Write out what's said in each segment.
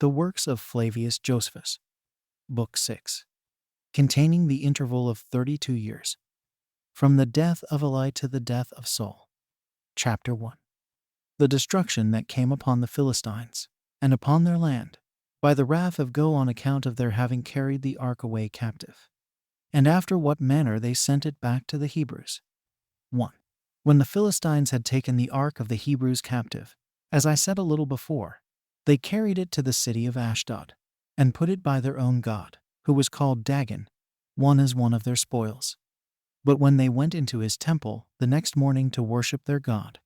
The works of Flavius Josephus, Book 6, containing the interval of 32 years, from the death of Eli to the death of Saul. Chapter 1. The destruction that came upon the Philistines, and upon their land, by the wrath of God on account of their having carried the ark away captive, and after what manner they sent it back to the Hebrews. 1. When the Philistines had taken the ark of the Hebrews captive, as I said a little before, they carried it to the city of Ashdod, and put it by their own god, who was called Dagon, one as one of their spoils. But when they went into his temple the next morning to worship their god,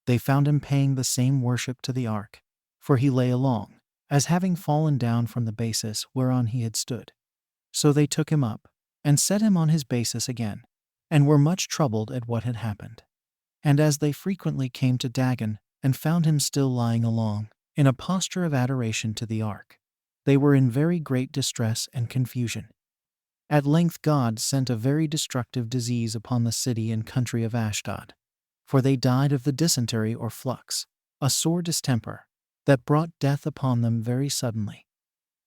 they found him paying the same worship to the ark, for he lay along, as having fallen down from the basis whereon he had stood. So they took him up, and set him on his basis again, and were much troubled at what had happened. And as they frequently came to Dagon, and found him still lying along, in a posture of adoration to the ark, they were in very great distress and confusion. At length God sent a very destructive disease upon the city and country of Ashdod, for they died of the dysentery or flux, a sore distemper, that brought death upon them very suddenly.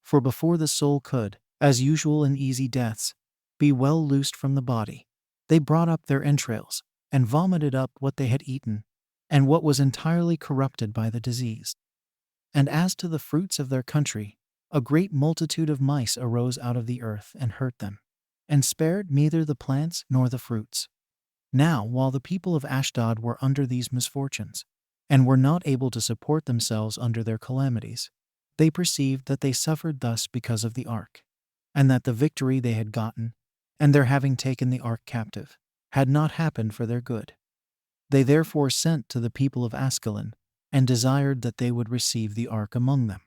For before the soul could, as usual in easy deaths, be well loosed from the body, they brought up their entrails, and vomited up what they had eaten, and what was entirely corrupted by the disease. And as to the fruits of their country, a great multitude of mice arose out of the earth and hurt them, and spared neither the plants nor the fruits. Now, while the people of Ashdod were under these misfortunes, and were not able to support themselves under their calamities, they perceived that they suffered thus because of the ark, and that the victory they had gotten, and their having taken the ark captive, had not happened for their good. They therefore sent to the people of Askelon, and desired that they would receive the ark among them.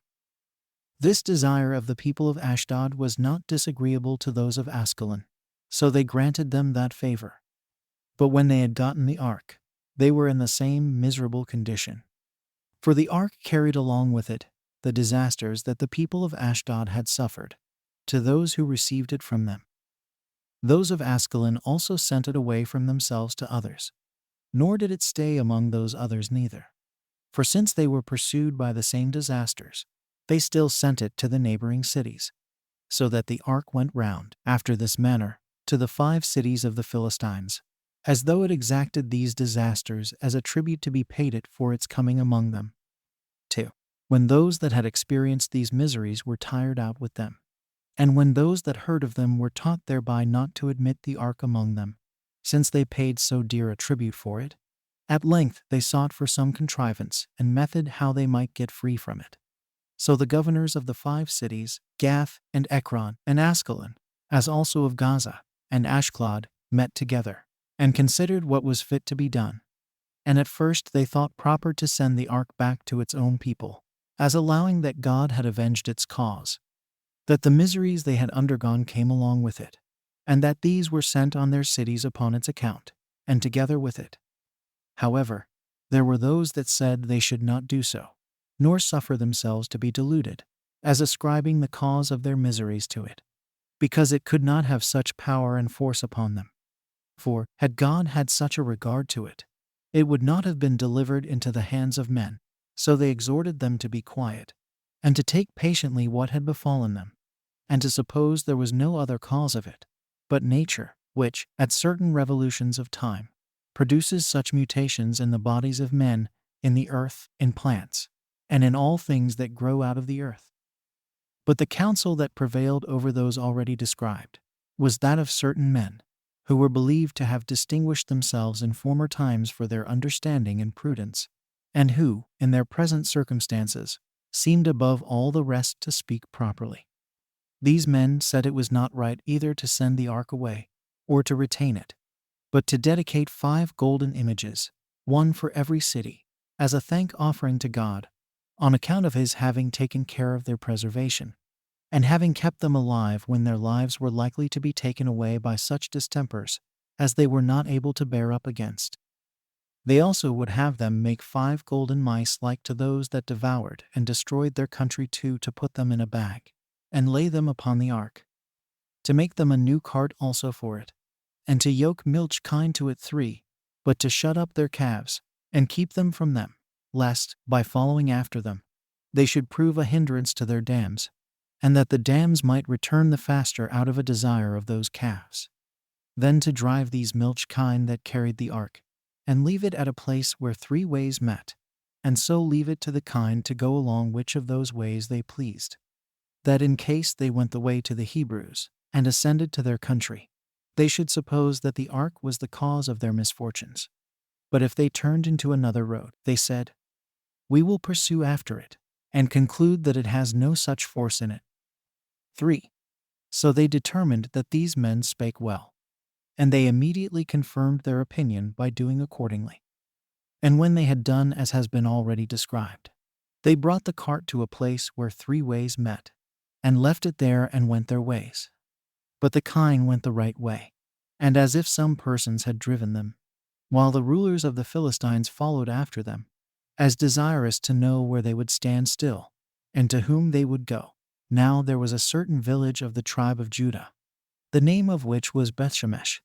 This desire of the people of Ashdod was not disagreeable to those of Askelon, so they granted them that favor. But when they had gotten the ark, they were in the same miserable condition. For the ark carried along with it the disasters that the people of Ashdod had suffered, to those who received it from them. Those of Askelon also sent it away from themselves to others, nor did it stay among those others neither. For since they were pursued by the same disasters, they still sent it to the neighboring cities, so that the ark went round, after this manner, to the 5 cities of the Philistines, as though it exacted these disasters as a tribute to be paid it for its coming among them. 2. When those that had experienced these miseries were tired out with them, and when those that heard of them were taught thereby not to admit the ark among them, since they paid so dear a tribute for it, at length they sought for some contrivance and method how they might get free from it. So the governors of the 5 cities, Gath and Ekron and Askelon, as also of Gaza and Ashkelon, met together, and considered what was fit to be done. And at first they thought proper to send the ark back to its own people, as allowing that God had avenged its cause, that the miseries they had undergone came along with it, and that these were sent on their cities upon its account, and together with it. However, there were those that said they should not do so, nor suffer themselves to be deluded, as ascribing the cause of their miseries to it, because it could not have such power and force upon them. For, had God had such a regard to it, it would not have been delivered into the hands of men. So they exhorted them to be quiet, and to take patiently what had befallen them, and to suppose there was no other cause of it, but nature, which, at certain revolutions of time, produces such mutations in the bodies of men, in the earth, in plants, and in all things that grow out of the earth. But the counsel that prevailed over those already described was that of certain men, who were believed to have distinguished themselves in former times for their understanding and prudence, and who, in their present circumstances, seemed above all the rest to speak properly. These men said it was not right either to send the ark away, or to retain it, but to dedicate 5 golden images, one for every city, as a thank offering to God, on account of his having taken care of their preservation, and having kept them alive when their lives were likely to be taken away by such distempers as they were not able to bear up against. They also would have them make 5 golden mice like to those that devoured and destroyed their country too, to put them in a bag, and lay them upon the ark, to make them a new cart also for it, and to yoke milch kine to it 3, but to shut up their calves, and keep them from them, lest, by following after them, they should prove a hindrance to their dams, and that the dams might return the faster out of a desire of those calves. Then to drive these milch kine that carried the ark, and leave it at a place where 3 ways met, and so leave it to the kine to go along which of those ways they pleased, that in case they went the way to the Hebrews, and ascended to their country, they should suppose that the ark was the cause of their misfortunes. But if they turned into another road, they said, we will pursue after it, and conclude that it has no such force in it. 3. So they determined that these men spake well, and they immediately confirmed their opinion by doing accordingly. And when they had done as has been already described, they brought the cart to a place where 3 ways met, and left it there and went their ways. But the kine went the right way, and as if some persons had driven them, while the rulers of the Philistines followed after them, as desirous to know where they would stand still, and to whom they would go. Now there was a certain village of the tribe of Judah, the name of which was Bethshemesh,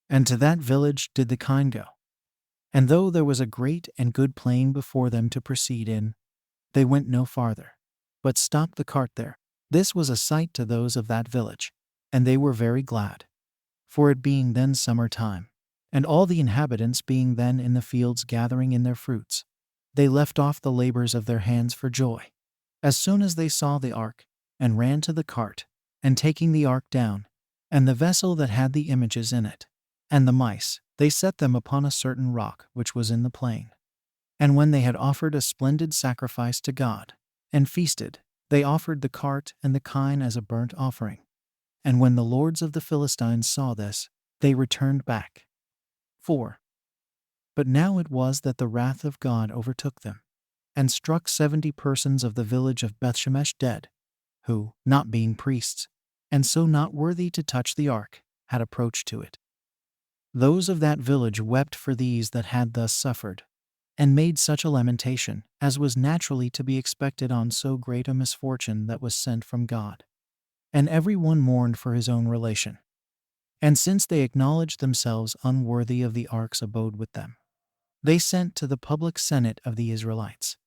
and to that village did the kine go. And though there was a great and good plain before them to proceed in, they went no farther, but stopped the cart there. This was a sight to those of that village, and they were very glad. For it being then summer time, and all the inhabitants being then in the fields gathering in their fruits, they left off the labors of their hands for joy, as soon as they saw the ark, and ran to the cart, and taking the ark down, and the vessel that had the images in it, and the mice, they set them upon a certain rock which was in the plain. And when they had offered a splendid sacrifice to God, and feasted, they offered the cart and the kine as a burnt offering. And when the lords of the Philistines saw this, they returned back. 4. But now it was that the wrath of God overtook them, and struck 70 persons of the village of Bethshemesh dead, who, not being priests, and so not worthy to touch the ark, had approached to it. Those of that village wept for these that had thus suffered, and made such a lamentation as was naturally to be expected on so great a misfortune that was sent from God. And every one mourned for his own relation. And since they acknowledged themselves unworthy of the ark's abode with them, they sent to the public senate of the Israelites,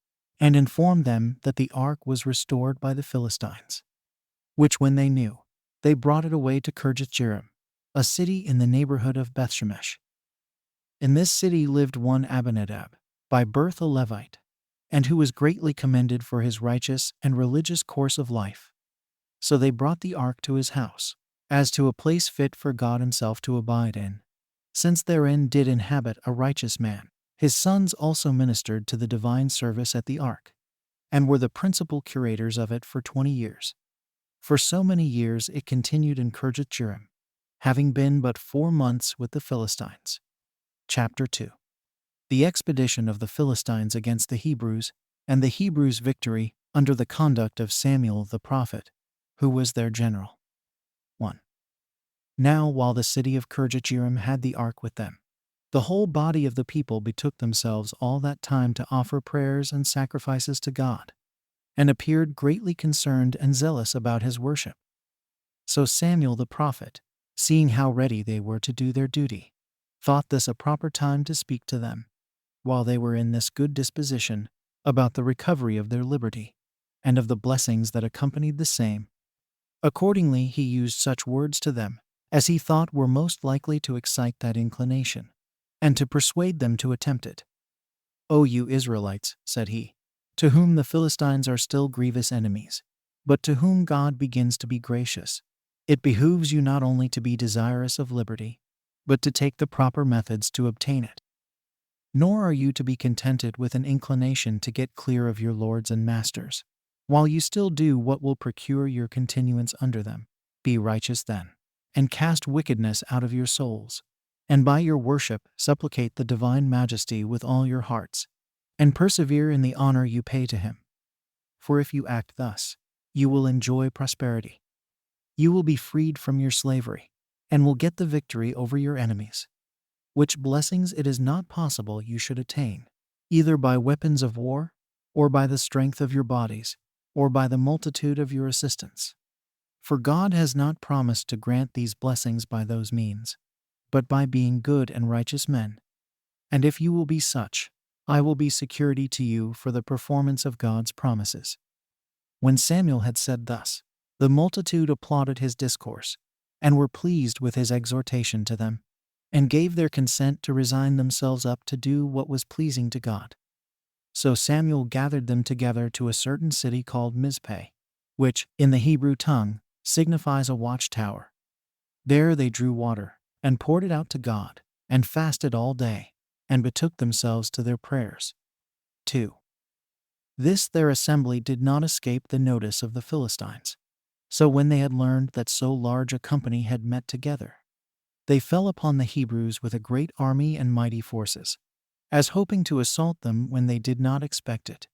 and informed them that the ark was restored by the Philistines, which when they knew, they brought it away to Kirjath-jearim, a city in the neighborhood of Bethshemesh. In this city lived one Abinadab, by birth a Levite, and who was greatly commended for his righteous and religious course of life. So they brought the ark to his house, as to a place fit for God himself to abide in, since therein did inhabit a righteous man. His sons also ministered to the divine service at the ark, and were the principal curators of it for 20 years. For so many years it continued in Kirjath-jearim, having been but 4 months with the Philistines. Chapter 2. The expedition of the Philistines against the Hebrews, and the Hebrews' victory under the conduct of Samuel the prophet, who was their general. 1. Now while the city of Kirjath-jearim had the ark with them, the whole body of the people betook themselves all that time to offer prayers and sacrifices to God, and appeared greatly concerned and zealous about his worship. So Samuel the prophet, seeing how ready they were to do their duty, thought this a proper time to speak to them, while they were in this good disposition, about the recovery of their liberty, and of the blessings that accompanied the same. Accordingly he used such words to them as he thought were most likely to excite that inclination, and to persuade them to attempt it. O you Israelites, said he, to whom the Philistines are still grievous enemies, but to whom God begins to be gracious, it behooves you not only to be desirous of liberty, but to take the proper methods to obtain it. Nor are you to be contented with an inclination to get clear of your lords and masters, while you still do what will procure your continuance under them. Be righteous then, and cast wickedness out of your souls, and by your worship supplicate the divine majesty with all your hearts, and persevere in the honor you pay to him. For if you act thus, you will enjoy prosperity. You will be freed from your slavery, and will get the victory over your enemies, which blessings it is not possible you should attain, either by weapons of war, or by the strength of your bodies, or by the multitude of your assistants. For God has not promised to grant these blessings by those means, but by being good and righteous men. And if you will be such, I will be security to you for the performance of God's promises. When Samuel had said thus, the multitude applauded his discourse, and were pleased with his exhortation to them, and gave their consent to resign themselves up to do what was pleasing to God. So Samuel gathered them together to a certain city called Mizpeh, which, in the Hebrew tongue, signifies a watchtower. There they drew water, and poured it out to God, and fasted all day, and betook themselves to their prayers. 2. This their assembly did not escape the notice of the Philistines. So when they had learned that so large a company had met together, they fell upon the Hebrews with a great army and mighty forces, as hoping to assault them when they did not expect it,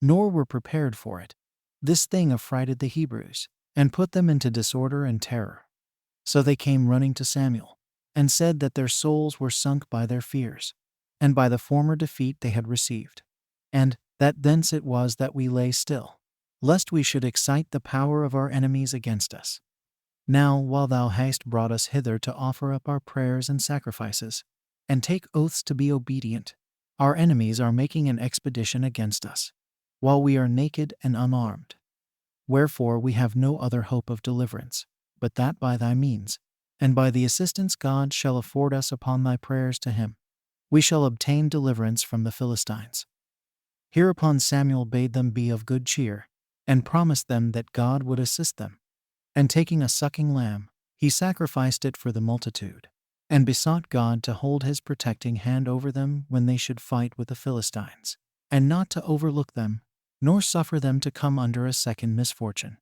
nor were prepared for it. This thing affrighted the Hebrews, and put them into disorder and terror. So they came running to Samuel, and said that their souls were sunk by their fears, and by the former defeat they had received, and that thence it was that we lay still, lest we should excite the power of our enemies against us. Now, while thou hast brought us hither to offer up our prayers and sacrifices, and take oaths to be obedient, our enemies are making an expedition against us, while we are naked and unarmed. Wherefore we have no other hope of deliverance, but that by thy means, and by the assistance God shall afford us upon thy prayers to him, we shall obtain deliverance from the Philistines. Hereupon Samuel bade them be of good cheer, and promised them that God would assist them. And taking a sucking lamb, he sacrificed it for the multitude, and besought God to hold his protecting hand over them when they should fight with the Philistines, and not to overlook them, nor suffer them to come under a second misfortune.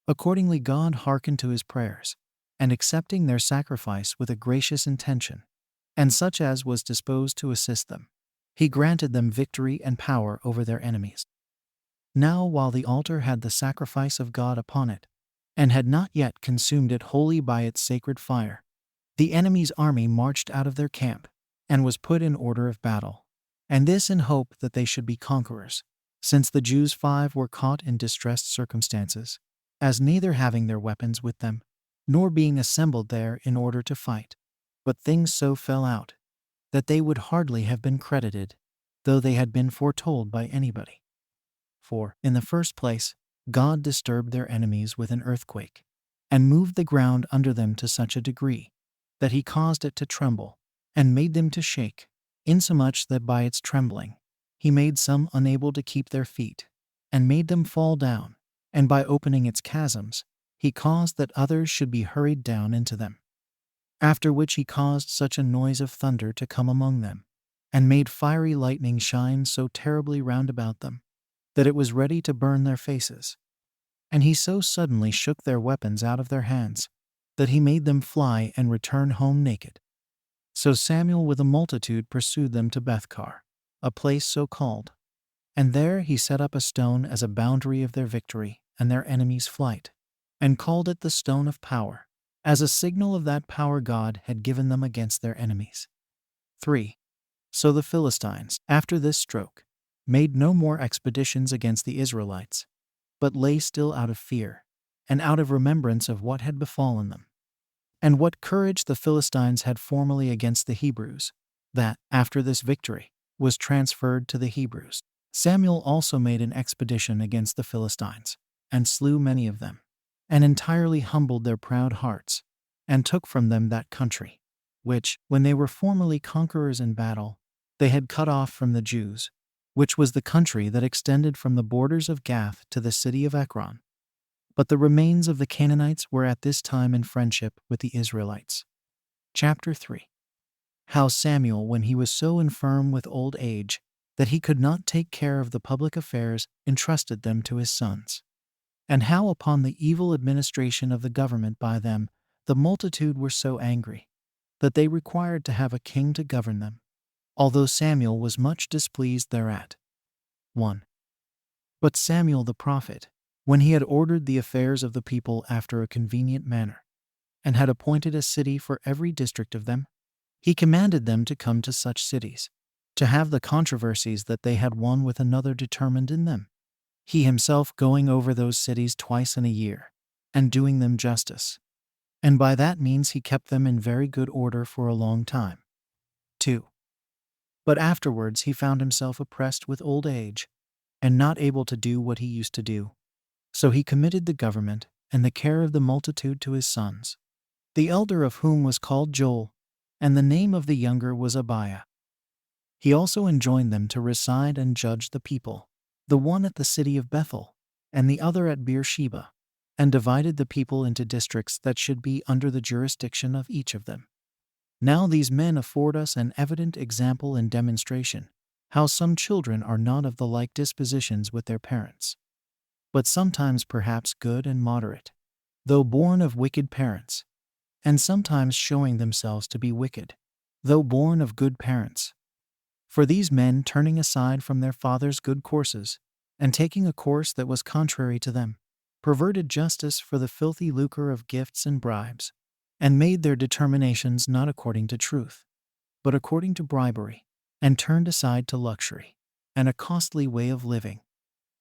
Accordingly God hearkened to his prayers, and accepting their sacrifice with a gracious intention, and such as was disposed to assist them, he granted them victory and power over their enemies. Now while the altar had the sacrifice of God upon it, and had not yet consumed it wholly by its sacred fire, the enemy's army marched out of their camp, and was put in order of battle, and this in hope that they should be conquerors, since the Jews 5 were caught in distressed circumstances, as neither having their weapons with them, nor being assembled there in order to fight. But things so fell out, that they would hardly have been credited, though they had been foretold by anybody. For, in the first place, God disturbed their enemies with an earthquake, and moved the ground under them to such a degree, that he caused it to tremble, and made them to shake, insomuch that by its trembling he made some unable to keep their feet, and made them fall down, and by opening its chasms, he caused that others should be hurried down into them. After which he caused such a noise of thunder to come among them, and made fiery lightning shine so terribly round about them, that it was ready to burn their faces. And he so suddenly shook their weapons out of their hands, that he made them fly and return home naked. So Samuel with a multitude pursued them to Bethkar, a place so called, and there he set up a stone as a boundary of their victory and their enemies' flight, and called it the stone of power, as a signal of that power God had given them against their enemies. 3. So the Philistines, after this stroke, made no more expeditions against the Israelites, but lay still out of fear, and out of remembrance of what had befallen them, and what courage the Philistines had formerly against the Hebrews, that, after this victory, was transferred to the Hebrews. Samuel also made an expedition against the Philistines, and slew many of them, and entirely humbled their proud hearts, and took from them that country, which, when they were formerly conquerors in battle, they had cut off from the Jews, which was the country that extended from the borders of Gath to the city of Ekron. But the remains of the Canaanites were at this time in friendship with the Israelites. Chapter 3. How Samuel, when he was so infirm with old age that he could not take care of the public affairs, entrusted them to his sons. And how upon the evil administration of the government by them, the multitude were so angry, that they required to have a king to govern them, although Samuel was much displeased thereat. 1. But Samuel the prophet, when he had ordered the affairs of the people after a convenient manner, and had appointed a city for every district of them, he commanded them to come to such cities, to have the controversies that they had one with another determined in them, he himself going over those cities twice in a year, and doing them justice. And by that means he kept them in very good order for a long time. 2. But afterwards he found himself oppressed with old age, and not able to do what he used to do. So he committed the government and the care of the multitude to his sons, the elder of whom was called Joel, and the name of the younger was Abiah. He also enjoined them to reside and judge the people, the one at the city of Bethel, and the other at Beersheba, and divided the people into districts that should be under the jurisdiction of each of them. Now these men afford us an evident example and demonstration, how some children are not of the like dispositions with their parents, but sometimes perhaps good and moderate, though born of wicked parents, and sometimes showing themselves to be wicked, though born of good parents. For these men, turning aside from their fathers' good courses, and taking a course that was contrary to them, perverted justice for the filthy lucre of gifts and bribes, and made their determinations not according to truth, but according to bribery, and turned aside to luxury, and a costly way of living,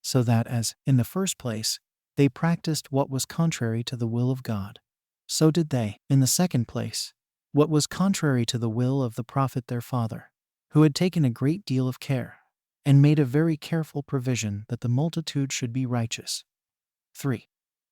so that as, in the first place, they practiced what was contrary to the will of God, so did they, in the second place, what was contrary to the will of the prophet their father, who had taken a great deal of care, and made a very careful provision that the multitude should be righteous. 3.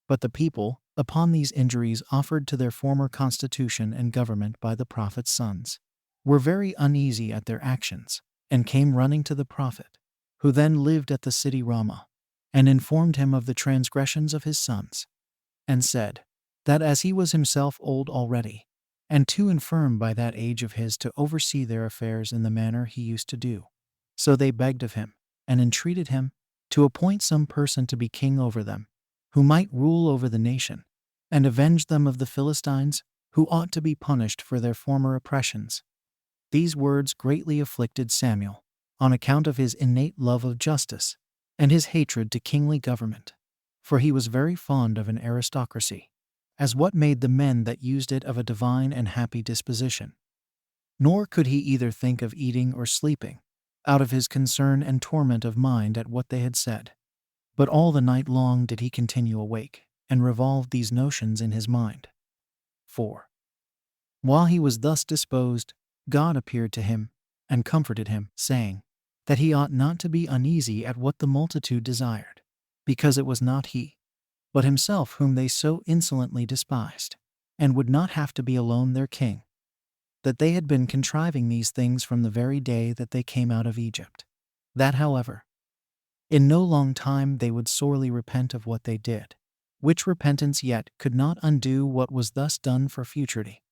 But the people, upon these injuries offered to their former constitution and government by the prophet's sons, were very uneasy at their actions, and came running to the prophet, who then lived at the city Ramah, and informed him of the transgressions of his sons, and said, that as he was himself old already, and too infirm by that age of his to oversee their affairs in the manner he used to do, so they begged of him, and entreated him, to appoint some person to be king over them, who might rule over the nation, and avenge them of the Philistines, who ought to be punished for their former oppressions. These words greatly afflicted Samuel, on account of his innate love of justice, and his hatred to kingly government, for he was very fond of an aristocracy, as what made the men that used it of a divine and happy disposition. Nor could he either think of eating or sleeping, out of his concern and torment of mind at what they had said. But all the night long did he continue awake, and revolved these notions in his mind. 4. While he was thus disposed, God appeared to him, and comforted him, saying, that he ought not to be uneasy at what the multitude desired, because it was not he, but himself whom they so insolently despised, and would not have to be alone their king, that they had been contriving these things from the very day that they came out of Egypt. That, however, in no long time they would sorely repent of what they did, which repentance yet could not undo what was thus done for futurity,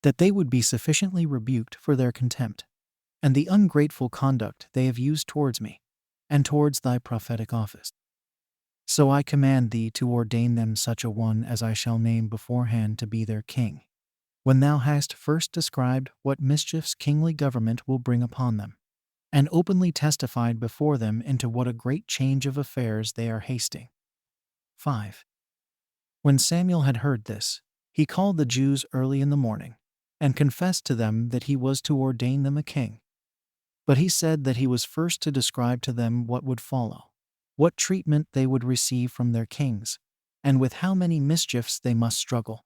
that they would be sufficiently rebuked for their contempt, and the ungrateful conduct they have used towards me, and towards thy prophetic office. So I command thee to ordain them such a one as I shall name beforehand to be their king, when thou hast first described what mischiefs kingly government will bring upon them, and openly testified before them into what a great change of affairs they are hasting. 5. When Samuel had heard this, he called the Jews early in the morning, and confessed to them that he was to ordain them a king. But he said that he was first to describe to them what would follow, what treatment they would receive from their kings, and with how many mischiefs they must struggle.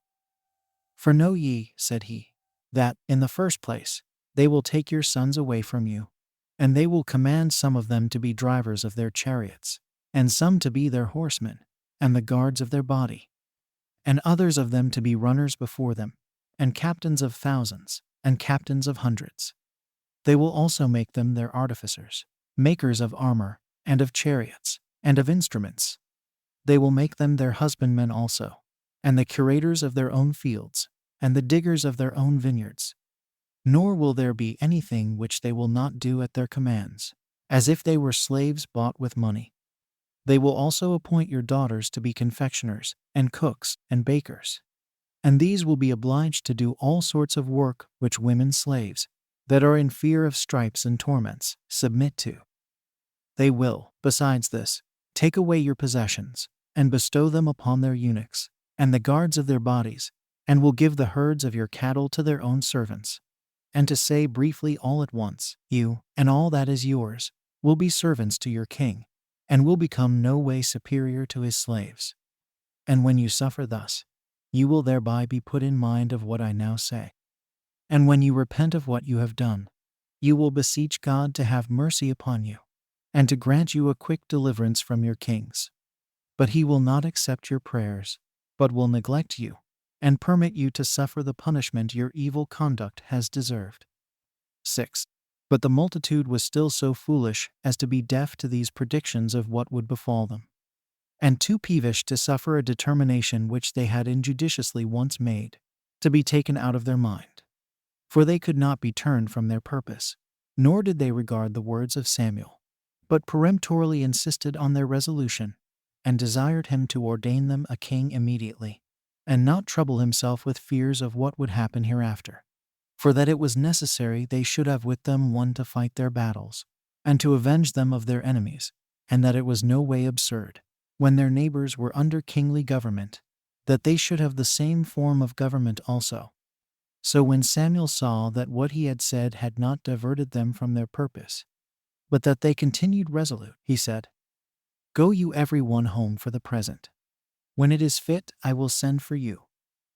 For know ye, said he, that, in the first place, they will take your sons away from you, and they will command some of them to be drivers of their chariots, and some to be their horsemen, and the guards of their body, and others of them to be runners before them, and captains of thousands, and captains of hundreds. They will also make them their artificers, makers of armor, and of chariots, and of instruments. They will make them their husbandmen also, and the curators of their own fields, and the diggers of their own vineyards. Nor will there be anything which they will not do at their commands, as if they were slaves bought with money. They will also appoint your daughters to be confectioners, and cooks, and bakers. And these will be obliged to do all sorts of work which women slaves, that are in fear of stripes and torments, submit to. They will, besides this, take away your possessions, and bestow them upon their eunuchs, and the guards of their bodies, and will give the herds of your cattle to their own servants. And to say briefly all at once, you, and all that is yours, will be servants to your king, and will become no way superior to his slaves. And when you suffer thus, you will thereby be put in mind of what I now say. And when you repent of what you have done, you will beseech God to have mercy upon you, and to grant you a quick deliverance from your kings. But he will not accept your prayers, but will neglect you, and permit you to suffer the punishment your evil conduct has deserved. 6. But the multitude was still so foolish as to be deaf to these predictions of what would befall them, and too peevish to suffer a determination which they had injudiciously once made, to be taken out of their mind. For they could not be turned from their purpose, nor did they regard the words of Samuel, but peremptorily insisted on their resolution, and desired him to ordain them a king immediately, and not trouble himself with fears of what would happen hereafter. For that it was necessary they should have with them one to fight their battles, and to avenge them of their enemies, and that it was no way absurd, when their neighbors were under kingly government, that they should have the same form of government also. So when Samuel saw that what he had said had not diverted them from their purpose, but that they continued resolute, he said, "Go you every one home for the present. When it is fit, I will send for you,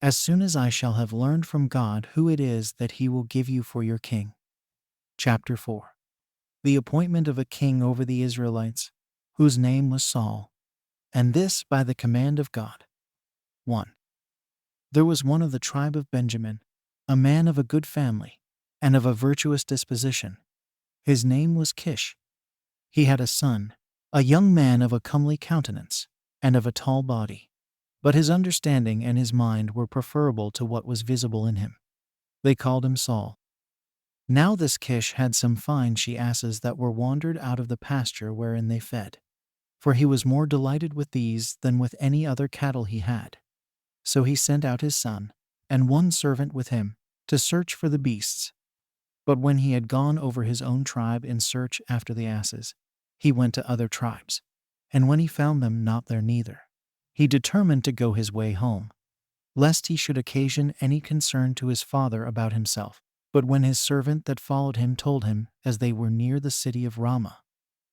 as soon as I shall have learned from God who it is that he will give you for your king." Chapter 4. The appointment of a king over the Israelites, whose name was Saul, and this by the command of God. 1. There was one of the tribe of Benjamin, a man of a good family, and of a virtuous disposition. His name was Kish. He had a son, a young man of a comely countenance, and of a tall body. But his understanding and his mind were preferable to what was visible in him. They called him Saul. Now this Kish had some fine she-asses that were wandered out of the pasture wherein they fed. For he was more delighted with these than with any other cattle he had. So he sent out his son, and one servant with him, to search for the beasts. But when he had gone over his own tribe in search after the asses, he went to other tribes, and when he found them not there neither, he determined to go his way home, lest he should occasion any concern to his father about himself. But when his servant that followed him told him, as they were near the city of Ramah,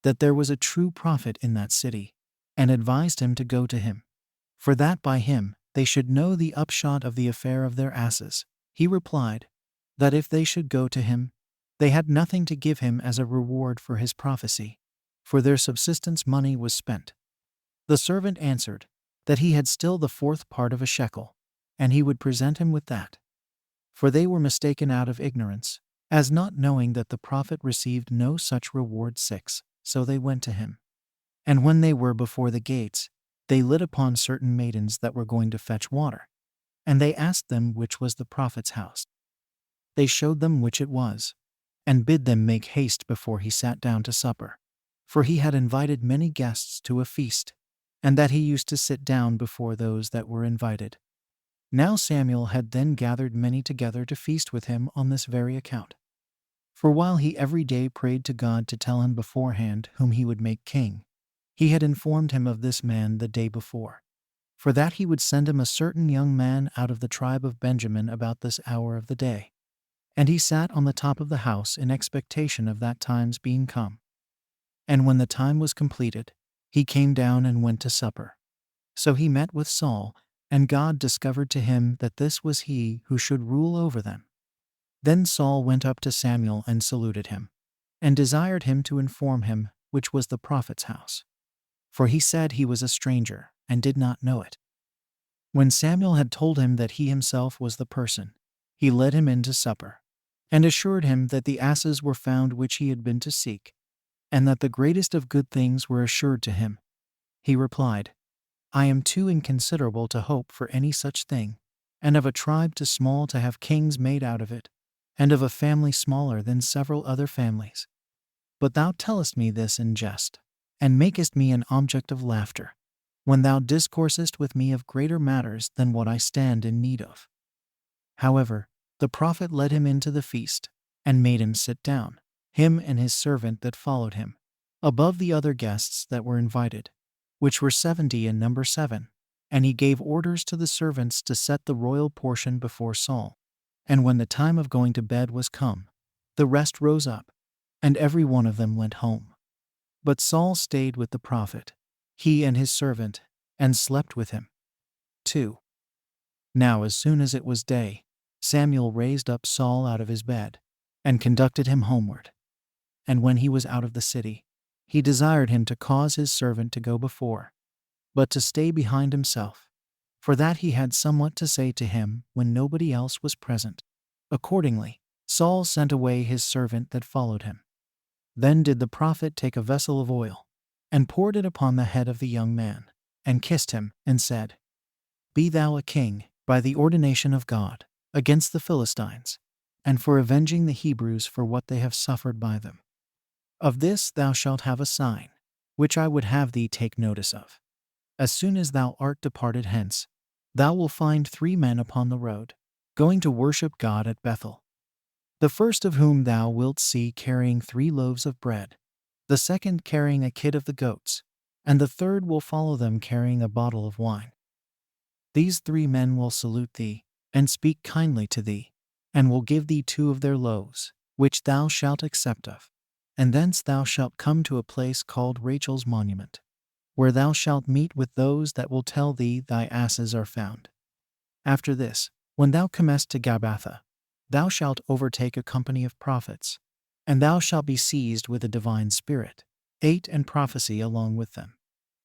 that there was a true prophet in that city, and advised him to go to him, for that by him they should know the upshot of the affair of their asses, he replied, that if they should go to him, they had nothing to give him as a reward for his prophecy, for their subsistence money was spent. The servant answered, that he had still the fourth part of a shekel, and he would present him with that. For they were mistaken out of ignorance, as not knowing that the prophet received no such reward. 6. So they went to him. And when they were before the gates, they lit upon certain maidens that were going to fetch water, and they asked them which was the prophet's house. They showed them which it was, and bid them make haste before he sat down to supper, for he had invited many guests to a feast, and that he used to sit down before those that were invited. Now Samuel had then gathered many together to feast with him on this very account. For while he every day prayed to God to tell him beforehand whom he would make king, he had informed him of this man the day before, for that he would send him a certain young man out of the tribe of Benjamin about this hour of the day. And he sat on the top of the house in expectation of that time's being come. And when the time was completed, he came down and went to supper. So he met with Saul, and God discovered to him that this was he who should rule over them. Then Saul went up to Samuel and saluted him, and desired him to inform him which was the prophet's house. For he said he was a stranger, and did not know it. When Samuel had told him that he himself was the person, he led him in to supper, and assured him that the asses were found which he had been to seek, and that the greatest of good things were assured to him. He replied, I am too inconsiderable to hope for any such thing, and of a tribe too small to have kings made out of it, and of a family smaller than several other families. But thou tellest me this in jest, and makest me an object of laughter, when thou discoursest with me of greater matters than what I stand in need of. However, the prophet led him into the feast, and made him sit down, him and his servant that followed him, above the other guests that were invited, which were 70 in number 7, and he gave orders to the servants to set the royal portion before Saul. And when the time of going to bed was come, the rest rose up, and every one of them went home. But Saul stayed with the prophet, he and his servant, and slept with him. 2. Now as soon as it was day, Samuel raised up Saul out of his bed, and conducted him homeward. And when he was out of the city, he desired him to cause his servant to go before. but to stay behind himself, for that he had somewhat to say to him when nobody else was present. Accordingly, Saul sent away his servant that followed him. Then did the prophet take a vessel of oil, and poured it upon the head of the young man, and kissed him, and said, Be thou a king, by the ordination of God, against the Philistines, and for avenging the Hebrews for what they have suffered by them. Of this thou shalt have a sign, which I would have thee take notice of. As soon as thou art departed hence, thou wilt find 3 men upon the road, going to worship God at Bethel. The first of whom thou wilt see carrying 3 loaves of bread, the second carrying a kid of the goats, and the third will follow them carrying a bottle of wine. These 3 men will salute thee, and speak kindly to thee, and will give thee 2 of their loaves, which thou shalt accept of. And thence thou shalt come to a place called Rachel's Monument, where thou shalt meet with those that will tell thee thy asses are found. After this, when thou comest to Gabbatha, thou shalt overtake a company of prophets, and thou shalt be seized with a divine spirit, 8 and prophecy along with them,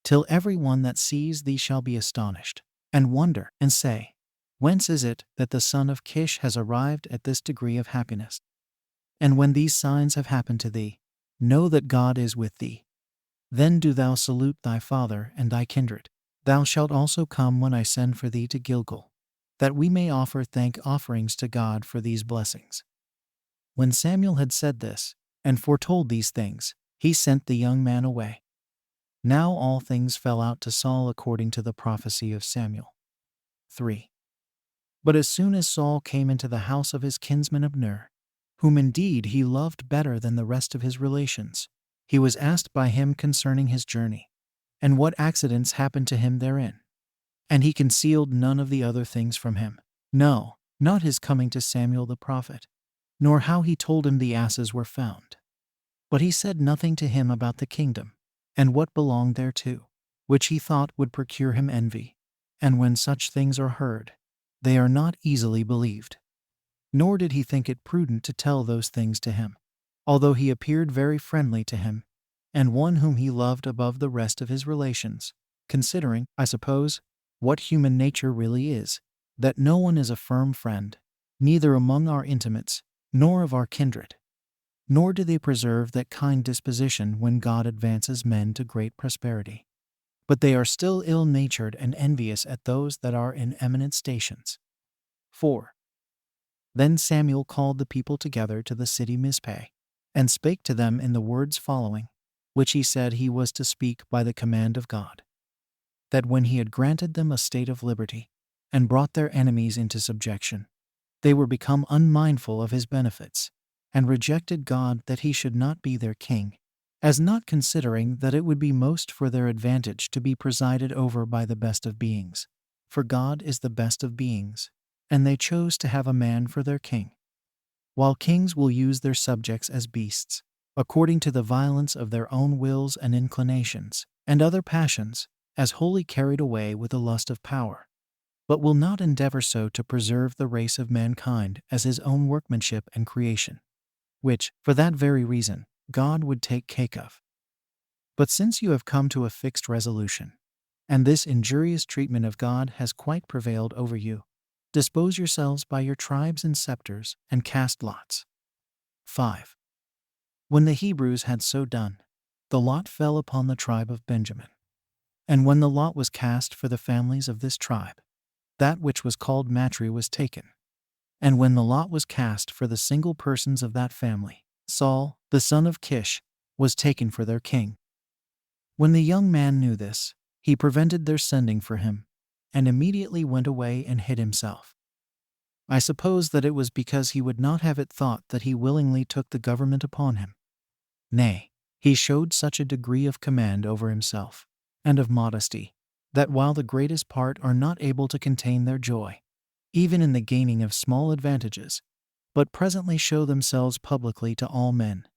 till every one that sees thee shall be astonished, and wonder, and say, Whence is it that the son of Kish has arrived at this degree of happiness? And when these signs have happened to thee, know that God is with thee. Then do thou salute thy father and thy kindred. Thou shalt also come when I send for thee to Gilgal, that we may offer thank offerings to God for these blessings. When Samuel had said this, and foretold these things, he sent the young man away. Now all things fell out to Saul according to the prophecy of Samuel. 3. But as soon as Saul came into the house of his kinsman Abner, whom indeed he loved better than the rest of his relations, he was asked by him concerning his journey, and what accidents happened to him therein. And he concealed none of the other things from him, no, not his coming to Samuel the prophet, nor how he told him the asses were found. But he said nothing to him about the kingdom, and what belonged thereto, which he thought would procure him envy. And when such things are heard, they are not easily believed. Nor did he think it prudent to tell those things to him, although he appeared very friendly to him, and one whom he loved above the rest of his relations, considering, I suppose, what human nature really is, that no one is a firm friend, neither among our intimates, nor of our kindred. Nor do they preserve that kind disposition when God advances men to great prosperity. But they are still ill-natured and envious at those that are in eminent stations. 4. Then Samuel called the people together to the city Mizpeh, and spake to them in the words following, which he said he was to speak by the command of God. That when he had granted them a state of liberty, and brought their enemies into subjection, they were become unmindful of his benefits, and rejected God that he should not be their king, as not considering that it would be most for their advantage to be presided over by the best of beings. For God is the best of beings, and they chose to have a man for their king. While kings will use their subjects as beasts, according to the violence of their own wills and inclinations, and other passions, as wholly carried away with the lust of power, but will not endeavor so to preserve the race of mankind as his own workmanship and creation, which, for that very reason, God would take care of. But since you have come to a fixed resolution, and this injurious treatment of God has quite prevailed over you, dispose yourselves by your tribes and scepters, and cast lots. 5. When the Hebrews had so done, the lot fell upon the tribe of Benjamin. And when the lot was cast for the families of this tribe, that which was called Matri was taken. And when the lot was cast for the single persons of that family, Saul, the son of Kish, was taken for their king. When the young man knew this, he prevented their sending for him, and immediately went away and hid himself. I suppose that it was because he would not have it thought that he willingly took the government upon him. Nay, he showed such a degree of command over himself, and of modesty, that while the greatest part are not able to contain their joy, even in the gaining of small advantages, but presently show themselves publicly to all men,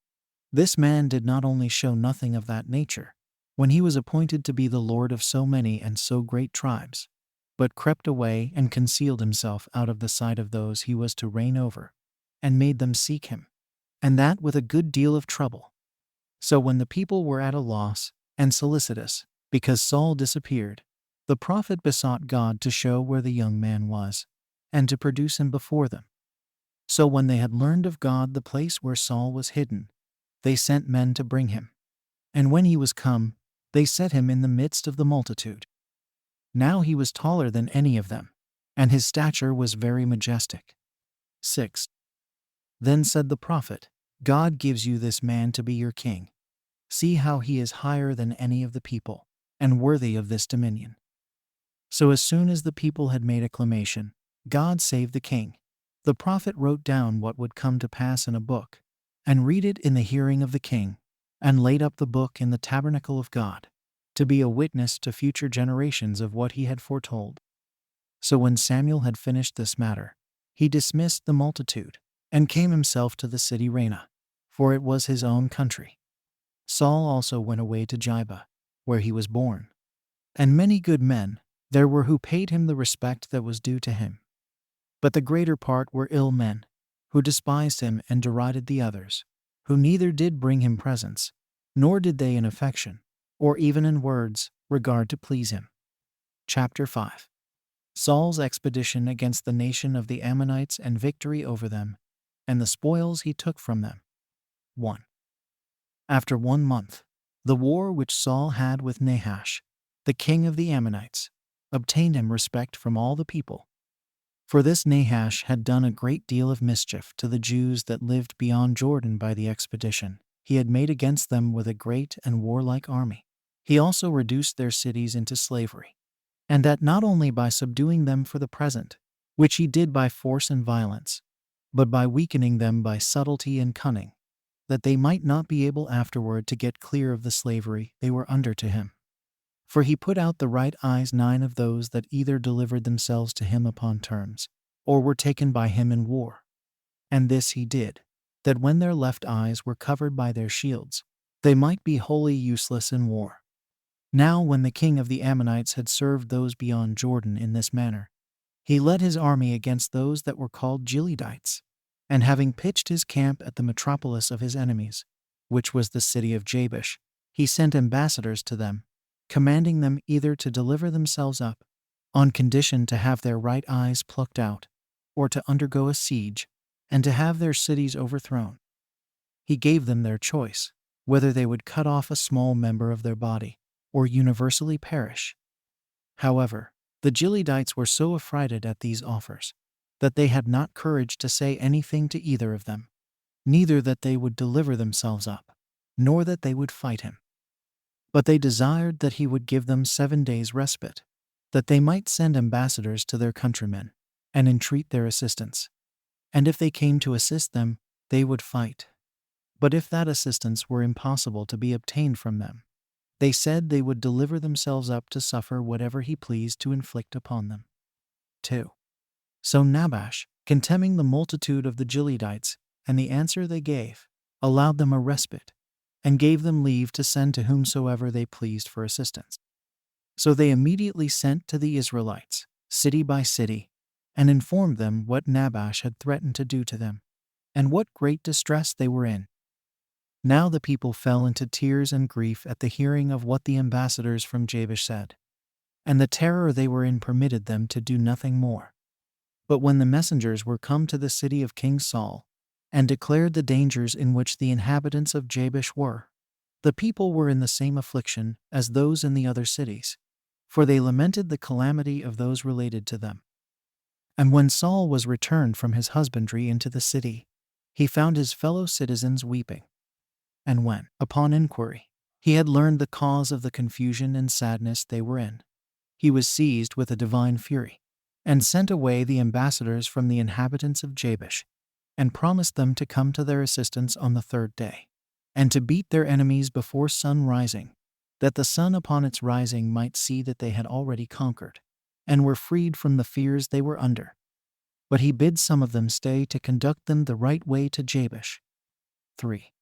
this man did not only show nothing of that nature, when he was appointed to be the lord of so many and so great tribes, but crept away and concealed himself out of the sight of those he was to reign over, and made them seek him, and that with a good deal of trouble. So when the people were at a loss, and solicitous, Because Saul disappeared, the prophet besought God to show where the young man was, and to produce him before them. So when they had learned of God the place where Saul was hidden, they sent men to bring him. And when he was come, they set him in the midst of the multitude. Now he was taller than any of them, and his stature was very majestic. 6. Then said the prophet, God gives you this man to be your king. See how he is higher than any of the people, and worthy of this dominion. So as soon as the people had made acclamation, God saved the king. The prophet wrote down what would come to pass in a book, and read it in the hearing of the king, and laid up the book in the tabernacle of God, to be a witness to future generations of what he had foretold. So when Samuel had finished this matter, he dismissed the multitude, and came himself to the city Ramah, for it was his own country. Saul also went away to Gibeah, where he was born. And many good men there were who paid him the respect that was due to him. But the greater part were ill men, who despised him and derided the others, who neither did bring him presents, nor did they in affection, or even in words, regard to please him. Chapter 5. Saul's expedition against the nation of the Ammonites and victory over them, and the spoils he took from them. 1. After 1 month, the war which Saul had with Nahash, the king of the Ammonites, obtained him respect from all the people. For this Nahash had done a great deal of mischief to the Jews that lived beyond Jordan by the expedition he had made against them with a great and warlike army. He also reduced their cities into slavery, and that not only by subduing them for the present, which he did by force and violence, but by weakening them by subtlety and cunning, that they might not be able afterward to get clear of the slavery they were under to him. For he put out the right eyes 9 of those that either delivered themselves to him upon terms, or were taken by him in war. And this he did, that when their left eyes were covered by their shields, they might be wholly useless in war. Now when the king of the Ammonites had served those beyond Jordan in this manner, he led his army against those that were called Gileadites, and having pitched his camp at the metropolis of his enemies, which was the city of Jabesh, he sent ambassadors to them, commanding them either to deliver themselves up, on condition to have their right eyes plucked out, or to undergo a siege, and to have their cities overthrown. He gave them their choice, whether they would cut off a small member of their body, or universally perish. However, the Gileadites were so affrighted at these offers, that they had not courage to say anything to either of them, neither that they would deliver themselves up, nor that they would fight him. But they desired that he would give them 7 days' respite, that they might send ambassadors to their countrymen, and entreat their assistance. And if they came to assist them, they would fight. But if that assistance were impossible to be obtained from them, they said they would deliver themselves up to suffer whatever he pleased to inflict upon them. 2. So Nabash, contemning the multitude of the Gileadites, and the answer they gave, allowed them a respite, and gave them leave to send to whomsoever they pleased for assistance. So they immediately sent to the Israelites, city by city, and informed them what Nabash had threatened to do to them, and what great distress they were in. Now the people fell into tears and grief at the hearing of what the ambassadors from Jabesh said, and the terror they were in permitted them to do nothing more. But when the messengers were come to the city of King Saul, and declared the dangers in which the inhabitants of Jabesh were, the people were in the same affliction as those in the other cities, for they lamented the calamity of those related to them. And when Saul was returned from his husbandry into the city, he found his fellow citizens weeping. And when, upon inquiry, he had learned the cause of the confusion and sadness they were in, he was seized with a divine fury, and sent away the ambassadors from the inhabitants of Jabesh, and promised them to come to their assistance on the 3rd day, and to beat their enemies before sun rising, that the sun upon its rising might see that they had already conquered, and were freed from the fears they were under. But he bid some of them stay to conduct them the right way to Jabesh. 3.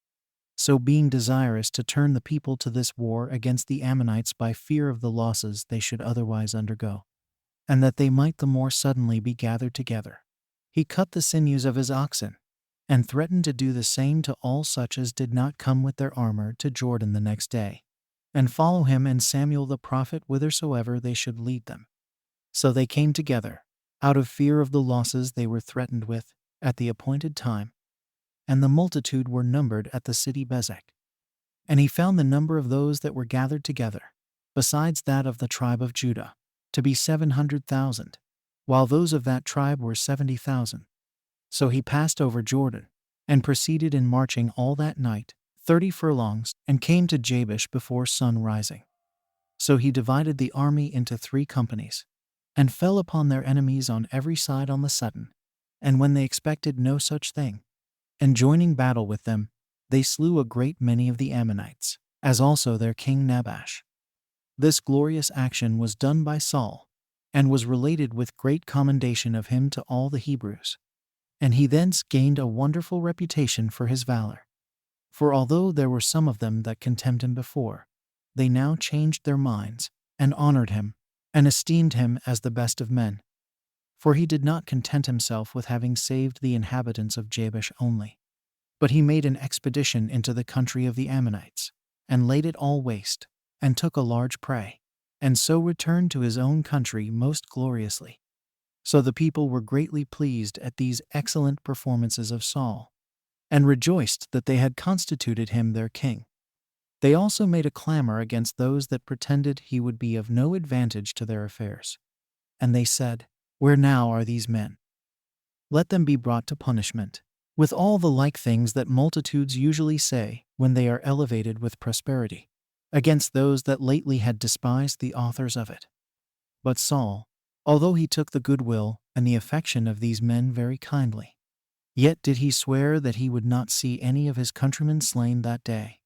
So being desirous to turn the people to this war against the Ammonites by fear of the losses they should otherwise undergo, and that they might the more suddenly be gathered together, he cut the sinews of his oxen, and threatened to do the same to all such as did not come with their armor to Jordan the next day, and follow him and Samuel the prophet whithersoever they should lead them. So they came together, out of fear of the losses they were threatened with, at the appointed time, and the multitude were numbered at the city Bezek. And he found the number of those that were gathered together, besides that of the tribe of Judah, to be 700,000, while those of that tribe were 70,000. So he passed over Jordan, and proceeded in marching all that night, 30 furlongs, and came to Jabesh before sun rising. So he divided the army into 3 companies, and fell upon their enemies on every side on the sudden, and when they expected no such thing, and joining battle with them, they slew a great many of the Ammonites, as also their king Nabash. This glorious action was done by Saul, and was related with great commendation of him to all the Hebrews. And he thence gained a wonderful reputation for his valor. For although there were some of them that contemned him before, they now changed their minds, and honored him, and esteemed him as the best of men. For he did not content himself with having saved the inhabitants of Jabesh only, but he made an expedition into the country of the Ammonites, and laid it all waste, and took a large prey, and so returned to his own country most gloriously. So the people were greatly pleased at these excellent performances of Saul, and rejoiced that they had constituted him their king. They also made a clamor against those that pretended he would be of no advantage to their affairs. And they said, Where now are these men? Let them be brought to punishment, with all the like things that multitudes usually say when they are elevated with prosperity, against those that lately had despised the authors of it. But Saul, although he took the goodwill and the affection of these men very kindly, yet did he swear that he would not see any of his countrymen slain that day,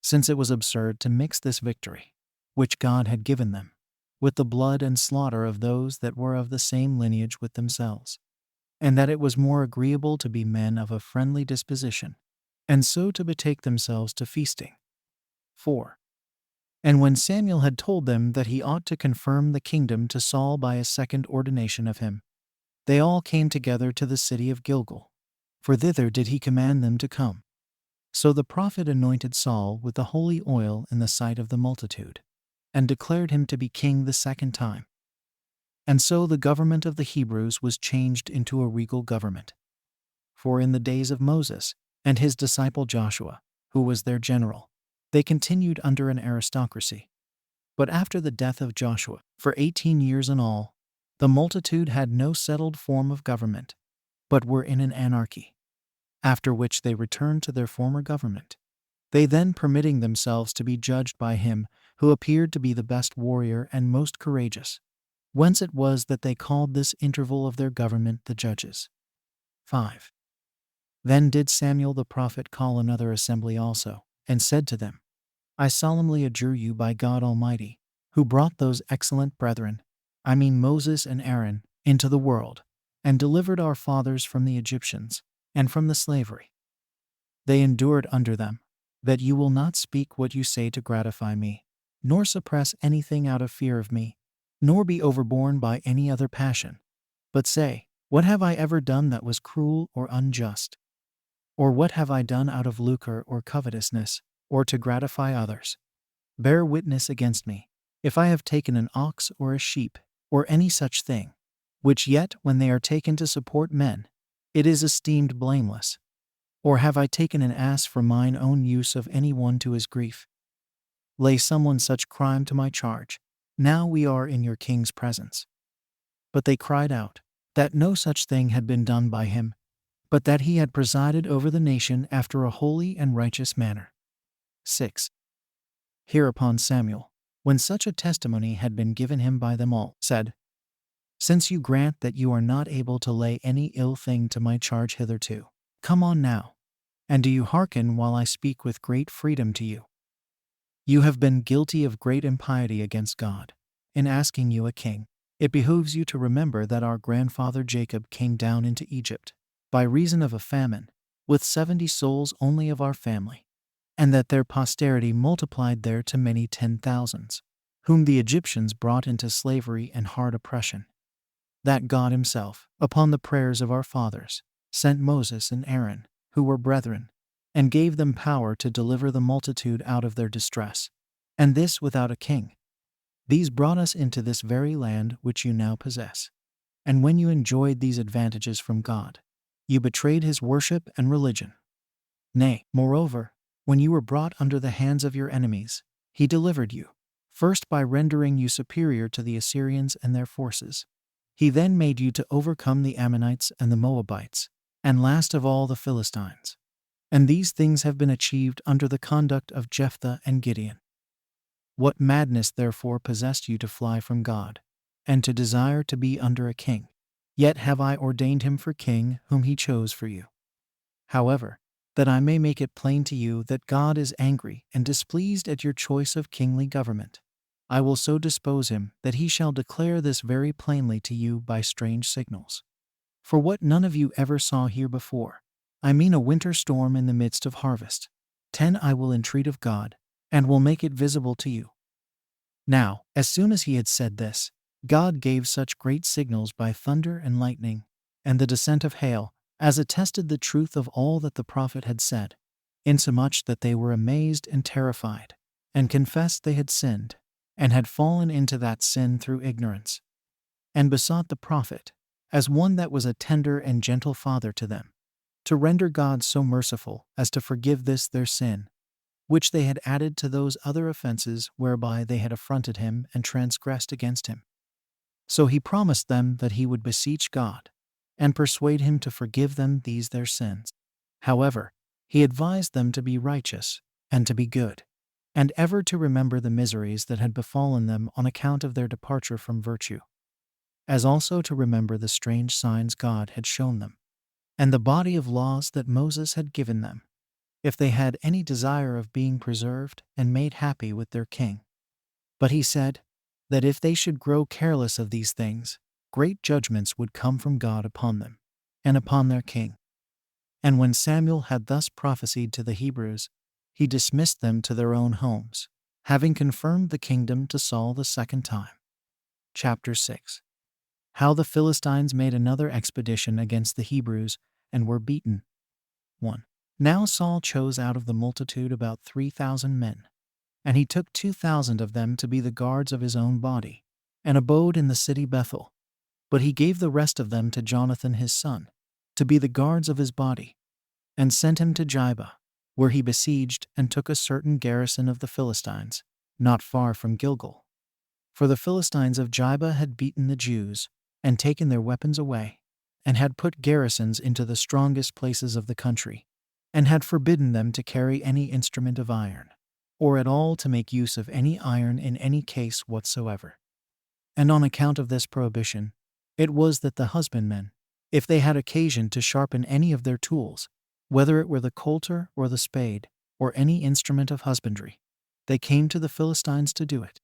since it was absurd to mix this victory, which God had given them, with the blood and slaughter of those that were of the same lineage with themselves, and that it was more agreeable to be men of a friendly disposition, and so to betake themselves to feasting. 4. And when Samuel had told them that he ought to confirm the kingdom to Saul by a second ordination of him, they all came together to the city of Gilgal, for thither did he command them to come. So the prophet anointed Saul with the holy oil in the sight of the multitude, and declared him to be king the second time. And so the government of the Hebrews was changed into a regal government. For in the days of Moses and his disciple Joshua, who was their general, they continued under an aristocracy. But after the death of Joshua, for 18 years in all, the multitude had no settled form of government, but were in an anarchy. After which they returned to their former government, they then permitting themselves to be judged by him who appeared to be the best warrior and most courageous, whence it was that they called this interval of their government the judges. 5. Then did Samuel the prophet call another assembly also, and said to them, I solemnly adjure you by God Almighty, who brought those excellent brethren, I mean Moses and Aaron, into the world, and delivered our fathers from the Egyptians, and from the slavery they endured under them, that you will not speak what you say to gratify me, nor suppress anything out of fear of me, nor be overborne by any other passion, but say, What have I ever done that was cruel or unjust? Or what have I done out of lucre or covetousness, or to gratify others? Bear witness against me, if I have taken an ox or a sheep, or any such thing, which yet when they are taken to support men, it is esteemed blameless. Or have I taken an ass for mine own use of any one to his grief? Lay someone such crime to my charge. Now we are in your king's presence. But they cried out, that no such thing had been done by him, but that he had presided over the nation after a holy and righteous manner. 6. Hereupon Samuel, when such a testimony had been given him by them all, said, Since you grant that you are not able to lay any ill thing to my charge hitherto, come on now, and do you hearken while I speak with great freedom to you. You have been guilty of great impiety against God, in asking you a king. It behooves you to remember that our grandfather Jacob came down into Egypt, by reason of a famine, with 70 souls only of our family, and that their posterity multiplied there to many 10,000s, whom the Egyptians brought into slavery and hard oppression. That God himself, upon the prayers of our fathers, sent Moses and Aaron, who were brethren, and gave them power to deliver the multitude out of their distress, and this without a king. These brought us into this very land which you now possess. And when you enjoyed these advantages from God, you betrayed his worship and religion. Nay, moreover, when you were brought under the hands of your enemies, he delivered you, first by rendering you superior to the Assyrians and their forces. He then made you to overcome the Ammonites and the Moabites, and last of all the Philistines. And these things have been achieved under the conduct of Jephthah and Gideon. What madness therefore possessed you to fly from God, and to desire to be under a king? Yet have I ordained him for king whom he chose for you. However, that I may make it plain to you that God is angry and displeased at your choice of kingly government, I will so dispose him that he shall declare this very plainly to you by strange signals. For what none of you ever saw here before, I mean a winter storm in the midst of harvest. 10 I will entreat of God, and will make it visible to you. Now, as soon as he had said this, God gave such great signals by thunder and lightning, and the descent of hail, as attested the truth of all that the prophet had said, insomuch that they were amazed and terrified, and confessed they had sinned, and had fallen into that sin through ignorance, and besought the prophet, as one that was a tender and gentle father to them, to render God so merciful as to forgive this their sin, which they had added to those other offenses whereby they had affronted him and transgressed against him. So he promised them that he would beseech God, and persuade him to forgive them these their sins. However, he advised them to be righteous, and to be good, and ever to remember the miseries that had befallen them on account of their departure from virtue, as also to remember the strange signs God had shown them, and the body of laws that Moses had given them, if they had any desire of being preserved and made happy with their king. But he said, that if they should grow careless of these things, great judgments would come from God upon them, and upon their king. And when Samuel had thus prophesied to the Hebrews, he dismissed them to their own homes, having confirmed the kingdom to Saul the second time. Chapter 6. How the Philistines made another expedition against the Hebrews, and were beaten. 1. Now Saul chose out of the multitude about 3,000 men, and he took 2,000 of them to be the guards of his own body, and abode in the city Bethel. But he gave the rest of them to Jonathan his son, to be the guards of his body, and sent him to Jibah, where he besieged and took a certain garrison of the Philistines, not far from Gilgal. For the Philistines of Jibah had beaten the Jews, and taken their weapons away, and had put garrisons into the strongest places of the country, and had forbidden them to carry any instrument of iron, or at all to make use of any iron in any case whatsoever. And on account of this prohibition, it was that the husbandmen, if they had occasion to sharpen any of their tools, whether it were the coulter or the spade, or any instrument of husbandry, they came to the Philistines to do it.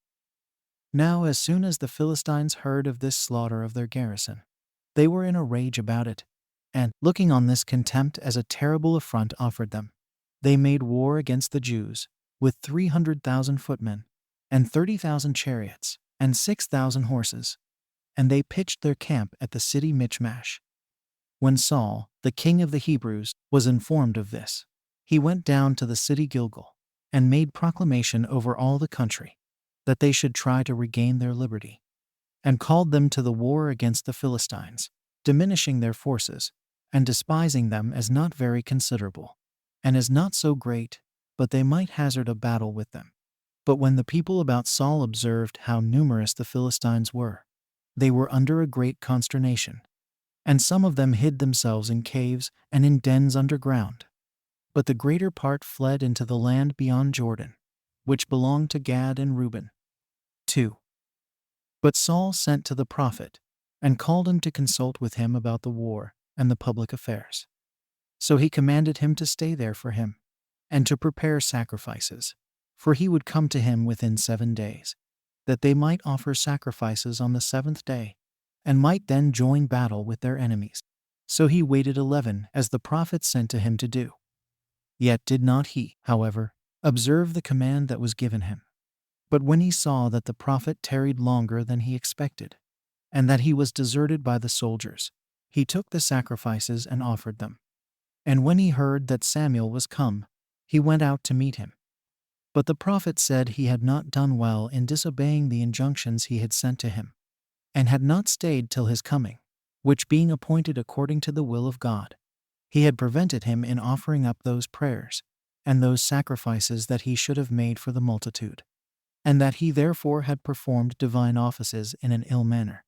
Now as soon as the Philistines heard of this slaughter of their garrison, they were in a rage about it, and, looking on this contempt as a terrible affront offered them, they made war against the Jews, with 300,000 footmen, and 30,000 chariots, and 6,000 horses, and they pitched their camp at the city Michmash. When Saul, the king of the Hebrews, was informed of this, he went down to the city Gilgal, and made proclamation over all the country, that they should try to regain their liberty, and called them to the war against the Philistines, diminishing their forces, and despising them as not very considerable, and as not so great, but they might hazard a battle with them. But when the people about Saul observed how numerous the Philistines were, they were under a great consternation, and some of them hid themselves in caves and in dens underground. But the greater part fled into the land beyond Jordan, which belonged to Gad and Reuben. 2. But Saul sent to the prophet, and called him to consult with him about the war and the public affairs. So he commanded him to stay there for him, and to prepare sacrifices, for he would come to him within 7 days, that they might offer sacrifices on the 7th day, and might then join battle with their enemies. So he waited 11, as the prophet sent to him to do. Yet did not he, however, observe the command that was given him. But when he saw that the prophet tarried longer than he expected, and that he was deserted by the soldiers, he took the sacrifices and offered them. And when he heard that Samuel was come, he went out to meet him. But the prophet said he had not done well in disobeying the injunctions he had sent to him, and had not stayed till his coming, which being appointed according to the will of God, he had prevented him in offering up those prayers and those sacrifices that he should have made for the multitude, and that he therefore had performed divine offices in an ill manner,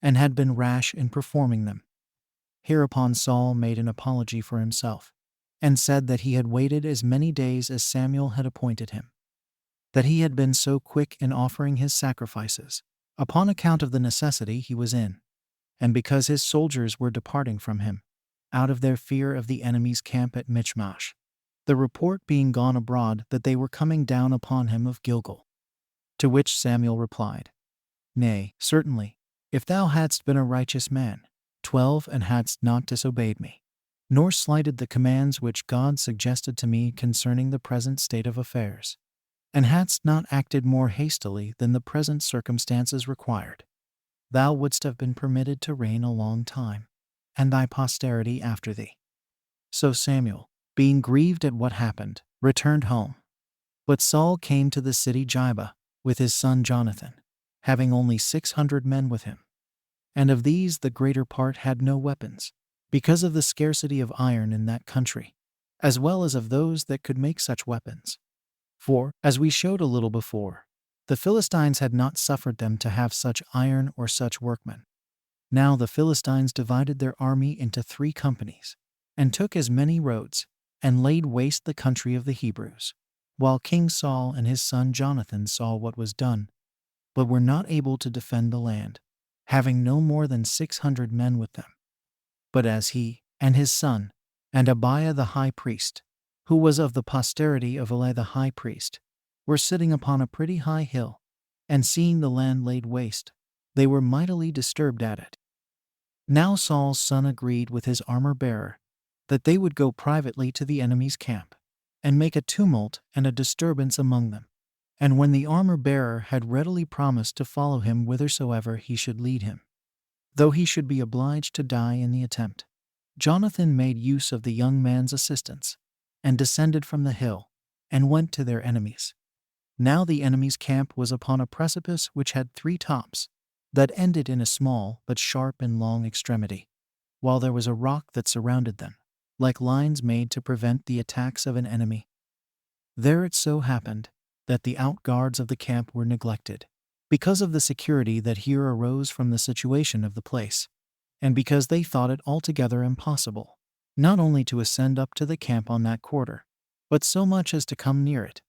and had been rash in performing them. Hereupon Saul made an apology for himself, and said that he had waited as many days as Samuel had appointed him, that he had been so quick in offering his sacrifices, upon account of the necessity he was in, and because his soldiers were departing from him, out of their fear of the enemy's camp at Michmash, the report being gone abroad that they were coming down upon him of Gilgal. To which Samuel replied, Nay, certainly, if thou hadst been a righteous man, 12, and hadst not disobeyed me, nor slighted the commands which God suggested to me concerning the present state of affairs, and hadst not acted more hastily than the present circumstances required, thou wouldst have been permitted to reign a long time, and thy posterity after thee. So Samuel, being grieved at what happened, returned home. But Saul came to the city Gibeah with his son Jonathan, having only 600 men with him. And of these the greater part had no weapons, because of the scarcity of iron in that country, as well as of those that could make such weapons. For, as we showed a little before, the Philistines had not suffered them to have such iron or such workmen. Now the Philistines divided their army into 3 companies, and took as many roads, and laid waste the country of the Hebrews, while King Saul and his son Jonathan saw what was done, but were not able to defend the land, having no more than 600 men with them. But as he, and his son, and Abiah the high priest, who was of the posterity of Eli the high priest, were sitting upon a pretty high hill, and seeing the land laid waste, they were mightily disturbed at it. Now Saul's son agreed with his armor-bearer that they would go privately to the enemy's camp, and make a tumult and a disturbance among them. And when the armor-bearer had readily promised to follow him whithersoever he should lead him, though he should be obliged to die in the attempt, Jonathan made use of the young man's assistance, and descended from the hill, and went to their enemies. Now the enemy's camp was upon a precipice which had 3 tops, that ended in a small but sharp and long extremity, while there was a rock that surrounded them, like lines made to prevent the attacks of an enemy. There it so happened that the outguards of the camp were neglected, because of the security that here arose from the situation of the place, and because they thought it altogether impossible, not only to ascend up to the camp on that quarter, but so much as to come near it.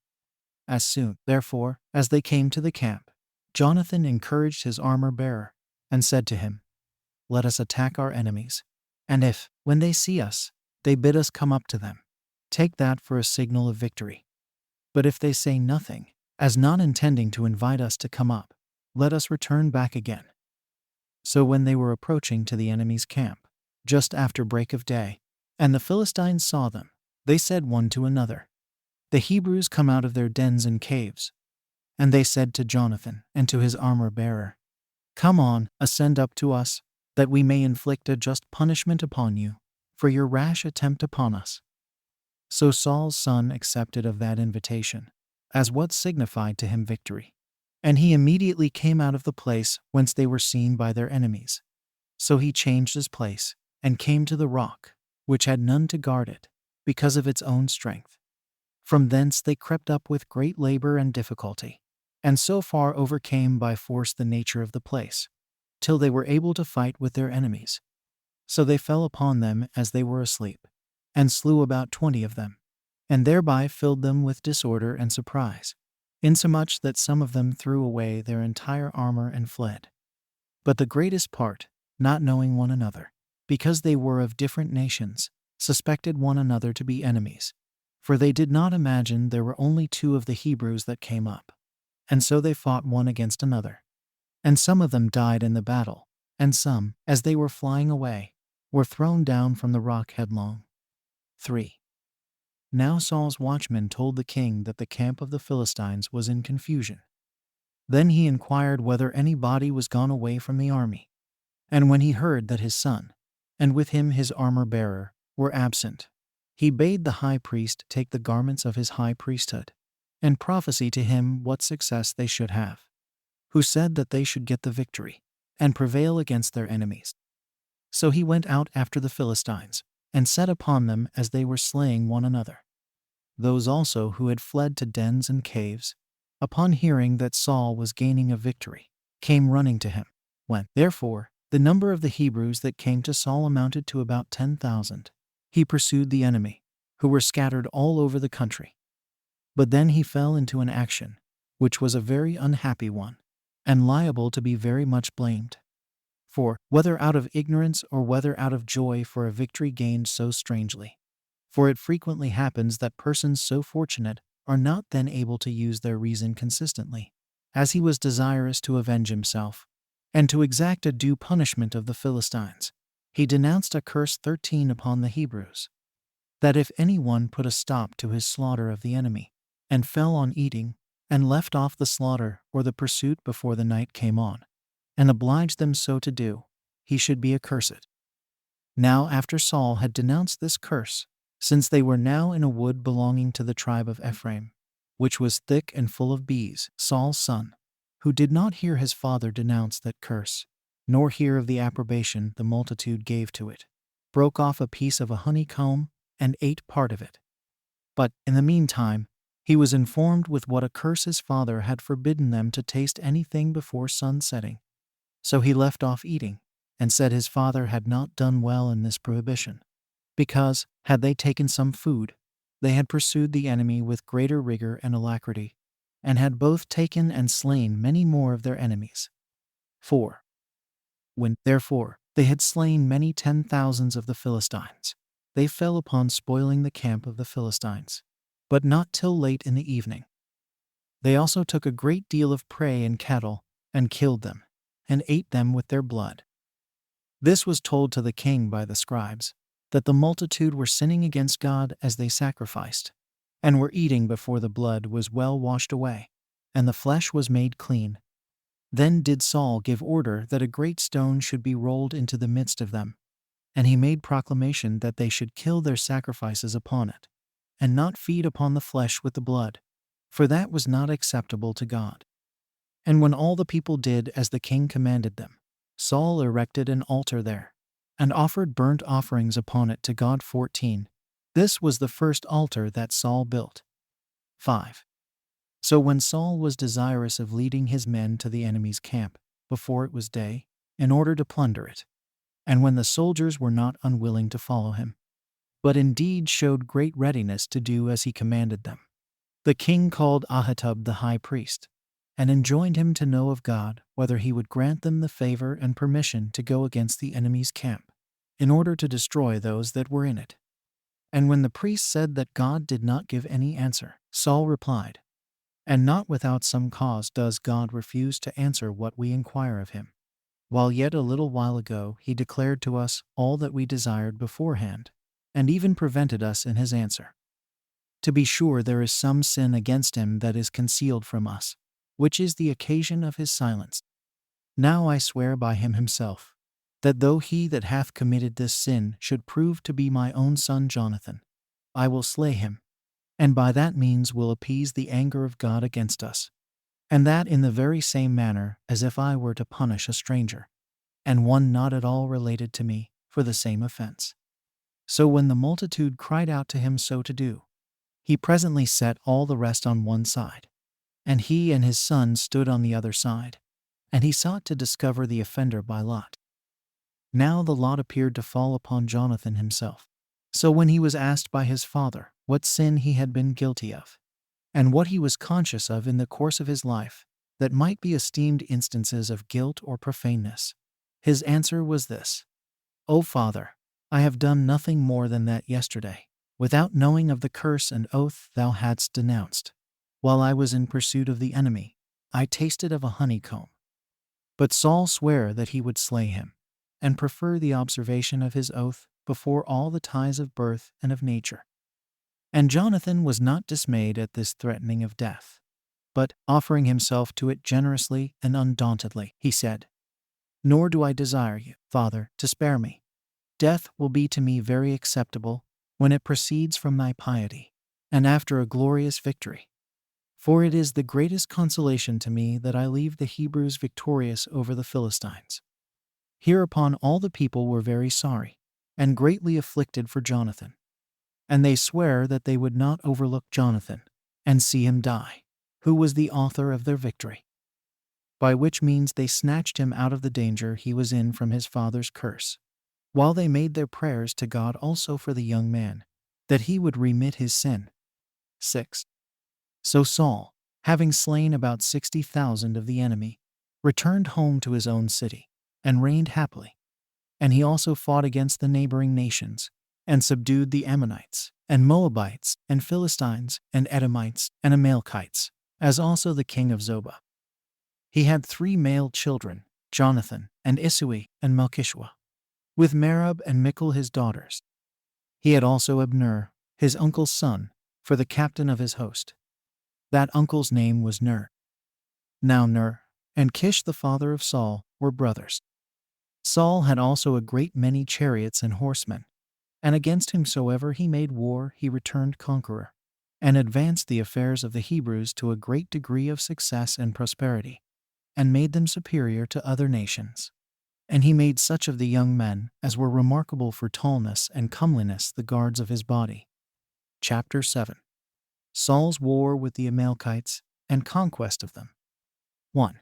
As soon, therefore, as they came to the camp, Jonathan encouraged his armor-bearer, and said to him, Let us attack our enemies, and if, when they see us, they bid us come up to them, take that for a signal of victory. But if they say nothing, as not intending to invite us to come up, let us return back again. So when they were approaching to the enemy's camp, just after break of day, and the Philistines saw them, they said one to another, The Hebrews come out of their dens and caves. And they said to Jonathan and to his armor-bearer, Come on, ascend up to us, that we may inflict a just punishment upon you, for your rash attempt upon us. So Saul's son accepted of that invitation, as what signified to him victory. And he immediately came out of the place whence they were seen by their enemies. So he changed his place, and came to the rock, which had none to guard it, because of its own strength. From thence they crept up with great labor and difficulty, and so far overcame by force the nature of the place, till they were able to fight with their enemies. So they fell upon them as they were asleep, and slew about 20 of them, and thereby filled them with disorder and surprise, insomuch that some of them threw away their entire armor and fled. But the greatest part, not knowing one another, because they were of different nations, suspected one another to be enemies, for they did not imagine there were only 2 of the Hebrews that came up, and so they fought one against another. And some of them died in the battle, and some, as they were flying away, were thrown down from the rock headlong. 3. Now Saul's watchmen told the king that the camp of the Philistines was in confusion. Then he inquired whether any body was gone away from the army. And when he heard that his son, and with him his armor-bearer, were absent, he bade the high priest take the garments of his high priesthood, and prophesy to him what success they should have, who said that they should get the victory and prevail against their enemies. So he went out after the Philistines and set upon them as they were slaying one another. Those also who had fled to dens and caves, upon hearing that Saul was gaining a victory, came running to him. When, therefore, the number of the Hebrews that came to Saul amounted to about 10,000, he pursued the enemy, who were scattered all over the country. But then he fell into an action, which was a very unhappy one, and liable to be very much blamed. For, whether out of ignorance or whether out of joy for a victory gained so strangely, for it frequently happens that persons so fortunate are not then able to use their reason consistently, as he was desirous to avenge himself, and to exact a due punishment of the Philistines, he denounced a curse 13 upon the Hebrews, that if any one put a stop to his slaughter of the enemy, and fell on eating, and left off the slaughter or the pursuit before the night came on, and obliged them so to do, he should be accursed. Now after Saul had denounced this curse, since they were now in a wood belonging to the tribe of Ephraim, which was thick and full of bees, Saul's son, who did not hear his father denounce that curse, nor hear of the approbation the multitude gave to it, broke off a piece of a honeycomb and ate part of it. But, in the meantime, he was informed with what a curse his father had forbidden them to taste anything before sun setting. So he left off eating, and said his father had not done well in this prohibition, because, had they taken some food, they had pursued the enemy with greater rigor and alacrity, and had both taken and slain many more of their enemies. 4. When, therefore, they had slain many 10,000s of the Philistines, they fell upon spoiling the camp of the Philistines, but not till late in the evening. They also took a great deal of prey and cattle, and killed them, and ate them with their blood. This was told to the king by the scribes, that the multitude were sinning against God as they sacrificed, and were eating before the blood was well washed away, and the flesh was made clean. Then did Saul give order that a great stone should be rolled into the midst of them, and he made proclamation that they should kill their sacrifices upon it, and not feed upon the flesh with the blood, for that was not acceptable to God. And when all the people did as the king commanded them, Saul erected an altar there, and offered burnt offerings upon it to God. 14. This was the first altar that Saul built. 5. So when Saul was desirous of leading his men to the enemy's camp, before it was day, in order to plunder it, and when the soldiers were not unwilling to follow him, but indeed showed great readiness to do as he commanded them, the king called Ahitub the high priest, and enjoined him to know of God whether he would grant them the favor and permission to go against the enemy's camp, in order to destroy those that were in it. And when the priest said that God did not give any answer, Saul replied, "And not without some cause does God refuse to answer what we inquire of him, while yet a little while ago he declared to us all that we desired beforehand, and even prevented us in his answer. To be sure there is some sin against him that is concealed from us, which is the occasion of his silence. Now I swear by him himself, that though he that hath committed this sin should prove to be my own son Jonathan, I will slay him, and by that means will appease the anger of God against us, and that in the very same manner as if I were to punish a stranger, and one not at all related to me, for the same offense." So when the multitude cried out to him so to do, he presently set all the rest on one side, and he and his son stood on the other side, and he sought to discover the offender by lot. Now the lot appeared to fall upon Jonathan himself. So when he was asked by his father what sin he had been guilty of, and what he was conscious of in the course of his life, that might be esteemed instances of guilt or profaneness, his answer was this: "O Father, I have done nothing more than that yesterday, without knowing of the curse and oath thou hadst denounced. While I was in pursuit of the enemy, I tasted of a honeycomb." But Saul sware that he would slay him, and prefer the observation of his oath before all the ties of birth and of nature. And Jonathan was not dismayed at this threatening of death, but, offering himself to it generously and undauntedly, he said, "Nor do I desire you, Father, to spare me. Death will be to me very acceptable when it proceeds from thy piety, and after a glorious victory. For it is the greatest consolation to me that I leave the Hebrews victorious over the Philistines." Hereupon all the people were very sorry, and greatly afflicted for Jonathan. And they sware that they would not overlook Jonathan, and see him die, who was the author of their victory. By which means they snatched him out of the danger he was in from his father's curse, while they made their prayers to God also for the young man, that he would remit his sin. 6. So Saul, having slain about 60,000 of the enemy, returned home to his own city, and reigned happily. And he also fought against the neighboring nations, and subdued the Ammonites, and Moabites, and Philistines, and Edomites, and Amalekites, as also the king of Zobah. He had 3 male children, Jonathan, and Isui, and Malchishua, with Merab and Michal his daughters. He had also Abner, his uncle's son, for the captain of his host. That uncle's name was Ner. Now Ner and Kish the father of Saul were brothers. Saul had also a great many chariots and horsemen, and against whomsoever he made war he returned conqueror, and advanced the affairs of the Hebrews to a great degree of success and prosperity, and made them superior to other nations. And he made such of the young men as were remarkable for tallness and comeliness the guards of his body. Chapter 7. Saul's war with the Amalekites, and conquest of them. 1.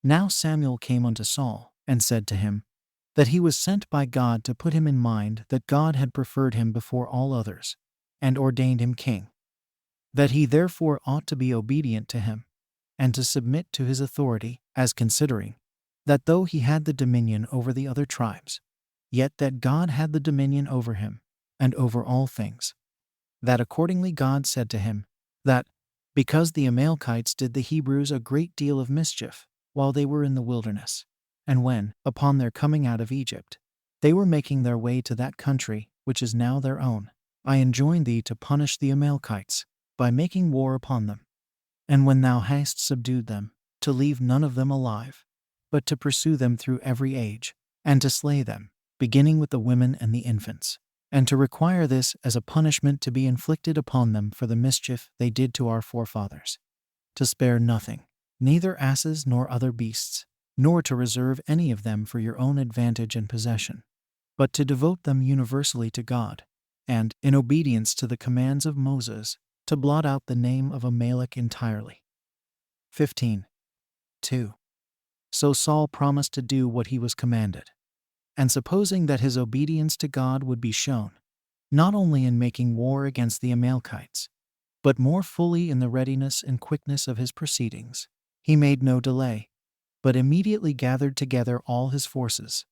Now Samuel came unto Saul, and said to him, that he was sent by God to put him in mind that God had preferred him before all others, and ordained him king, that he therefore ought to be obedient to him, and to submit to his authority, as considering that though he had the dominion over the other tribes, yet that God had the dominion over him, and over all things. That accordingly God said to him, that, because the Amalekites did the Hebrews a great deal of mischief while they were in the wilderness, and when, upon their coming out of Egypt, they were making their way to that country which is now their own, I enjoin thee to punish the Amalekites by making war upon them. And when thou hast subdued them, to leave none of them alive, but to pursue them through every age, and to slay them, beginning with the women and the infants, and to require this as a punishment to be inflicted upon them for the mischief they did to our forefathers, to spare nothing, neither asses nor other beasts, nor to reserve any of them for your own advantage and possession, but to devote them universally to God, and, in obedience to the commands of Moses, to blot out the name of Amalek entirely. 15. 2. So Saul promised to do what he was commanded. And supposing that his obedience to God would be shown, not only in making war against the Amalekites, but more fully in the readiness and quickness of his proceedings, he made no delay, but immediately gathered together all his forces.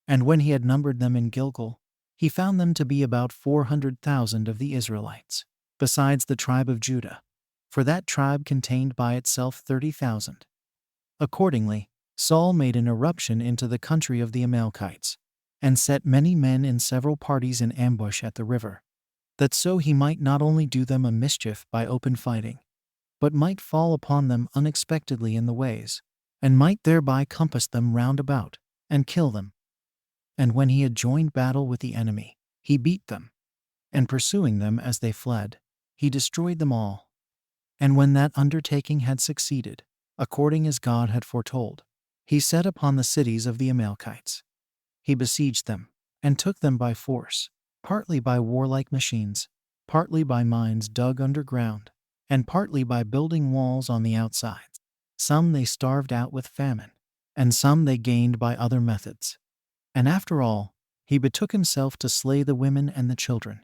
And when he had numbered them in Gilgal, he found them to be about 400,000 of the Israelites, besides the tribe of Judah, for that tribe contained by itself 30,000. Accordingly, Saul made an irruption into the country of the Amalekites, and set many men in several parties in ambush at the river, that so he might not only do them a mischief by open fighting, but might fall upon them unexpectedly in the ways, and might thereby compass them round about, and kill them. And when he had joined battle with the enemy, he beat them, and pursuing them as they fled, he destroyed them all. And when that undertaking had succeeded, according as God had foretold, he set upon the cities of the Amalekites. He besieged them, and took them by force, partly by warlike machines, partly by mines dug underground, and partly by building walls on the outsides. Some they starved out with famine, and some they gained by other methods. And after all, he betook himself to slay the women and the children,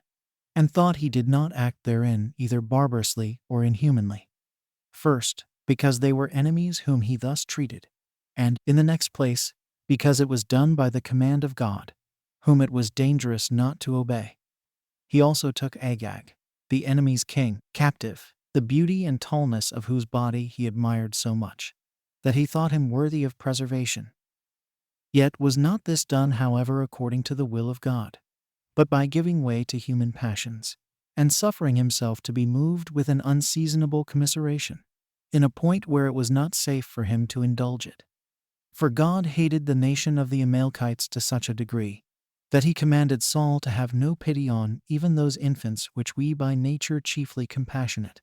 and thought he did not act therein either barbarously or inhumanly. First, because they were enemies whom he thus treated, and, in the next place, because it was done by the command of God, whom it was dangerous not to obey. He also took Agag, the enemy's king, captive, the beauty and tallness of whose body he admired so much, that he thought him worthy of preservation. Yet was not this done, however, according to the will of God, but by giving way to human passions, and suffering himself to be moved with an unseasonable commiseration, in a point where it was not safe for him to indulge it. For God hated the nation of the Amalekites to such a degree, that he commanded Saul to have no pity on even those infants which we by nature chiefly compassionate.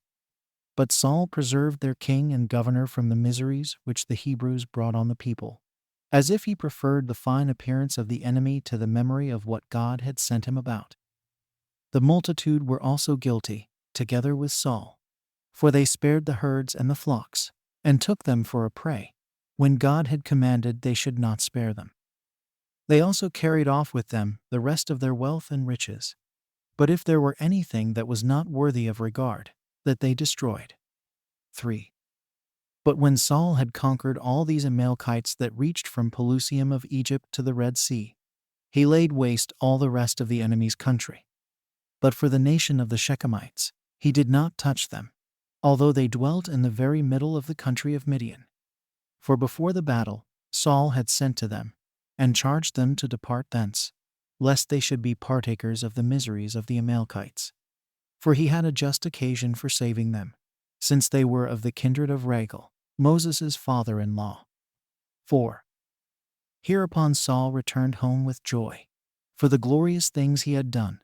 But Saul preserved their king and governor from the miseries which the Hebrews brought on the people, as if he preferred the fine appearance of the enemy to the memory of what God had sent him about. The multitude were also guilty, together with Saul, for they spared the herds and the flocks, and took them for a prey, when God had commanded they should not spare them. They also carried off with them the rest of their wealth and riches. But if there were anything that was not worthy of regard, that they destroyed. 3. But when Saul had conquered all these Amalekites that reached from Pelusium of Egypt to the Red Sea, he laid waste all the rest of the enemy's country. But for the nation of the Shechemites, he did not touch them, although they dwelt in the very middle of the country of Midian. For before the battle, Saul had sent to them, and charged them to depart thence, lest they should be partakers of the miseries of the Amalekites. For he had a just occasion for saving them, since they were of the kindred of Raguel, Moses' father-in-law. 4. Hereupon Saul returned home with joy, for the glorious things he had done,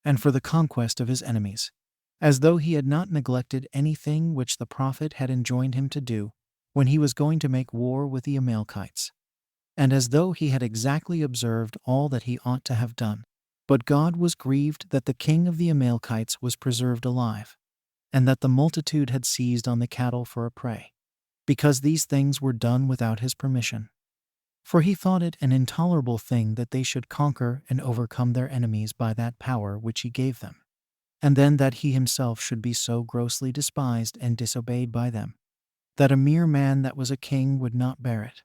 and for the conquest of his enemies, as though he had not neglected anything which the prophet had enjoined him to do when he was going to make war with the Amalekites, and as though he had exactly observed all that he ought to have done. But God was grieved that the king of the Amalekites was preserved alive, and that the multitude had seized on the cattle for a prey, because these things were done without his permission. For he thought it an intolerable thing that they should conquer and overcome their enemies by that power which he gave them, and then that he himself should be so grossly despised and disobeyed by them, that a mere man that was a king would not bear it.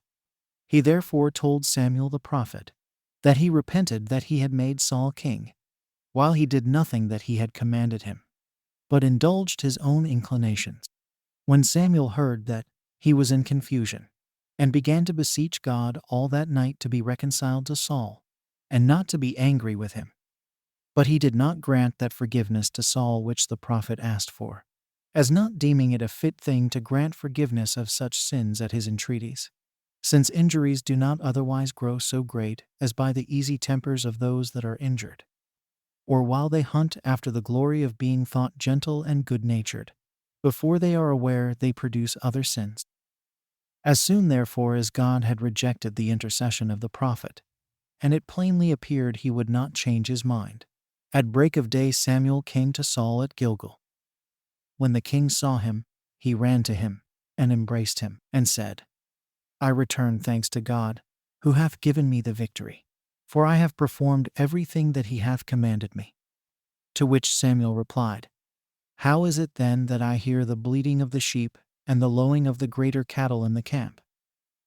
He therefore told Samuel the prophet that he repented that he had made Saul king, while he did nothing that he had commanded him, but indulged his own inclinations. When Samuel heard that, he was in confusion, and began to beseech God all that night to be reconciled to Saul, and not to be angry with him. But he did not grant that forgiveness to Saul which the prophet asked for, as not deeming it a fit thing to grant forgiveness of such sins at his entreaties, since injuries do not otherwise grow so great as by the easy tempers of those that are injured, or while they hunt after the glory of being thought gentle and good-natured, before they are aware they produce other sins. As soon therefore as God had rejected the intercession of the prophet, and it plainly appeared he would not change his mind, at break of day Samuel came to Saul at Gilgal. When the king saw him, he ran to him, and embraced him, and said, I return thanks to God, who hath given me the victory, for I have performed everything that he hath commanded me. To which Samuel replied, How is it then that I hear the bleating of the sheep and the lowing of the greater cattle in the camp?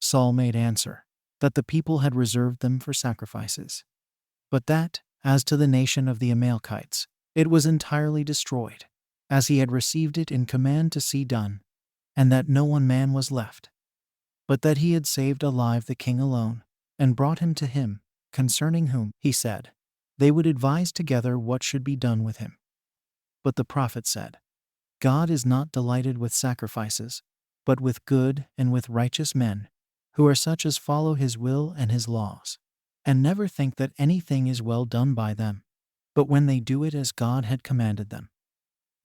Saul made answer, that the people had reserved them for sacrifices, but that, as to the nation of the Amalekites, it was entirely destroyed, as he had received it in command to see done, and that no one man was left, but that he had saved alive the king alone, and brought him to him, concerning whom, he said, they would advise together what should be done with him. But the prophet said, God is not delighted with sacrifices, but with good and with righteous men, who are such as follow his will and his laws, and never think that anything is well done by them, but when they do it as God had commanded them,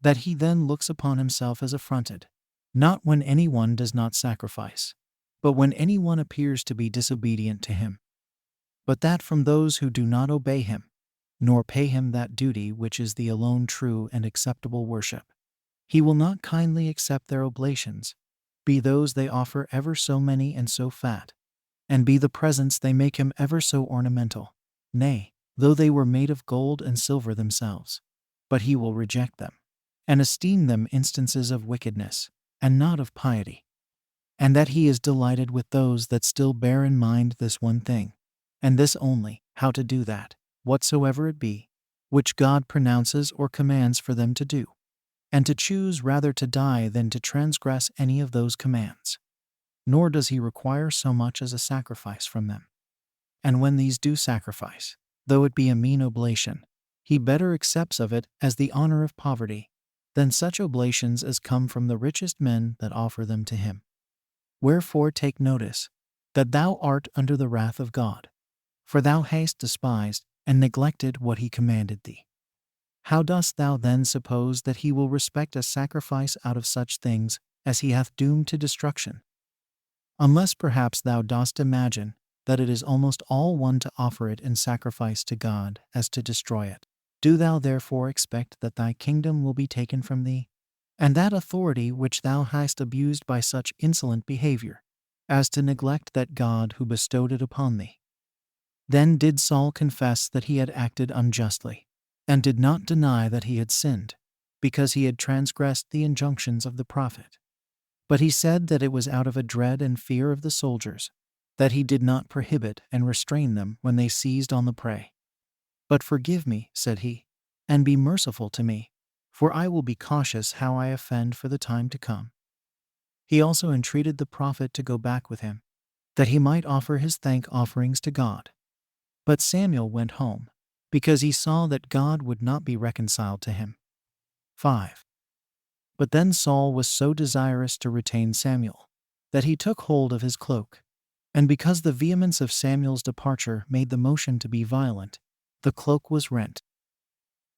that he then looks upon himself as affronted, not when anyone does not sacrifice, but when anyone appears to be disobedient to him, but that from those who do not obey him, nor pay him that duty which is the alone true and acceptable worship, he will not kindly accept their oblations, be those they offer ever so many and so fat, and be the presents they make him ever so ornamental, nay, though they were made of gold and silver themselves, but he will reject them, and esteem them instances of wickedness, and not of piety, and that he is delighted with those that still bear in mind this one thing, and this only, how to do that, whatsoever it be, which God pronounces or commands for them to do, and to choose rather to die than to transgress any of those commands. Nor does he require so much as a sacrifice from them. And when these do sacrifice, though it be a mean oblation, he better accepts of it as the honor of poverty, than such oblations as come from the richest men that offer them to him. Wherefore take notice, that thou art under the wrath of God, for thou hast despised and neglected what he commanded thee. How dost thou then suppose that he will respect a sacrifice out of such things as he hath doomed to destruction? Unless perhaps thou dost imagine that it is almost all one to offer it in sacrifice to God as to destroy it. Do thou therefore expect that thy kingdom will be taken from thee, and that authority which thou hast abused by such insolent behavior, as to neglect that God who bestowed it upon thee? Then did Saul confess that he had acted unjustly, and did not deny that he had sinned, because he had transgressed the injunctions of the prophet. But he said that it was out of a dread and fear of the soldiers, that he did not prohibit and restrain them when they seized on the prey. But forgive me, said he, and be merciful to me, for I will be cautious how I offend for the time to come. He also entreated the prophet to go back with him, that he might offer his thank offerings to God. But Samuel went home, because he saw that God would not be reconciled to him. 5. But then Saul was so desirous to retain Samuel, that he took hold of his cloak. And because the vehemence of Samuel's departure made the motion to be violent, the cloak was rent.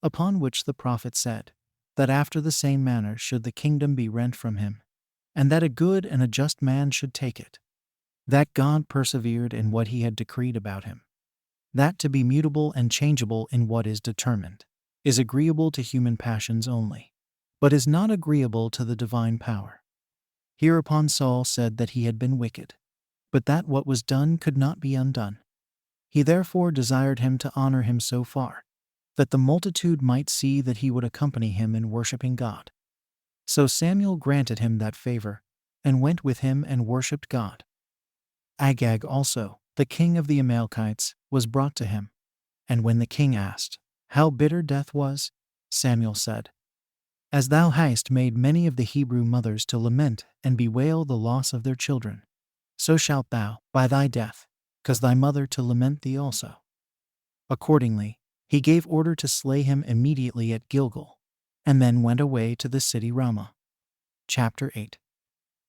Upon which the prophet said, that after the same manner should the kingdom be rent from him, and that a good and a just man should take it. That God persevered in what he had decreed about him. That to be mutable and changeable in what is determined, is agreeable to human passions only, but is not agreeable to the divine power. Hereupon Saul said that he had been wicked, but that what was done could not be undone. He therefore desired him to honor him so far, that the multitude might see that he would accompany him in worshiping God. So Samuel granted him that favor, and went with him and worshipped God. Agag also, the king of the Amalekites, was brought to him. And when the king asked how bitter death was, Samuel said, As thou hast made many of the Hebrew mothers to lament and bewail the loss of their children, so shalt thou, by thy death, cause thy mother to lament thee also. Accordingly, he gave order to slay him immediately at Gilgal, and then went away to the city Ramah. Chapter 8.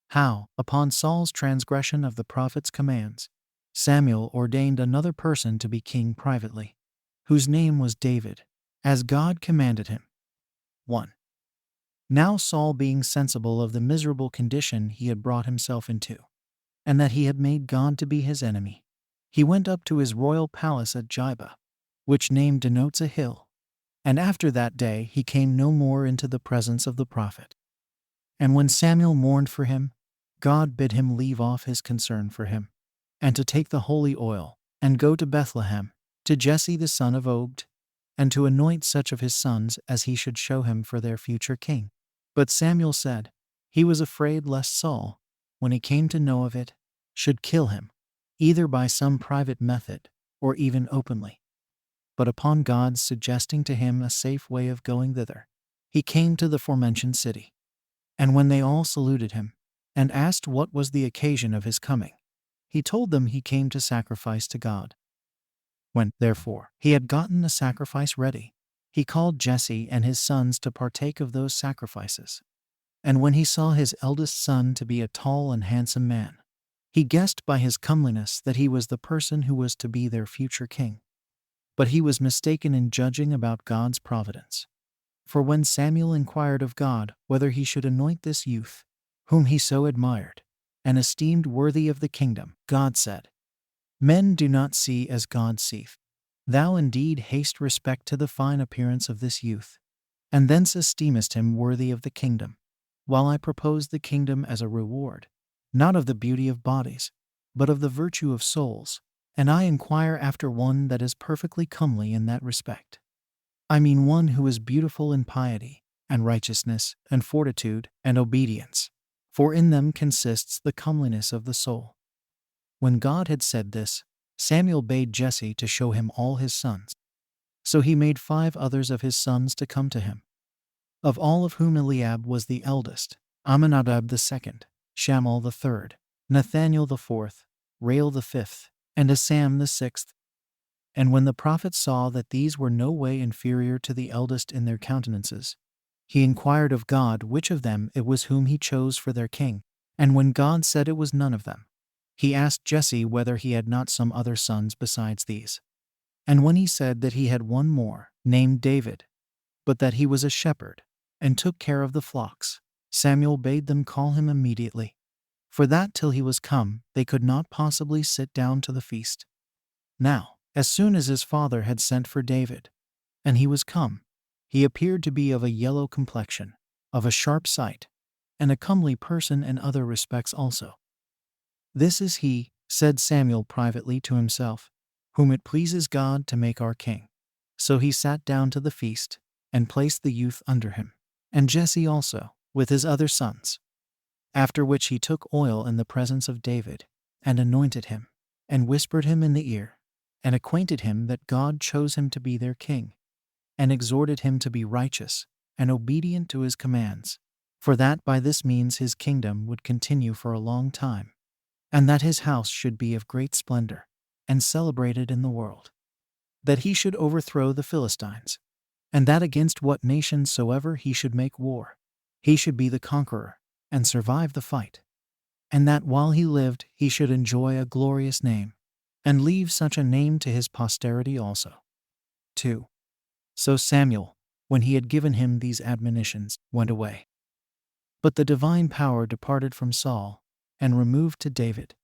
How, upon Saul's transgression of the prophet's commands, Samuel ordained another person to be king privately, whose name was David, as God commanded him. 1. Now Saul, being sensible of the miserable condition he had brought himself into, and that he had made God to be his enemy, he went up to his royal palace at Gibeah, which name denotes a hill, and after that day he came no more into the presence of the prophet. And when Samuel mourned for him, God bid him leave off his concern for him, and to take the holy oil, and go to Bethlehem, to Jesse the son of Obed, and to anoint such of his sons as he should show him for their future king. But Samuel said, he was afraid lest Saul, when he came to know of it, should kill him, either by some private method, or even openly. But upon God's suggesting to him a safe way of going thither, he came to the forementioned city. And when they all saluted him, and asked what was the occasion of his coming, he told them he came to sacrifice to God. When, therefore, he had gotten a sacrifice ready, he called Jesse and his sons to partake of those sacrifices. And when he saw his eldest son to be a tall and handsome man, he guessed by his comeliness that he was the person who was to be their future king. But he was mistaken in judging about God's providence. For when Samuel inquired of God whether he should anoint this youth, whom he so admired, and esteemed worthy of the kingdom, God said, Men do not see as God seeth. Thou indeed hast respect to the fine appearance of this youth, and thence esteemest him worthy of the kingdom, while I propose the kingdom as a reward, not of the beauty of bodies, but of the virtue of souls, and I inquire after one that is perfectly comely in that respect. I mean one who is beautiful in piety, and righteousness, and fortitude, and obedience, for in them consists the comeliness of the soul. When God had said this, Samuel bade Jesse to show him all his sons. So he made 5 others of his sons to come to him, of all of whom Eliab was the eldest, Amminadab the second, Shammah the third, Nathaniel the fourth, Rael the fifth, and Asam the sixth. And when the prophet saw that these were no way inferior to the eldest in their countenances, he inquired of God which of them it was whom he chose for their king. And when God said it was none of them, he asked Jesse whether he had not some other sons besides these. And when he said that he had one more, named David, but that he was a shepherd, and took care of the flocks. Samuel bade them call him immediately, for that till he was come, they could not possibly sit down to the feast. Now, as soon as his father had sent for David, and he was come, he appeared to be of a yellow complexion, of a sharp sight, and a comely person in other respects also. This is he, said Samuel privately to himself, whom it pleases God to make our king. So he sat down to the feast, and placed the youth under him, and Jesse also, with his other sons. After which he took oil in the presence of David, and anointed him, and whispered him in the ear, and acquainted him that God chose him to be their king, and exhorted him to be righteous, and obedient to his commands, for that by this means his kingdom would continue for a long time, and that his house should be of great splendor, and celebrated in the world. That he should overthrow the Philistines, and that against what nation soever he should make war, he should be the conqueror, and survive the fight. And that while he lived he should enjoy a glorious name, and leave such a name to his posterity also. 2. So Samuel, when he had given him these admonitions, went away. But the divine power departed from Saul, and removed to David,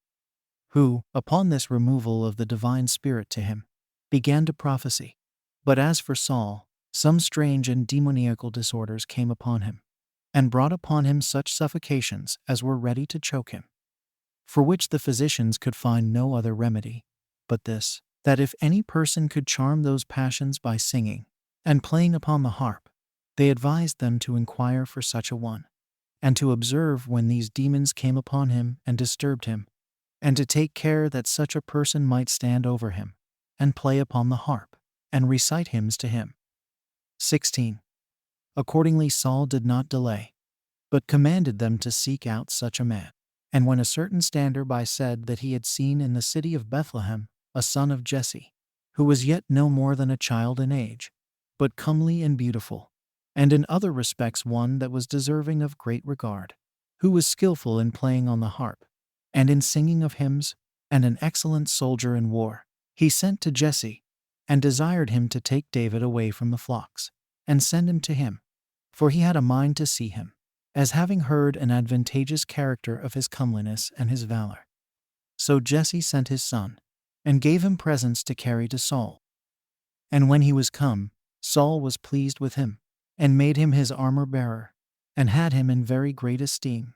who, upon this removal of the divine spirit to him, began to prophesy. But as for Saul, some strange and demoniacal disorders came upon him, and brought upon him such suffocations as were ready to choke him, for which the physicians could find no other remedy but this, that if any person could charm those passions by singing and playing upon the harp, they advised them to inquire for such a one, and to observe when these demons came upon him and disturbed him, and to take care that such a person might stand over him, and play upon the harp, and recite hymns to him. 16. Accordingly Saul did not delay, but commanded them to seek out such a man. And when a certain stander by said that he had seen in the city of Bethlehem a son of Jesse, who was yet no more than a child in age, but comely and beautiful, and in other respects one that was deserving of great regard, who was skillful in playing on the harp, and in singing of hymns, and an excellent soldier in war, he sent to Jesse, and desired him to take David away from the flocks, and send him to him, for he had a mind to see him, as having heard an advantageous character of his comeliness and his valor. So Jesse sent his son, and gave him presents to carry to Saul. And when he was come, Saul was pleased with him, and made him his armor-bearer, and had him in very great esteem.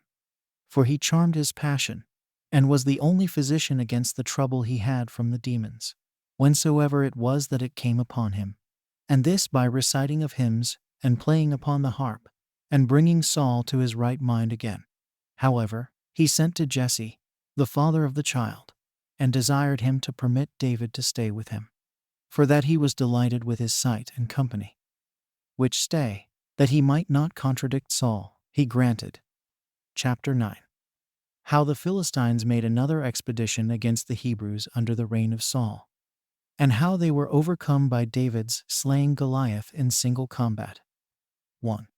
For he charmed his passion, and was the only physician against the trouble he had from the demons, whensoever it was that it came upon him, and this by reciting of hymns, and playing upon the harp, and bringing Saul to his right mind again. However, he sent to Jesse, the father of the child, and desired him to permit David to stay with him, for that he was delighted with his sight and company. Which stay, that he might not contradict Saul, he granted. Chapter 9. How the Philistines made another expedition against the Hebrews under the reign of Saul, and how they were overcome by David's slaying Goliath in single combat. 1.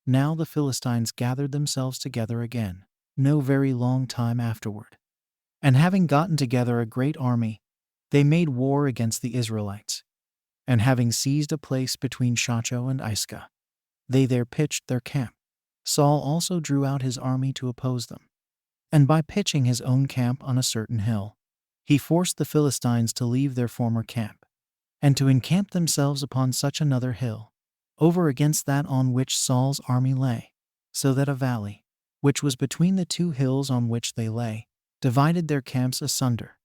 Now the Philistines gathered themselves together again, no very long time afterward. And having gotten together a great army, they made war against the Israelites. And having seized a place between Shacho and Isca, they there pitched their camp. Saul also drew out his army to oppose them. And by pitching his own camp on a certain hill, he forced the Philistines to leave their former camp, and to encamp themselves upon such another hill, over against that on which Saul's army lay, so that a valley, which was between the two hills on which they lay, divided their camps asunder.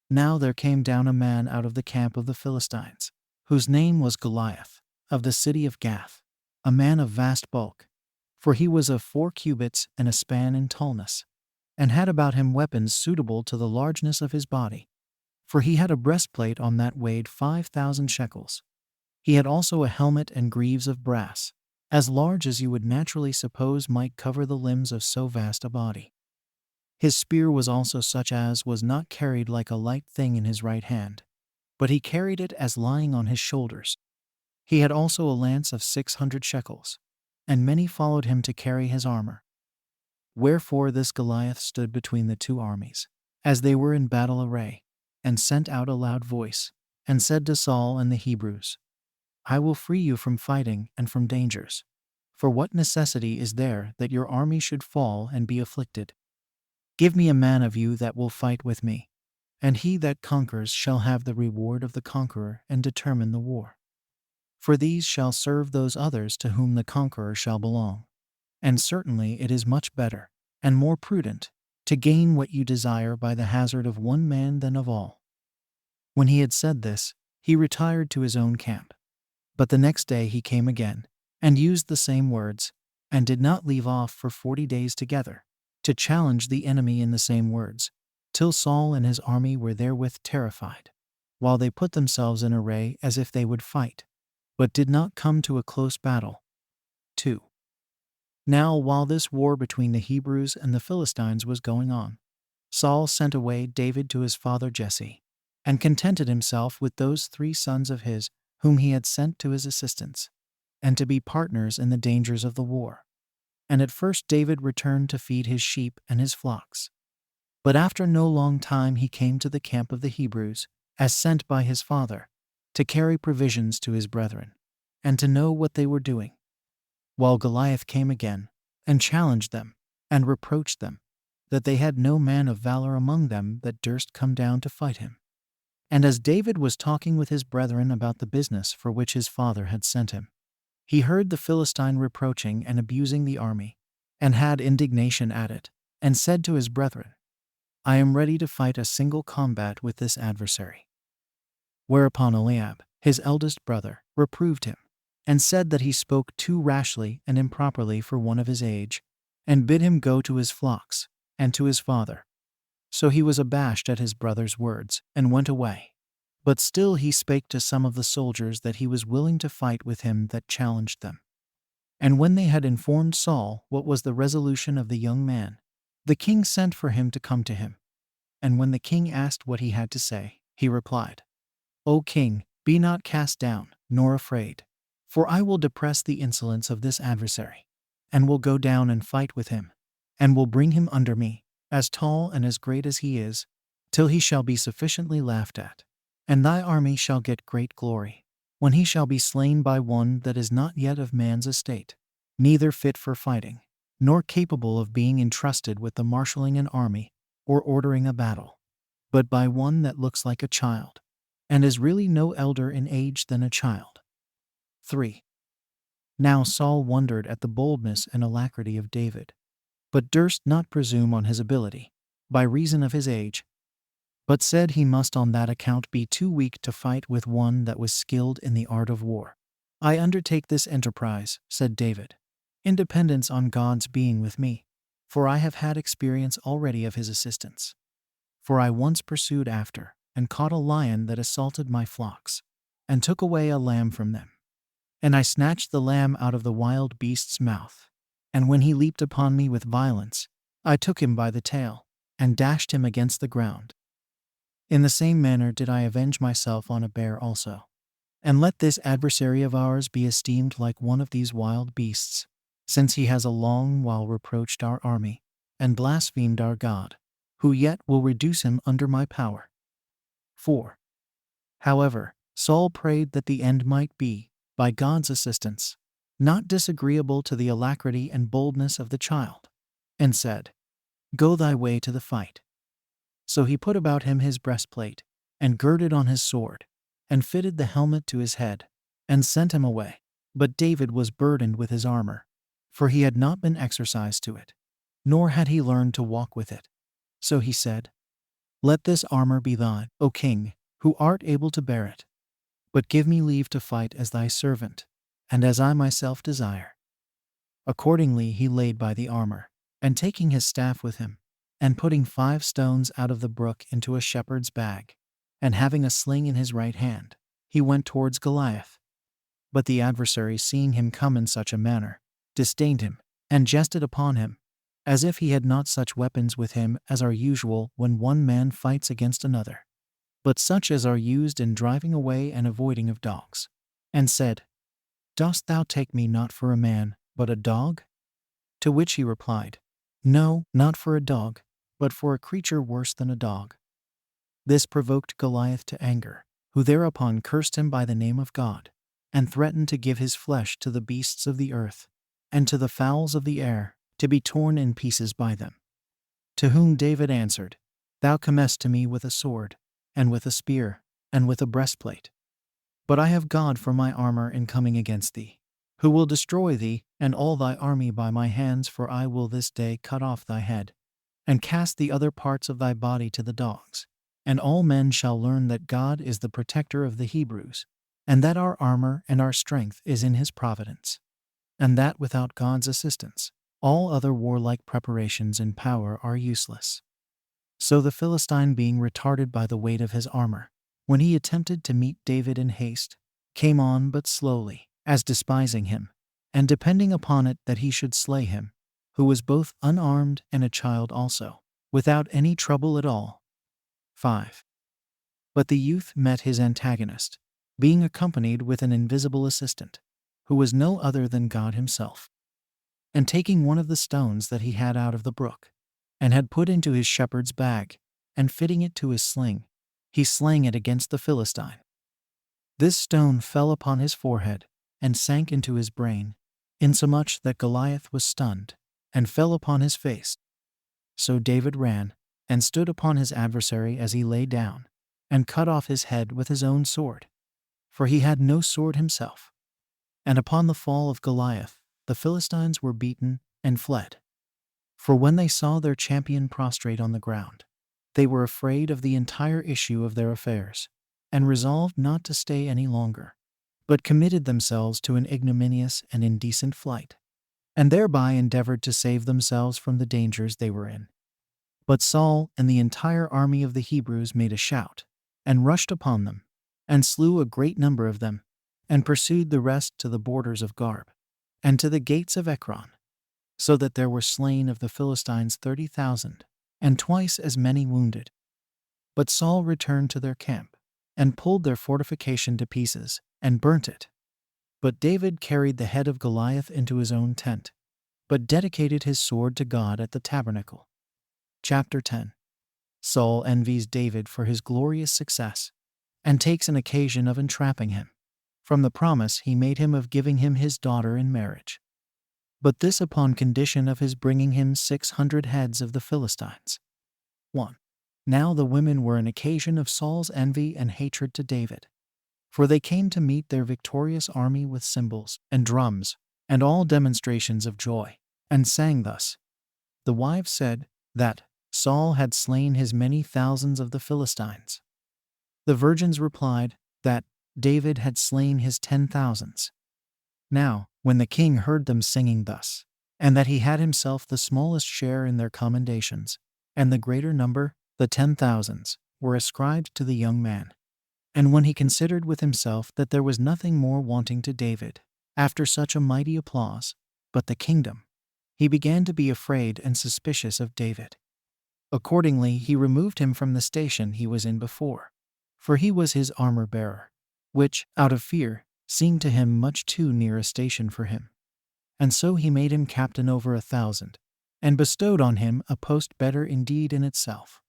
Now there came down a man out of the camp of the Philistines, whose name was Goliath, of the city of Gath, a man of vast bulk, for he was of 4 cubits and a span in tallness, and had about him weapons suitable to the largeness of his body, for he had a breastplate on that weighed 5,000 shekels. He had also a helmet and greaves of brass, as large as you would naturally suppose might cover the limbs of so vast a body. His spear was also such as was not carried like a light thing in his right hand, but he carried it as lying on his shoulders. He had also a lance of 600 shekels, and many followed him to carry his armor. Wherefore this Goliath stood between the two armies, as they were in battle array, and sent out a loud voice, and said to Saul and the Hebrews, I will free you from fighting and from dangers. For what necessity is there that your army should fall and be afflicted? Give me a man of you that will fight with me, and he that conquers shall have the reward of the conqueror and determine the war. For these shall serve those others to whom the conqueror shall belong. And certainly it is much better, and more prudent, to gain what you desire by the hazard of one man than of all. When he had said this, he retired to his own camp. But the next day he came again, and used the same words, and did not leave off for 40 days together, to challenge the enemy in the same words, till Saul and his army were therewith terrified, while they put themselves in array as if they would fight, but did not come to a close battle. 2. Now while this war between the Hebrews and the Philistines was going on, Saul sent away David to his father Jesse, and contented himself with those 3 sons of his whom he had sent to his assistance, and to be partners in the dangers of the war. And at first David returned to feed his sheep and his flocks. But after no long time he came to the camp of the Hebrews, as sent by his father, to carry provisions to his brethren, and to know what they were doing. While Goliath came again, and challenged them, and reproached them, that they had no man of valor among them that durst come down to fight him. And as David was talking with his brethren about the business for which his father had sent him, he heard the Philistine reproaching and abusing the army, and had indignation at it, and said to his brethren, I am ready to fight a single combat with this adversary. Whereupon Eliab, his eldest brother, reproved him, and said that he spoke too rashly and improperly for one of his age, and bid him go to his flocks, and to his father. So he was abashed at his brother's words, and went away. But still he spake to some of the soldiers that he was willing to fight with him that challenged them. And when they had informed Saul what was the resolution of the young man, the king sent for him to come to him. And when the king asked what he had to say, he replied, O king, be not cast down, nor afraid, for I will depress the insolence of this adversary, and will go down and fight with him, and will bring him under me, as tall and as great as he is, till he shall be sufficiently laughed at. And thy army shall get great glory, when he shall be slain by one that is not yet of man's estate, neither fit for fighting, nor capable of being entrusted with the marshalling an army, or ordering a battle, but by one that looks like a child, and is really no elder in age than a child. 3. Now Saul wondered at the boldness and alacrity of David, but durst not presume on his ability, by reason of his age, but said he must on that account be too weak to fight with one that was skilled in the art of war. I undertake this enterprise, said David, in dependence on God's being with me, for I have had experience already of his assistance. For I once pursued after, and caught a lion that assaulted my flocks, and took away a lamb from them. And I snatched the lamb out of the wild beast's mouth, and when he leaped upon me with violence, I took him by the tail, and dashed him against the ground. In the same manner did I avenge myself on a bear also. And let this adversary of ours be esteemed like one of these wild beasts, since he has a long while reproached our army, and blasphemed our God, who yet will reduce him under my power. 4. However, Saul prayed that the end might be, by God's assistance, not disagreeable to the alacrity and boldness of the child, and said, Go thy way to the fight. So he put about him his breastplate, and girded on his sword, and fitted the helmet to his head, and sent him away. But David was burdened with his armor, for he had not been exercised to it, nor had he learned to walk with it. So he said, Let this armor be thine, O king, who art able to bear it. But give me leave to fight as thy servant, and as I myself desire. Accordingly he laid by the armor, and taking his staff with him, and putting 5 stones out of the brook into a shepherd's bag, and having a sling in his right hand, he went towards Goliath. But the adversary, seeing him come in such a manner, disdained him, and jested upon him, as if he had not such weapons with him as are usual when one man fights against another, but such as are used in driving away and avoiding of dogs, and said, Dost thou take me not for a man, but a dog? To which he replied, No, not for a dog, but for a creature worse than a dog. This provoked Goliath to anger, who thereupon cursed him by the name of God, and threatened to give his flesh to the beasts of the earth, and to the fowls of the air, to be torn in pieces by them. To whom David answered, Thou comest to me with a sword, and with a spear, and with a breastplate. But I have God for my armor in coming against thee, who will destroy thee and all thy army by my hands, for I will this day cut off thy head, and cast the other parts of thy body to the dogs. And all men shall learn that God is the protector of the Hebrews, and that our armor and our strength is in his providence, and that without God's assistance, all other warlike preparations and power are useless. So the Philistine, being retarded by the weight of his armor, when he attempted to meet David in haste, came on but slowly, as despising him, and depending upon it that he should slay him, who was both unarmed and a child also, without any trouble at all. 5. But the youth met his antagonist, being accompanied with an invisible assistant, who was no other than God himself. And taking one of the stones that he had out of the brook, and had put into his shepherd's bag, and fitting it to his sling, he slang it against the Philistine. This stone fell upon his forehead, and sank into his brain, insomuch that Goliath was stunned, and fell upon his face. So David ran, and stood upon his adversary as he lay down, and cut off his head with his own sword, for he had no sword himself. And upon the fall of Goliath, the Philistines were beaten and fled. For when they saw their champion prostrate on the ground, they were afraid of the entire issue of their affairs, and resolved not to stay any longer, but committed themselves to an ignominious and indecent flight, and thereby endeavored to save themselves from the dangers they were in. But Saul and the entire army of the Hebrews made a shout, and rushed upon them, and slew a great number of them, and pursued the rest to the borders of Garb, and to the gates of Ekron, so that there were slain of the Philistines 30,000, and twice as many wounded. But Saul returned to their camp, and pulled their fortification to pieces, and burnt it. But David carried the head of Goliath into his own tent, but dedicated his sword to God at the tabernacle. Chapter 10. Saul envies David for his glorious success, and takes an occasion of entrapping him, from the promise he made him of giving him his daughter in marriage. But this upon condition of his bringing him 600 heads of the Philistines. 1. Now the women were an occasion of Saul's envy and hatred to David, for they came to meet their victorious army with cymbals and drums, and all demonstrations of joy, and sang thus. The wives said that Saul had slain his many thousands of the Philistines. The virgins replied that David had slain his 10,000s. Now, when the king heard them singing thus, and that he had himself the smallest share in their commendations, and the greater number, the 10,000s, were ascribed to the young man, and when he considered with himself that there was nothing more wanting to David, after such a mighty applause, but the kingdom, he began to be afraid and suspicious of David. Accordingly, he removed him from the station he was in before, for he was his armor-bearer, which, out of fear, seemed to him much too near a station for him. And so he made him captain over 1,000, and bestowed on him a post better indeed in itself,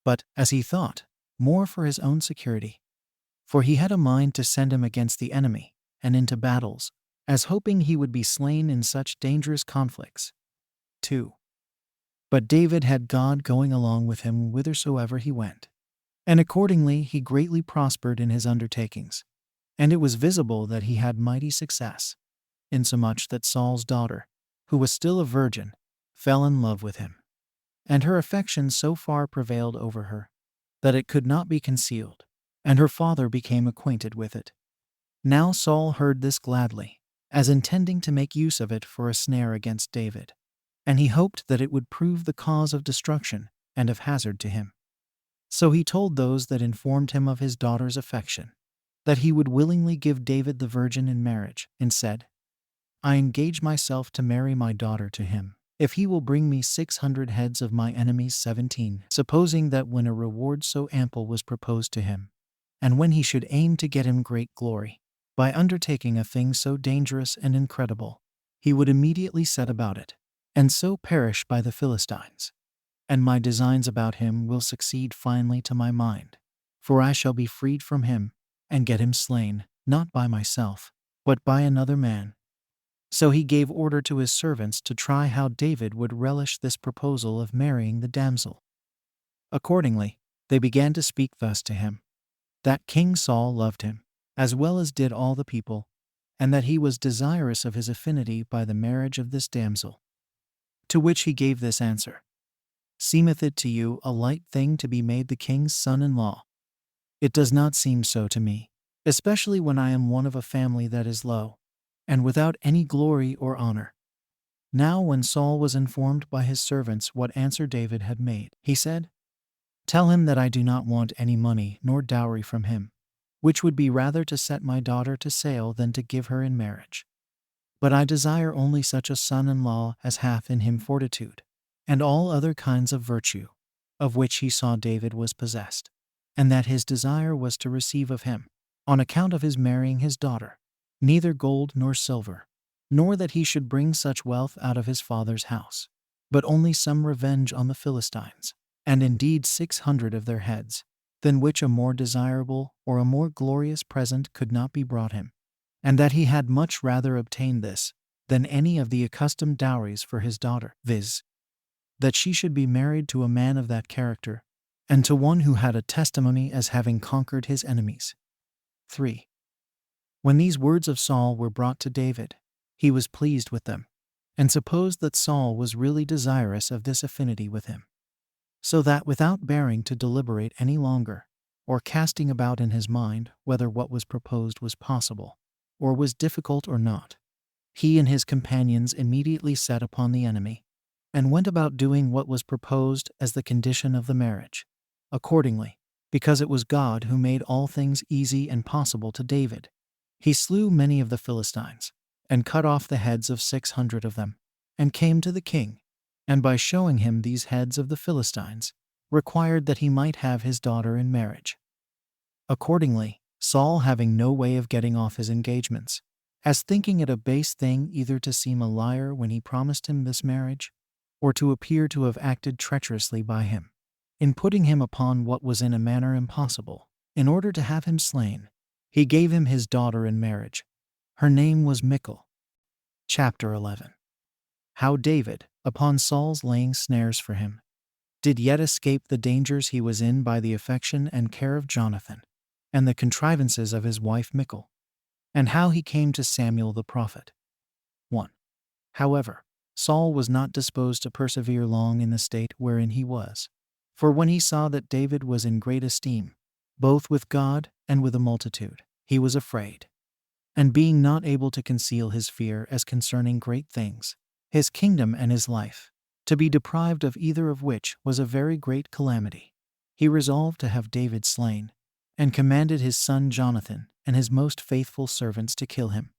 but, as he thought, more for his own security. For he had a mind to send him against the enemy, and into battles, as hoping he would be slain in such dangerous conflicts. 2. But David had God going along with him whithersoever he went, and accordingly he greatly prospered in his undertakings, and it was visible that he had mighty success, insomuch that Saul's daughter, who was still a virgin, fell in love with him, and her affection so far prevailed over her, that it could not be concealed, and her father became acquainted with it. Now Saul heard this gladly, as intending to make use of it for a snare against David, and he hoped that it would prove the cause of destruction and of hazard to him. So he told those that informed him of his daughter's affection, that he would willingly give David the virgin in marriage, and said, I engage myself to marry my daughter to him, if he will bring me 600 heads of my enemies 17, supposing that when a reward so ample was proposed to him, and when he should aim to get him great glory, by undertaking a thing so dangerous and incredible, he would immediately set about it, and so perish by the Philistines. And my designs about him will succeed finely to my mind, for I shall be freed from him, and get him slain, not by myself, but by another man. So he gave order to his servants to try how David would relish this proposal of marrying the damsel. Accordingly, they began to speak thus to him, that King Saul loved him, as well as did all the people, and that he was desirous of his affinity by the marriage of this damsel. To which he gave this answer: Seemeth it to you a light thing to be made the king's son-in-law? It does not seem so to me, especially when I am one of a family that is low, and without any glory or honor. Now when Saul was informed by his servants what answer David had made, he said, Tell him that I do not want any money nor dowry from him, which would be rather to set my daughter to sale than to give her in marriage. But I desire only such a son-in-law as hath in him fortitude, and all other kinds of virtue, of which he saw David was possessed, and that his desire was to receive of him, on account of his marrying his daughter, neither gold nor silver, nor that he should bring such wealth out of his father's house, but only some revenge on the Philistines, and indeed 600 of their heads, than which a more desirable or a more glorious present could not be brought him, and that he had much rather obtain this than any of the accustomed dowries for his daughter, viz., that she should be married to a man of that character, and to one who had a testimony as having conquered his enemies. 3. When these words of Saul were brought to David, he was pleased with them, and supposed that Saul was really desirous of this affinity with him. So that without bearing to deliberate any longer, or casting about in his mind whether what was proposed was possible, or was difficult or not, he and his companions immediately set upon the enemy, and went about doing what was proposed as the condition of the marriage. Accordingly, because it was God who made all things easy and possible to David, he slew many of the Philistines, and cut off the heads of 600 of them, and came to the king, and by showing him these heads of the Philistines, required that he might have his daughter in marriage. Accordingly, Saul, having no way of getting off his engagements, as thinking it a base thing either to seem a liar when he promised him this marriage, or to appear to have acted treacherously by him, in putting him upon what was in a manner impossible, in order to have him slain, he gave him his daughter in marriage. Her name was Michal. Chapter 11. How David, upon Saul's laying snares for him, did yet escape the dangers he was in by the affection and care of Jonathan, and the contrivances of his wife Michal, and how he came to Samuel the prophet. 1. However, Saul was not disposed to persevere long in the state wherein he was, for when he saw that David was in great esteem, both with God and with the multitude, he was afraid. And being not able to conceal his fear as concerning great things, his kingdom and his life, to be deprived of either of which was a very great calamity, he resolved to have David slain, and commanded his son Jonathan and his most faithful servants to kill him.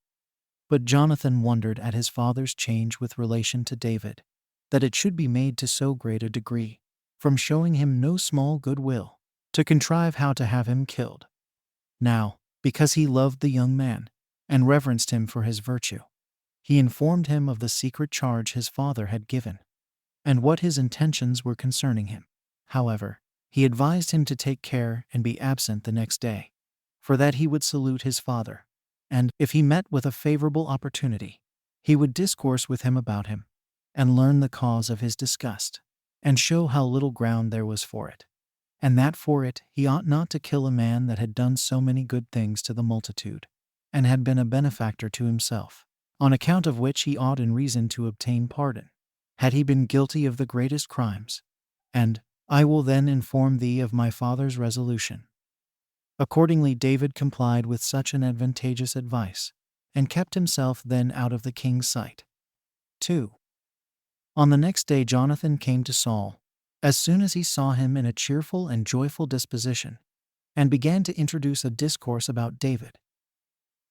But Jonathan wondered at his father's change with relation to David, that it should be made to so great a degree, from showing him no small good will, to contrive how to have him killed. Now, because he loved the young man, and reverenced him for his virtue, he informed him of the secret charge his father had given, and what his intentions were concerning him. However, he advised him to take care and be absent the next day, for that he would salute his father, and, if he met with a favorable opportunity, he would discourse with him about him, and learn the cause of his disgust, and show how little ground there was for it, and that for it he ought not to kill a man that had done so many good things to the multitude, and had been a benefactor to himself, on account of which he ought in reason to obtain pardon, had he been guilty of the greatest crimes. And, I will then inform thee of my father's resolution. Accordingly David complied with such an advantageous advice, and kept himself then out of the king's sight. 2. On the next day Jonathan came to Saul, as soon as he saw him in a cheerful and joyful disposition, and began to introduce a discourse about David.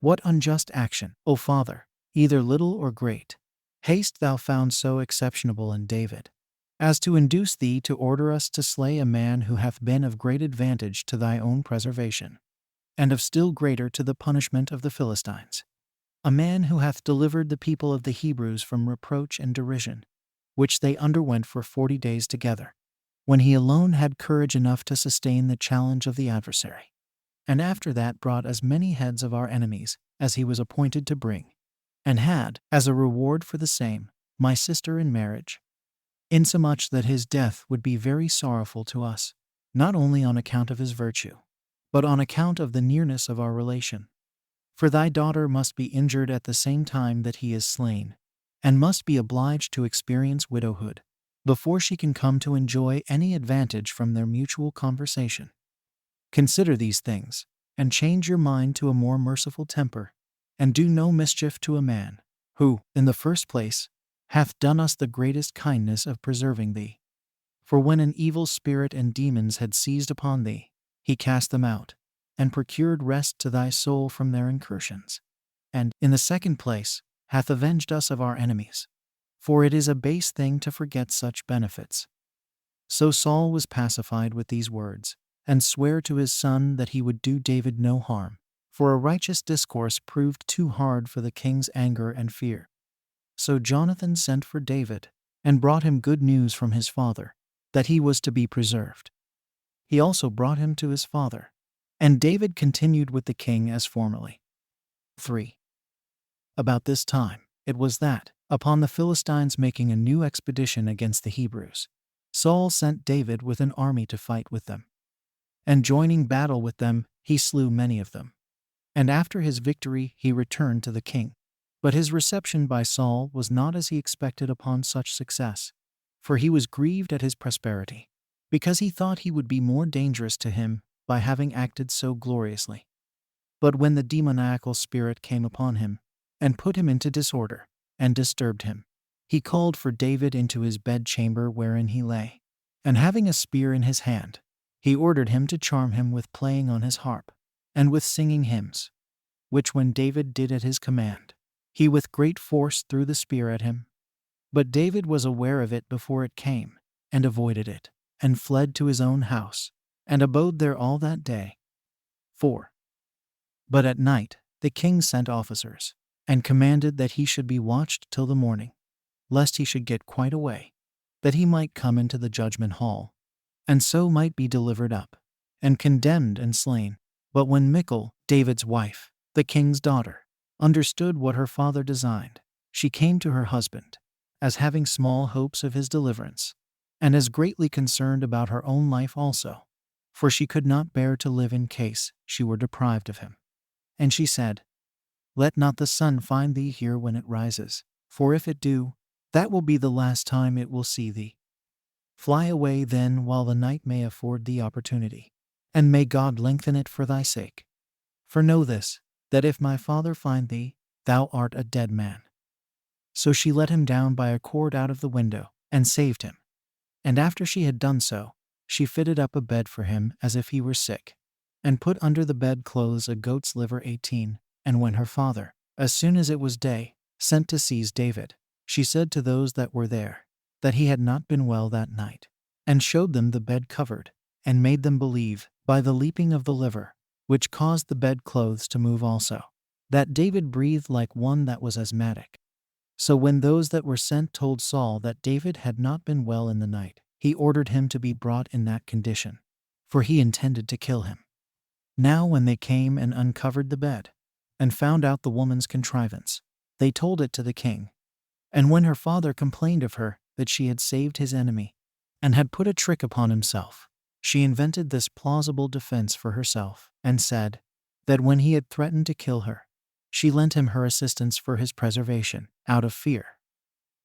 What unjust action, O father, either little or great, hast thou found so exceptionable in David, as to induce thee to order us to slay a man who hath been of great advantage to thy own preservation, and of still greater to the punishment of the Philistines, a man who hath delivered the people of the Hebrews from reproach and derision, which they underwent for 40 days together, when he alone had courage enough to sustain the challenge of the adversary, and after that brought as many heads of our enemies as he was appointed to bring, and had, as a reward for the same, my sister in marriage, insomuch that his death would be very sorrowful to us, not only on account of his virtue, but on account of the nearness of our relation. For thy daughter must be injured at the same time that he is slain, and must be obliged to experience widowhood, before she can come to enjoy any advantage from their mutual conversation. Consider these things, and change your mind to a more merciful temper, and do no mischief to a man, who, in the first place, hath done us the greatest kindness of preserving thee. For when an evil spirit and demons had seized upon thee, he cast them out, and procured rest to thy soul from their incursions. And, in the second place, hath avenged us of our enemies. For it is a base thing to forget such benefits. So Saul was pacified with these words, and sware to his son that he would do David no harm, for a righteous discourse proved too hard for the king's anger and fear. So Jonathan sent for David, and brought him good news from his father, that he was to be preserved. He also brought him to his father, and David continued with the king as formerly. 3. About this time it was that, upon the Philistines making a new expedition against the Hebrews, Saul sent David with an army to fight with them. And joining battle with them, he slew many of them. And after his victory he returned to the king. But his reception by Saul was not as he expected upon such success, for he was grieved at his prosperity, because he thought he would be more dangerous to him by having acted so gloriously. But when the demoniacal spirit came upon him, and put him into disorder, and disturbed him, he called for David into his bedchamber wherein he lay, and having a spear in his hand, he ordered him to charm him with playing on his harp, and with singing hymns, which when David did at his command, he with great force threw the spear at him. But David was aware of it before it came, and avoided it, and fled to his own house, and abode there all that day. 4. But at night the king sent officers, and commanded that he should be watched till the morning, lest he should get quite away, that he might come into the judgment hall, and so might be delivered up, and condemned and slain. But when Michal, David's wife, the king's daughter, understood what her father designed, she came to her husband, as having small hopes of his deliverance, and as greatly concerned about her own life also, for she could not bear to live in case she were deprived of him. And she said, Let not the sun find thee here when it rises, for if it do, that will be the last time it will see thee. Fly away then while the night may afford thee opportunity, and may God lengthen it for thy sake. For know this, that if my father find thee, thou art a dead man. So she let him down by a cord out of the window, and saved him. And after she had done so, she fitted up a bed for him as if he were sick, and put under the bedclothes a goat's liver 18. And when her father, as soon as it was day, sent to seize David, she said to those that were there, that he had not been well that night, and showed them the bed covered, and made them believe, by the leaping of the liver, which caused the bedclothes to move also, that David breathed like one that was asthmatic. So when those that were sent told Saul that David had not been well in the night, he ordered him to be brought in that condition, for he intended to kill him. Now when they came and uncovered the bed, and found out the woman's contrivance, they told it to the king. And when her father complained of her that she had saved his enemy, and had put a trick upon himself, she invented this plausible defense for herself, and said, that when he had threatened to kill her, she lent him her assistance for his preservation, out of fear,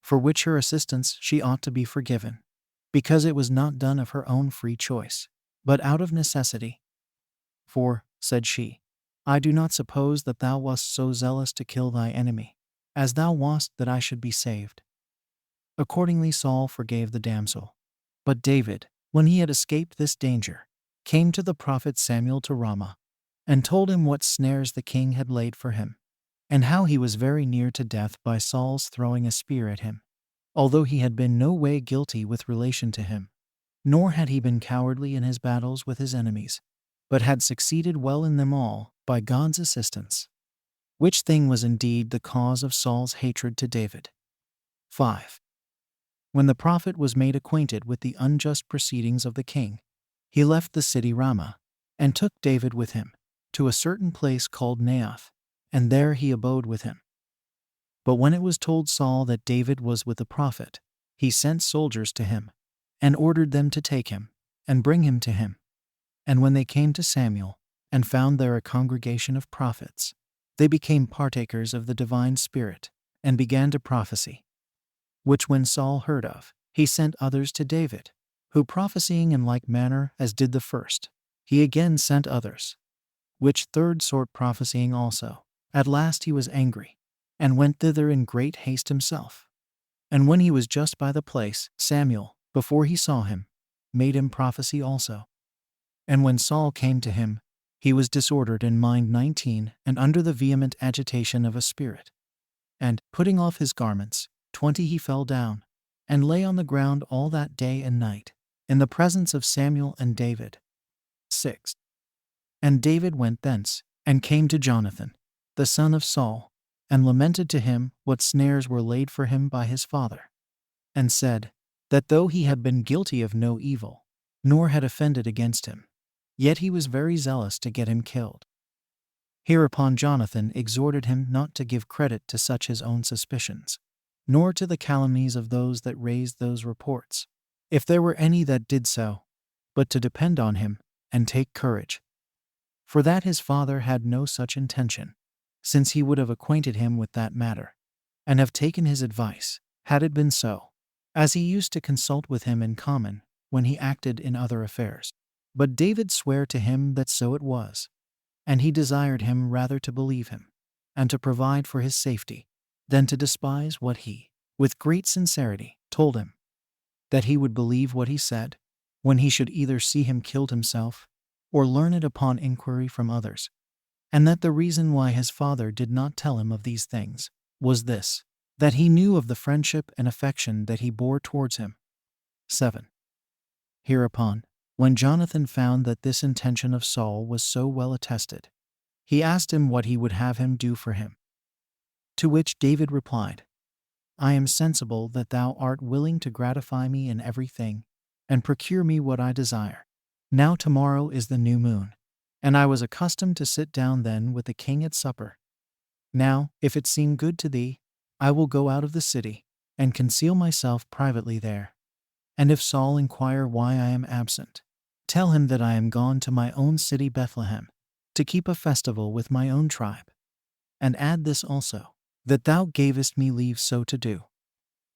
for which her assistance she ought to be forgiven, because it was not done of her own free choice, but out of necessity. For, said she, I do not suppose that thou wast so zealous to kill thy enemy, as thou wast that I should be saved. Accordingly Saul forgave the damsel. But David, when he had escaped this danger, came to the prophet Samuel to Ramah, and told him what snares the king had laid for him, and how he was very near to death by Saul's throwing a spear at him, although he had been no way guilty with relation to him, nor had he been cowardly in his battles with his enemies, but had succeeded well in them all by God's assistance, which thing was indeed the cause of Saul's hatred to David. 5. When the prophet was made acquainted with the unjust proceedings of the king, he left the city Ramah, and took David with him, to a certain place called Naioth, and there he abode with him. But when it was told Saul that David was with the prophet, he sent soldiers to him, and ordered them to take him, and bring him to him. And when they came to Samuel, and found there a congregation of prophets, they became partakers of the divine Spirit, and began to prophesy. Which when Saul heard of, he sent others to David, who prophesying in like manner as did the first, he again sent others, which third sort prophesying also. At last he was angry, and went thither in great haste himself. And when he was just by the place, Samuel, before he saw him, made him prophesy also. And when Saul came to him, he was disordered in mind 19, and under the vehement agitation of a spirit. And, putting off his garments, 20 he fell down, and lay on the ground all that day and night, in the presence of Samuel and David. 6. And David went thence, and came to Jonathan, the son of Saul, and lamented to him what snares were laid for him by his father, and said, that though he had been guilty of no evil, nor had offended against him, yet he was very zealous to get him killed. Hereupon Jonathan exhorted him not to give credit to such his own suspicions, nor to the calumnies of those that raised those reports, if there were any that did so, but to depend on him, and take courage. For that his father had no such intention, since he would have acquainted him with that matter, and have taken his advice, had it been so, as he used to consult with him in common, when he acted in other affairs. But David sware to him that so it was, and he desired him rather to believe him, and to provide for his safety, than to despise what he, with great sincerity, told him, that he would believe what he said, when he should either see him killed himself, or learn it upon inquiry from others, and that the reason why his father did not tell him of these things was this, that he knew of the friendship and affection that he bore towards him. 7. Hereupon, when Jonathan found that this intention of Saul was so well attested, he asked him what he would have him do for him. To which David replied, I am sensible that thou art willing to gratify me in everything, and procure me what I desire. Now tomorrow is the new moon, and I was accustomed to sit down then with the king at supper. Now, if it seem good to thee, I will go out of the city, and conceal myself privately there. And if Saul inquire why I am absent, tell him that I am gone to my own city Bethlehem, to keep a festival with my own tribe. And add this also, that thou gavest me leave so to do.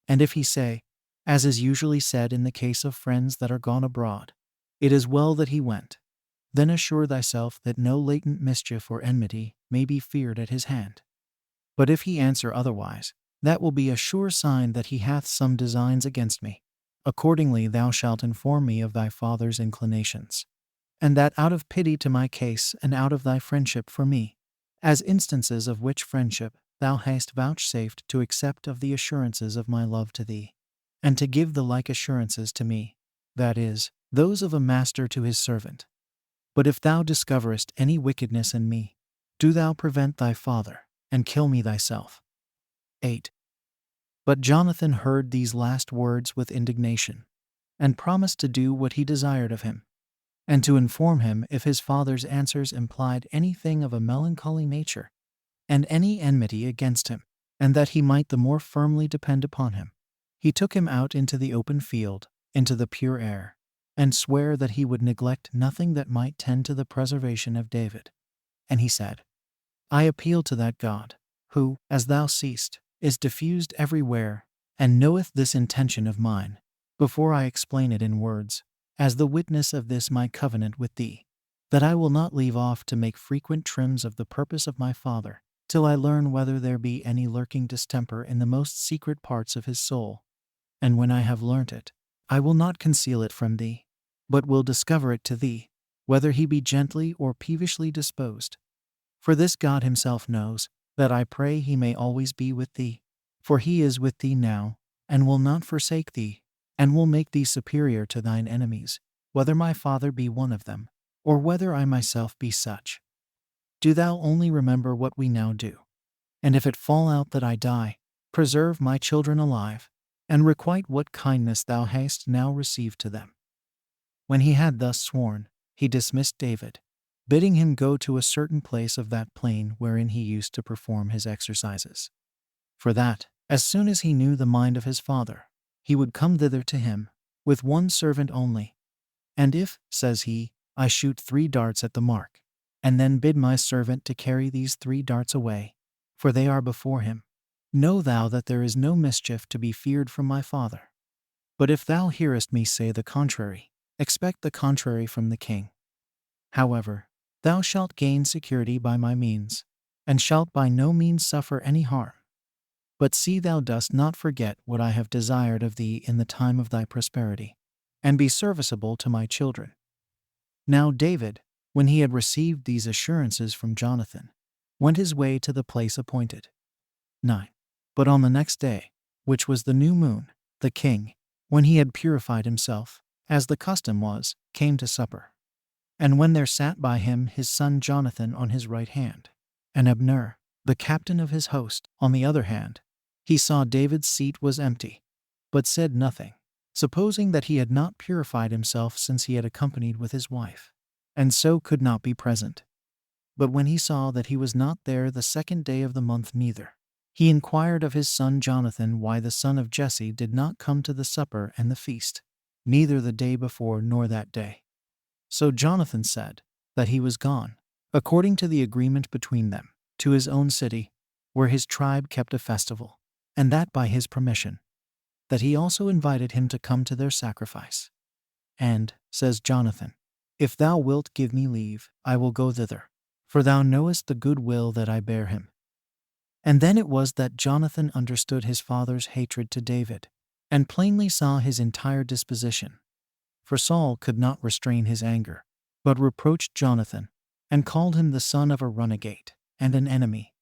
And if he say, as is usually said in the case of friends that are gone abroad, it is well that he went, then assure thyself that no latent mischief or enmity may be feared at his hand. But if he answer otherwise, that will be a sure sign that he hath some designs against me. Accordingly thou shalt inform me of thy father's inclinations, and that out of pity to my case and out of thy friendship for me, as instances of which friendship thou hast vouchsafed to accept of the assurances of my love to thee, and to give the like assurances to me, that is, those of a master to his servant. But if thou discoverest any wickedness in me, do thou prevent thy father, and kill me thyself. 8. But Jonathan heard these last words with indignation, and promised to do what he desired of him, and to inform him if his father's answers implied anything of a melancholy nature, and any enmity against him, and that he might the more firmly depend upon him. He took him out into the open field, into the pure air, and sware that he would neglect nothing that might tend to the preservation of David. And he said, I appeal to that God, who, as thou seest, is diffused everywhere, and knoweth this intention of mine, before I explain it in words, as the witness of this my covenant with thee, that I will not leave off to make frequent trims of the purpose of my father, till I learn whether there be any lurking distemper in the most secret parts of his soul. And when I have learnt it, I will not conceal it from thee, but will discover it to thee, whether he be gently or peevishly disposed. For this God himself knows, that I pray he may always be with thee, for he is with thee now, and will not forsake thee, and will make thee superior to thine enemies, whether my father be one of them, or whether I myself be such. Do thou only remember what we now do, and if it fall out that I die, preserve my children alive, and requite what kindness thou hast now received to them. When he had thus sworn, he dismissed David, bidding him go to a certain place of that plain wherein he used to perform his exercises. For that, as soon as he knew the mind of his father, he would come thither to him, with one servant only. And if, says he, I shoot 3 darts at the mark, and then bid my servant to carry these 3 darts away, for they are before him, know thou that there is no mischief to be feared from my father. But if thou hearest me say the contrary, expect the contrary from the king. However, thou shalt gain security by my means, and shalt by no means suffer any harm. But see thou dost not forget what I have desired of thee in the time of thy prosperity, and be serviceable to my children. Now David, when he had received these assurances from Jonathan, went his way to the place appointed. 9. But on the next day, which was the new moon, the king, when he had purified himself, as the custom was, came to supper. And when there sat by him his son Jonathan on his right hand, and Abner, the captain of his host, on the other hand, he saw David's seat was empty, but said nothing, supposing that he had not purified himself since he had accompanied with his wife, and so could not be present. But when he saw that he was not there the 2nd day of the month neither, he inquired of his son Jonathan why the son of Jesse did not come to the supper and the feast, neither the day before nor that day. So Jonathan said that he was gone, according to the agreement between them, to his own city, where his tribe kept a festival, and that by his permission, that he also invited him to come to their sacrifice. And, says Jonathan, if thou wilt give me leave, I will go thither, for thou knowest the good will that I bear him. And then it was that Jonathan understood his father's hatred to David, and plainly saw his entire disposition. For Saul could not restrain his anger, but reproached Jonathan, and called him the son of a runagate, and an enemy,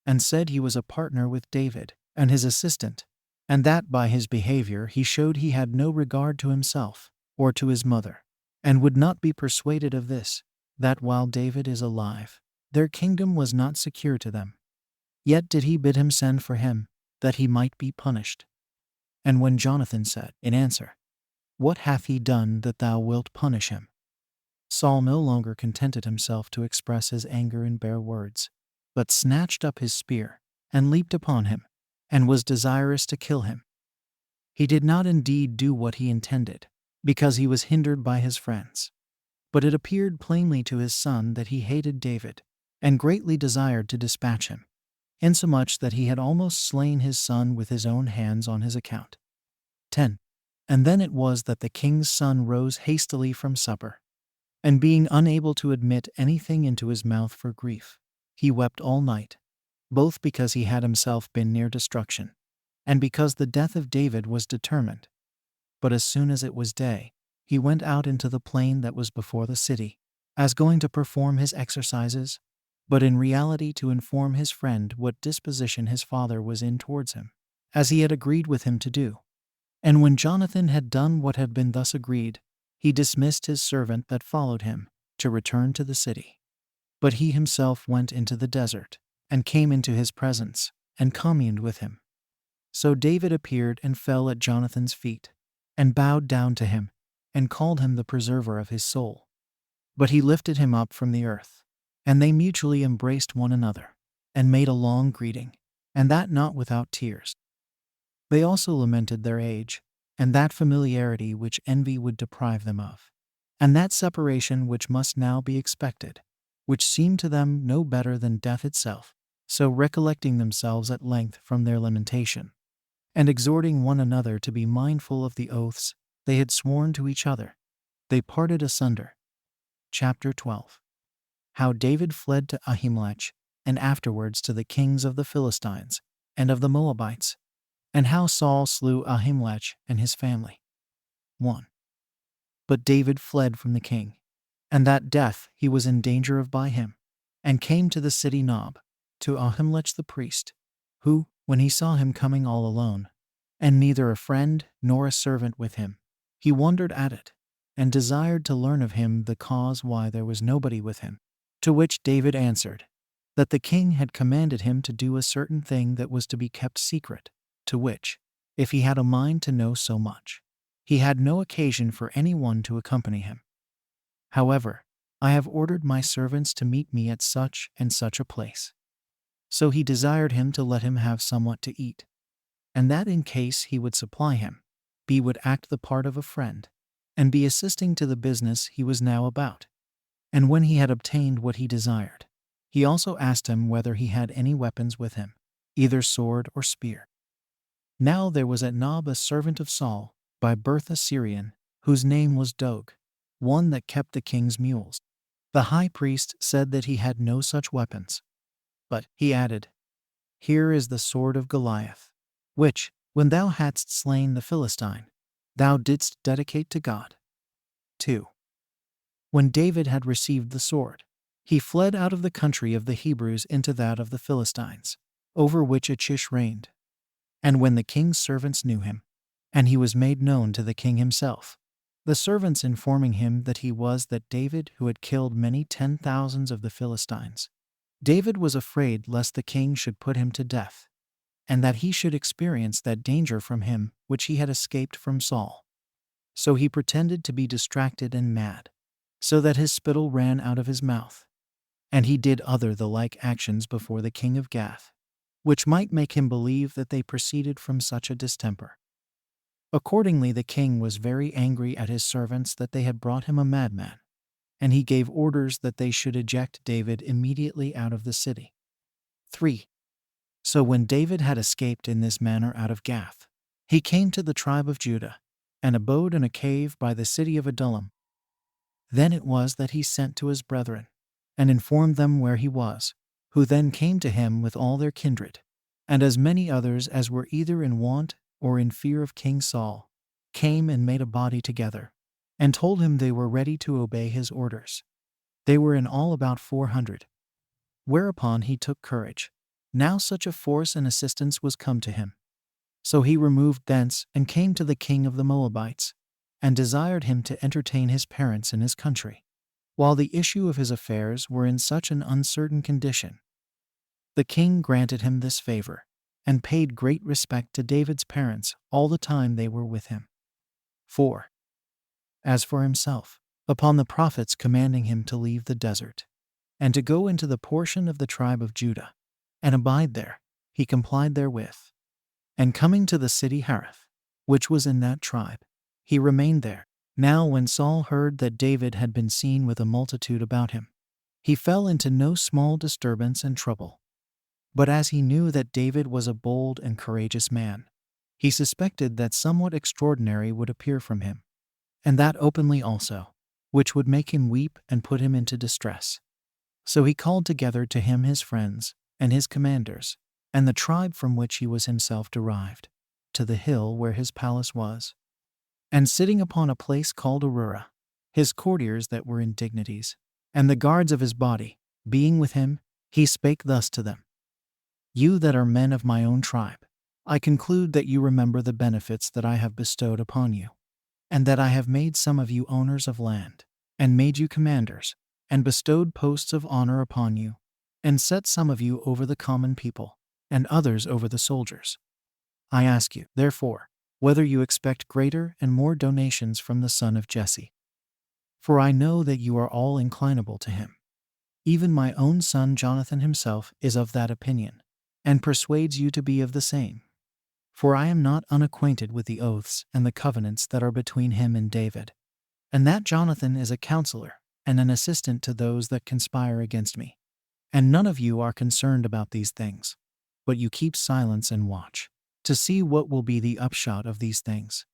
and said he was a partner with David, and his assistant, and that by his behavior he showed he had no regard to himself, or to his mother, and would not be persuaded of this, that while David is alive, their kingdom was not secure to them. Yet did he bid him send for him, that he might be punished. And when Jonathan said, in answer, What hath he done that thou wilt punish him? Saul no longer contented himself to express his anger in bare words, but snatched up his spear, and leaped upon him, and was desirous to kill him. He did not indeed do what he intended, because he was hindered by his friends. But it appeared plainly to his son that he hated David, and greatly desired to dispatch him, insomuch that he had almost slain his son with his own hands on his account. 10. And then it was that the king's son rose hastily from supper, and being unable to admit anything into his mouth for grief, he wept all night, both because he had himself been near destruction, and because the death of David was determined. But as soon as it was day, he went out into the plain that was before the city, as going to perform his exercises, but in reality to inform his friend what disposition his father was in towards him, as he had agreed with him to do. And when Jonathan had done what had been thus agreed, he dismissed his servant that followed him, to return to the city. But he himself went into the desert, and came into his presence, and communed with him. So David appeared and fell at Jonathan's feet, and bowed down to him, and called him the preserver of his soul. But he lifted him up from the earth, and they mutually embraced one another, and made a long greeting, and that not without tears. They also lamented their age, and that familiarity which envy would deprive them of, and that separation which must now be expected, which seemed to them no better than death itself. So recollecting themselves at length from their lamentation, and exhorting one another to be mindful of the oaths they had sworn to each other, they parted asunder. Chapter 12. How David fled to Ahimelech, and afterwards to the kings of the Philistines, and of the Moabites, and how Saul slew Ahimelech and his family. 1. But David fled from the king, and that death he was in danger of by him, and came to the city Nob, to Ahimelech the priest, who, when he saw him coming all alone, and neither a friend nor a servant with him, he wondered at it, and desired to learn of him the cause why there was nobody with him. To which David answered, that the king had commanded him to do a certain thing that was to be kept secret, to which, if he had a mind to know so much, he had no occasion for any one to accompany him. However, I have ordered my servants to meet me at such and such a place. So he desired him to let him have somewhat to eat, and that in case he would supply him, he would act the part of a friend, and be assisting to the business he was now about. And when he had obtained what he desired, he also asked him whether he had any weapons with him, either sword or spear. Now there was at Nob a servant of Saul, by birth a Syrian, whose name was Dog, one that kept the king's mules. The high priest said that he had no such weapons. But, he added, Here is the sword of Goliath, which, when thou hadst slain the Philistine, thou didst dedicate to God. 2. When David had received the sword, he fled out of the country of the Hebrews into that of the Philistines, over which Achish reigned. And when the king's servants knew him, and he was made known to the king himself, the servants informing him that he was that David who had killed many 10,000s of the Philistines, David was afraid lest the king should put him to death, and that he should experience that danger from him which he had escaped from Saul. So he pretended to be distracted and mad, so that his spittle ran out of his mouth. And he did other the like actions before the king of Gath, which might make him believe that they proceeded from such a distemper. Accordingly the king was very angry at his servants that they had brought him a madman, and he gave orders that they should eject David immediately out of the city. 3. So when David had escaped in this manner out of Gath, he came to the tribe of Judah, and abode in a cave by the city of Adullam. Then it was that he sent to his brethren, and informed them where he was, who then came to him with all their kindred, and as many others as were either in want or in fear of King Saul, came and made a body together, and told him they were ready to obey his orders. They were in all about 400. Whereupon he took courage. Now such a force and assistance was come to him. So he removed thence and came to the king of the Moabites, and desired him to entertain his parents in his country, while the issue of his affairs were in such an uncertain condition. The king granted him this favor, and paid great respect to David's parents all the time they were with him. 4. As for himself, upon the prophets commanding him to leave the desert, and to go into the portion of the tribe of Judah, and abide there, he complied therewith. And coming to the city Hareth, which was in that tribe, he remained there. Now when Saul heard that David had been seen with a multitude about him, he fell into no small disturbance and trouble. But as he knew that David was a bold and courageous man, he suspected that somewhat extraordinary would appear from him, and that openly also, which would make him weep and put him into distress. So he called together to him his friends, and his commanders, and the tribe from which he was himself derived, to the hill where his palace was. And sitting upon a place called Aurora, his courtiers that were in dignities, and the guards of his body, being with him, he spake thus to them: You that are men of my own tribe, I conclude that you remember the benefits that I have bestowed upon you, and that I have made some of you owners of land, and made you commanders, and bestowed posts of honor upon you, and set some of you over the common people, and others over the soldiers. I ask you, therefore, whether you expect greater and more donations from the son of Jesse. For I know that you are all inclinable to him. Even my own son Jonathan himself is of that opinion, and persuades you to be of the same. For I am not unacquainted with the oaths and the covenants that are between him and David, and that Jonathan is a counselor and an assistant to those that conspire against me. And none of you are concerned about these things, but you keep silence and watch, to see what will be the upshot of these things.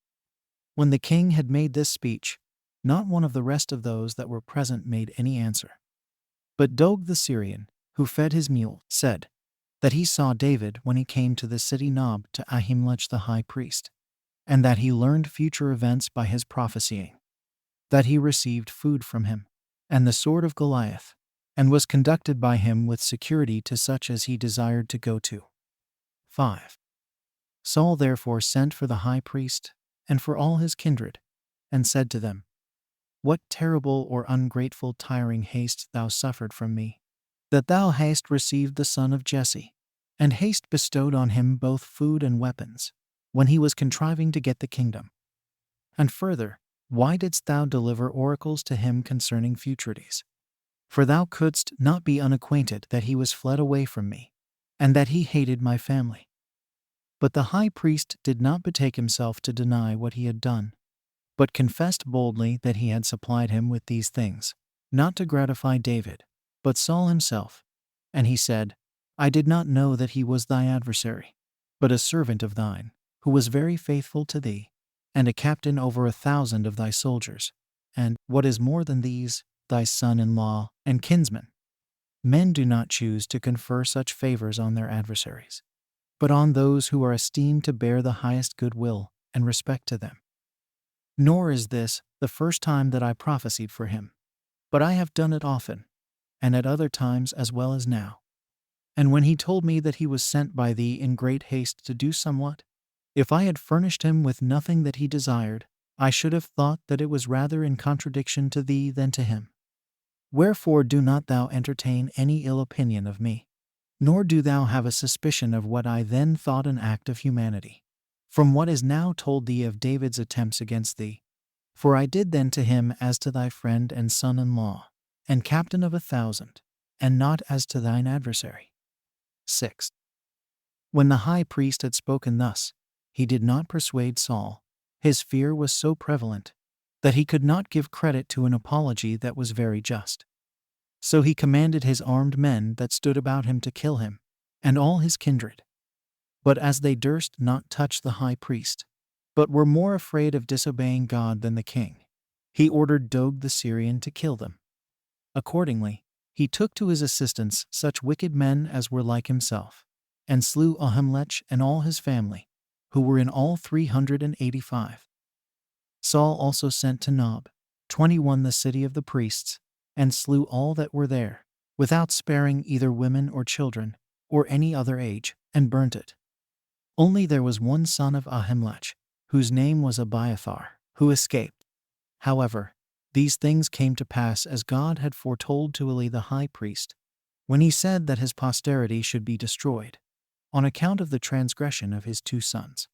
When the king had made this speech, not one of the rest of those that were present made any answer. But Dog the Syrian, who fed his mule, said that he saw David when he came to the city Nob to Ahimelech the high priest, and that he learned future events by his prophesying, that he received food from him, and the sword of Goliath, and was conducted by him with security to such as he desired to go to. 5. Saul therefore sent for the high priest, and for all his kindred, and said to them, What terrible or ungrateful tiring haste thou suffered from me, that thou hast received the son of Jesse, and hast bestowed on him both food and weapons, when he was contriving to get the kingdom. And further, why didst thou deliver oracles to him concerning futurities? For thou couldst not be unacquainted that he was fled away from me, and that he hated my family. But the high priest did not betake himself to deny what he had done, but confessed boldly that he had supplied him with these things, not to gratify David, but Saul himself. And he said, I did not know that he was thy adversary, but a servant of thine, who was very faithful to thee, and a captain over 1,000 of thy soldiers, and, what is more than these, thy son-in-law and kinsman. Men do not choose to confer such favors on their adversaries, but on those who are esteemed to bear the highest goodwill and respect to them. Nor is this the first time that I prophesied for him, but I have done it often, and at other times as well as now. And when he told me that he was sent by thee in great haste to do somewhat, if I had furnished him with nothing that he desired, I should have thought that it was rather in contradiction to thee than to him. Wherefore do not thou entertain any ill opinion of me, nor do thou have a suspicion of what I then thought an act of humanity, from what is now told thee of David's attempts against thee. For I did then to him as to thy friend and son-in-law, and captain of 1,000, and not as to thine adversary. 6. When the high priest had spoken thus, he did not persuade Saul. His fear was so prevalent that he could not give credit to an apology that was very just. So he commanded his armed men that stood about him to kill him, and all his kindred. But as they durst not touch the high priest, but were more afraid of disobeying God than the king, he ordered Doeg the Syrian to kill them. Accordingly, he took to his assistance such wicked men as were like himself, and slew Ahimelech and all his family, who were in all 385. Saul also sent to Nob, 21 the city of the priests, and slew all that were there, without sparing either women or children, or any other age, and burnt it. Only there was one son of Ahimelech, whose name was Abiathar, who escaped. However, these things came to pass as God had foretold to Eli the high priest, when he said that his posterity should be destroyed, on account of the transgression of his 2 sons.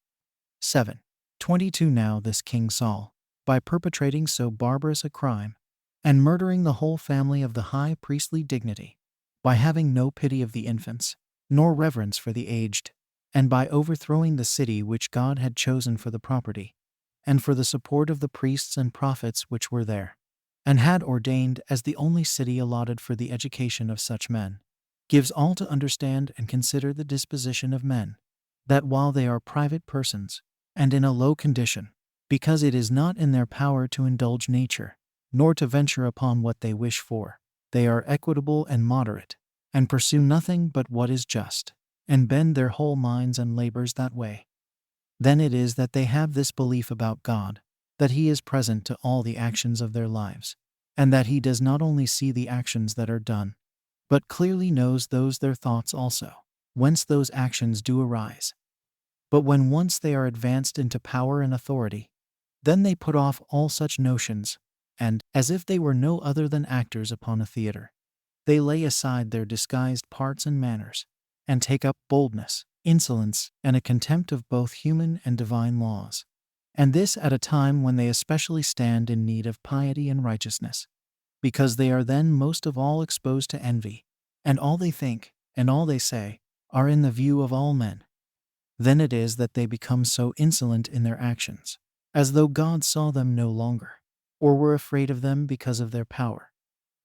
7. 22 Now this King Saul, by perpetrating so barbarous a crime, and murdering the whole family of the high priestly dignity, by having no pity of the infants, nor reverence for the aged, and by overthrowing the city which God had chosen for the property, and for the support of the priests and prophets which were there, and had ordained as the only city allotted for the education of such men, gives all to understand and consider the disposition of men, that while they are private persons, and in a low condition, because it is not in their power to indulge nature, nor to venture upon what they wish for, they are equitable and moderate, and pursue nothing but what is just, and bend their whole minds and labors that way. Then it is that they have this belief about God, that he is present to all the actions of their lives, and that he does not only see the actions that are done, but clearly knows those their thoughts also, whence those actions do arise. But when once they are advanced into power and authority, then they put off all such notions, and, as if they were no other than actors upon a theater, they lay aside their disguised parts and manners, and take up boldness, insolence, and a contempt of both human and divine laws. And this at a time when they especially stand in need of piety and righteousness, because they are then most of all exposed to envy, and all they think, and all they say, are in the view of all men. Then it is that they become so insolent in their actions, as though God saw them no longer, or were afraid of them because of their power.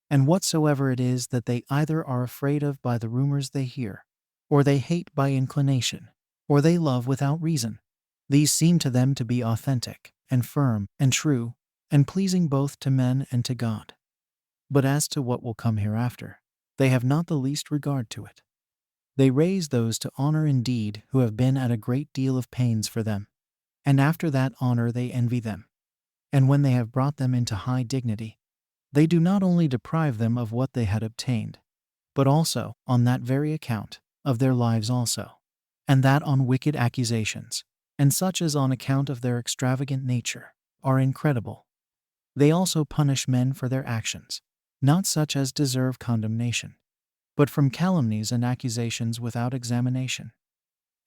And whatsoever it is that they either are afraid of by the rumors they hear, or they hate by inclination, or they love without reason, these seem to them to be authentic, and firm, and true, and pleasing both to men and to God. But as to what will come hereafter, they have not the least regard to it. They raise those to honor indeed who have been at a great deal of pains for them, and after that honor they envy them. And when they have brought them into high dignity, they do not only deprive them of what they had obtained, but also, on that very account, of their lives also, and that on wicked accusations, and such as on account of their extravagant nature, are incredible. They also punish men for their actions, not such as deserve condemnation, but from calumnies and accusations without examination.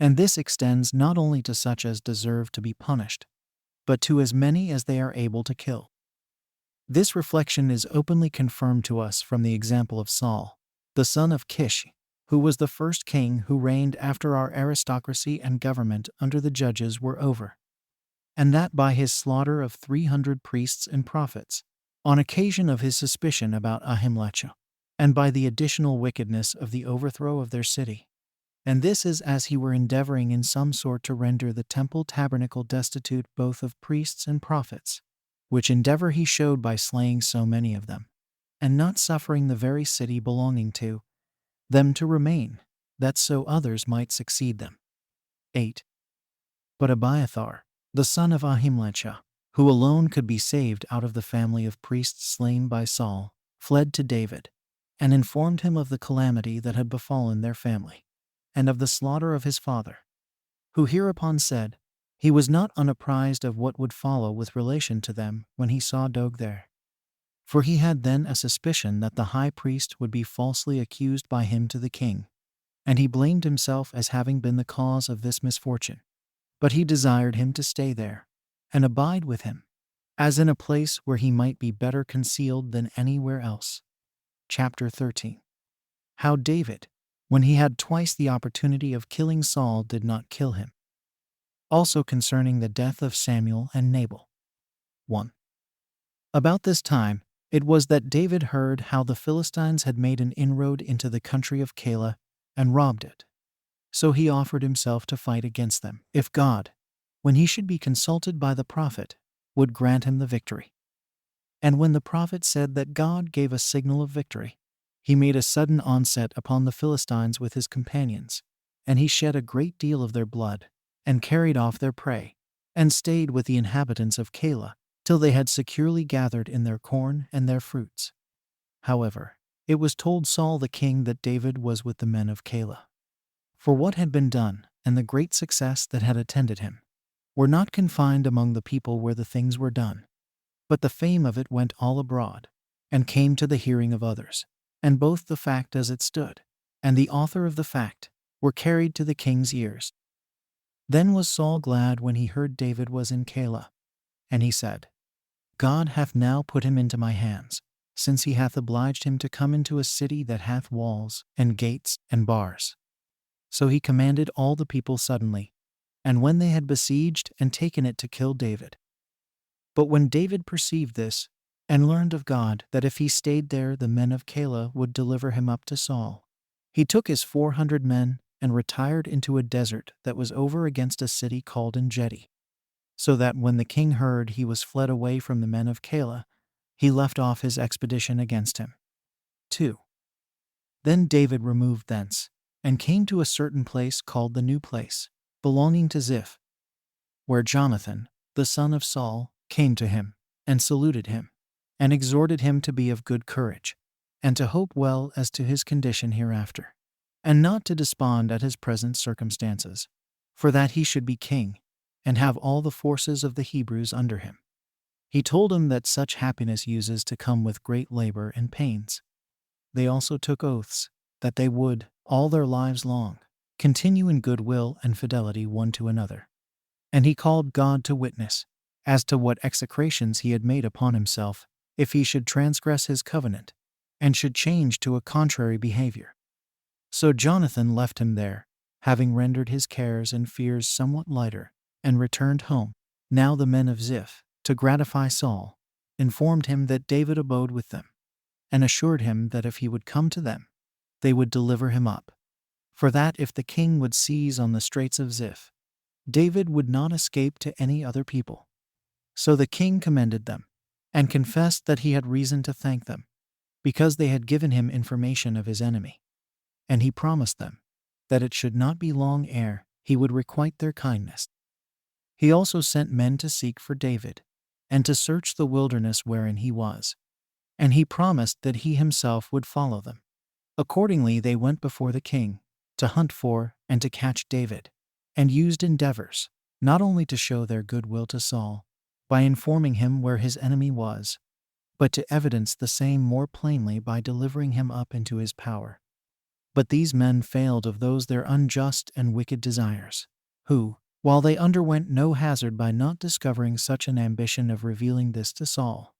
And this extends not only to such as deserve to be punished, but to as many as they are able to kill. This reflection is openly confirmed to us from the example of Saul, the son of Kish, who was the first king who reigned after our aristocracy and government under the judges were over, and that by his slaughter of 300 priests and prophets, on occasion of his suspicion about Ahimelech, and by the additional wickedness of the overthrow of their city. And this is as he were endeavoring in some sort to render the temple tabernacle destitute both of priests and prophets, which endeavor he showed by slaying so many of them, and not suffering the very city belonging to them to remain, that so others might succeed them. 8. But Abiathar, the son of Ahimelech, who alone could be saved out of the family of priests slain by Saul, fled to David, and informed him of the calamity that had befallen their family, and of the slaughter of his father, who hereupon said, he was not unapprised of what would follow with relation to them when he saw Doeg there. For he had then a suspicion that the high priest would be falsely accused by him to the king, and he blamed himself as having been the cause of this misfortune. But he desired him to stay there, and abide with him, as in a place where he might be better concealed than anywhere else. Chapter 13. How David, when he had twice the opportunity of killing Saul, did not kill him. Also concerning the death of Samuel and Nabal. 1. About this time, it was that David heard how the Philistines had made an inroad into the country of Keilah and robbed it. So he offered himself to fight against them, if God, when he should be consulted by the prophet, would grant him the victory. And when the prophet said that God gave a signal of victory, he made a sudden onset upon the Philistines with his companions, and he shed a great deal of their blood, and carried off their prey, and stayed with the inhabitants of Keilah, till they had securely gathered in their corn and their fruits. However, it was told Saul the king that David was with the men of Keilah. For what had been done, and the great success that had attended him, were not confined among the people where the things were done, but the fame of it went all abroad, and came to the hearing of others, and both the fact as it stood, and the author of the fact, were carried to the king's ears. Then was Saul glad when he heard David was in Keilah, and he said, God hath now put him into my hands, since he hath obliged him to come into a city that hath walls, and gates, and bars. So he commanded all the people suddenly, and when they had besieged and taken it, to kill David. But when David perceived this, and learned of God that if he stayed there the men of Keilah would deliver him up to Saul, he took his 400 men and retired into a desert that was over against a city called En-gedi. So that when the king heard he was fled away from the men of Keilah, he left off his expedition against him. 2. Then David removed thence, and came to a certain place called the New Place, belonging to Ziph, where Jonathan, the son of Saul, came to him, and saluted him, and exhorted him to be of good courage, and to hope well as to his condition hereafter, and not to despond at his present circumstances, for that he should be king, and have all the forces of the Hebrews under him. He told him that such happiness uses to come with great labor and pains. They also took oaths, that they would, all their lives long, continue in good will and fidelity one to another. And he called God to witness, as to what execrations he had made upon himself, if he should transgress his covenant, and should change to a contrary behavior. So Jonathan left him there, having rendered his cares and fears somewhat lighter, and returned home. Now the men of Ziph, to gratify Saul, informed him that David abode with them, and assured him that if he would come to them, they would deliver him up. For that if the king would seize on the straits of Ziph, David would not escape to any other people. So the king commended them, and confessed that he had reason to thank them, because they had given him information of his enemy. And he promised them that it should not be long ere he would requite their kindness. He also sent men to seek for David, and to search the wilderness wherein he was. And he promised that he himself would follow them. Accordingly they went before the king, to hunt for and to catch David, and used endeavors, not only to show their goodwill to Saul, by informing him where his enemy was, but to evidence the same more plainly by delivering him up into his power. But these men failed of those their unjust and wicked desires, who, while they underwent no hazard by not discovering such an ambition of revealing this to Saul,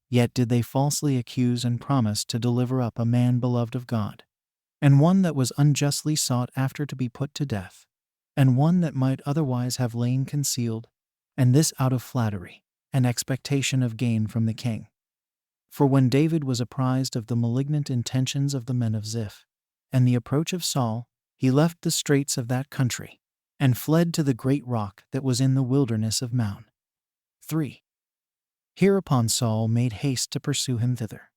Yet did they falsely accuse and promise to deliver up a man beloved of God, and one that was unjustly sought after to be put to death, and one that might otherwise have lain concealed, and this out of flattery and expectation of gain from the king. For when David was apprised of the malignant intentions of the men of Ziph, and the approach of Saul, he left the straits of that country, and fled to the great rock that was in the wilderness of Maon. 3. Hereupon Saul made haste to pursue him thither.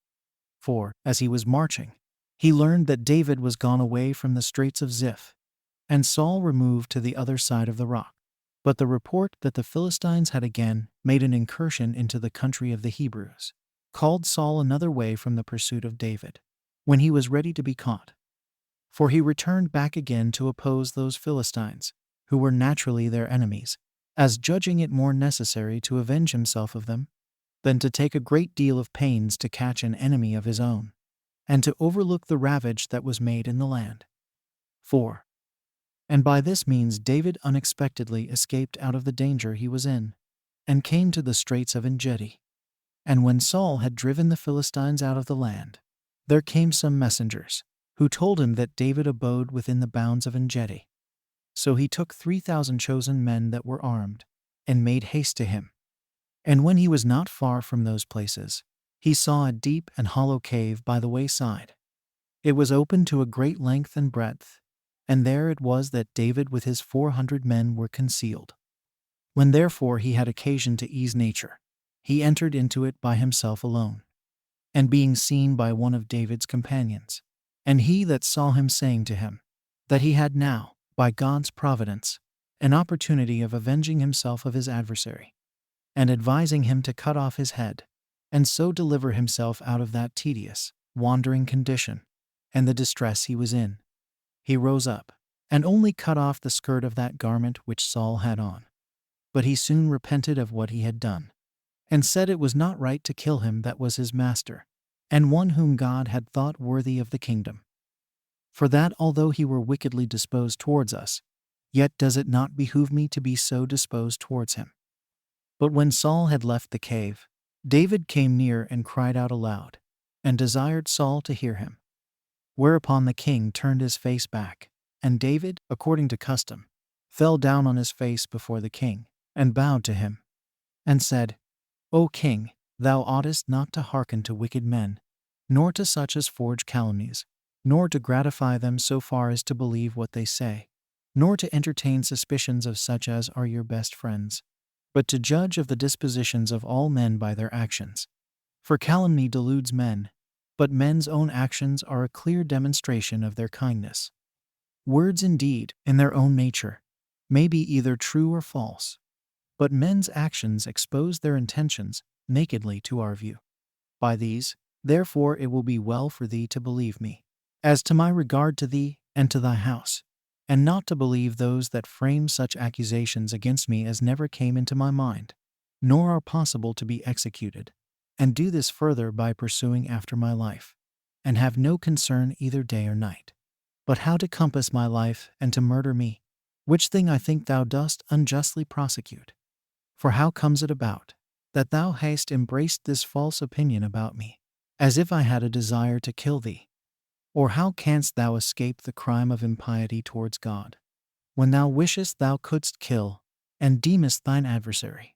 For, as he was marching, he learned that David was gone away from the straits of Ziph, and Saul removed to the other side of the rock. But the report that the Philistines had again made an incursion into the country of the Hebrews called Saul another way from the pursuit of David, when he was ready to be caught. For he returned back again to oppose those Philistines, who were naturally their enemies, as judging it more necessary to avenge himself of them than to take a great deal of pains to catch an enemy of his own, and to overlook the ravage that was made in the land. 4. And by this means David unexpectedly escaped out of the danger he was in, and came to the straits of Engedi. And when Saul had driven the Philistines out of the land, there came some messengers, who told him that David abode within the bounds of Engedi. So he took 3,000 chosen men that were armed, and made haste to him. And when he was not far from those places, he saw a deep and hollow cave by the wayside. It was open to a great length and breadth, and there it was that David with his 400 men were concealed. When therefore he had occasion to ease nature, he entered into it by himself alone, and being seen by one of David's companions, and he that saw him saying to him, that he had now, by God's providence, an opportunity of avenging himself of his adversary, and advising him to cut off his head, and so deliver himself out of that tedious, wandering condition, and the distress he was in, he rose up, and only cut off the skirt of that garment which Saul had on. But he soon repented of what he had done, and said it was not right to kill him that was his master, and one whom God had thought worthy of the kingdom. For that although he were wickedly disposed towards us, yet does it not behoove me to be so disposed towards him. But when Saul had left the cave, David came near and cried out aloud, and desired Saul to hear him. Whereupon the king turned his face back, and David, according to custom, fell down on his face before the king, and bowed to him, and said, O king, thou oughtest not to hearken to wicked men, nor to such as forge calumnies, nor to gratify them so far as to believe what they say, nor to entertain suspicions of such as are your best friends, but to judge of the dispositions of all men by their actions. For calumny deludes men, but men's own actions are a clear demonstration of their kindness. Words indeed, in their own nature, may be either true or false, but men's actions expose their intentions nakedly to our view. By these, therefore, it will be well for thee to believe me, as to my regard to thee and to thy house, and not to believe those that frame such accusations against me as never came into my mind, nor are possible to be executed, and do this further by pursuing after my life, and have no concern either day or night, but how to compass my life and to murder me, which thing I think thou dost unjustly prosecute. For how comes it about, that thou hast embraced this false opinion about me, as if I had a desire to kill thee? Or how canst thou escape the crime of impiety towards God, when thou wishest thou couldst kill, and deemest thine adversary,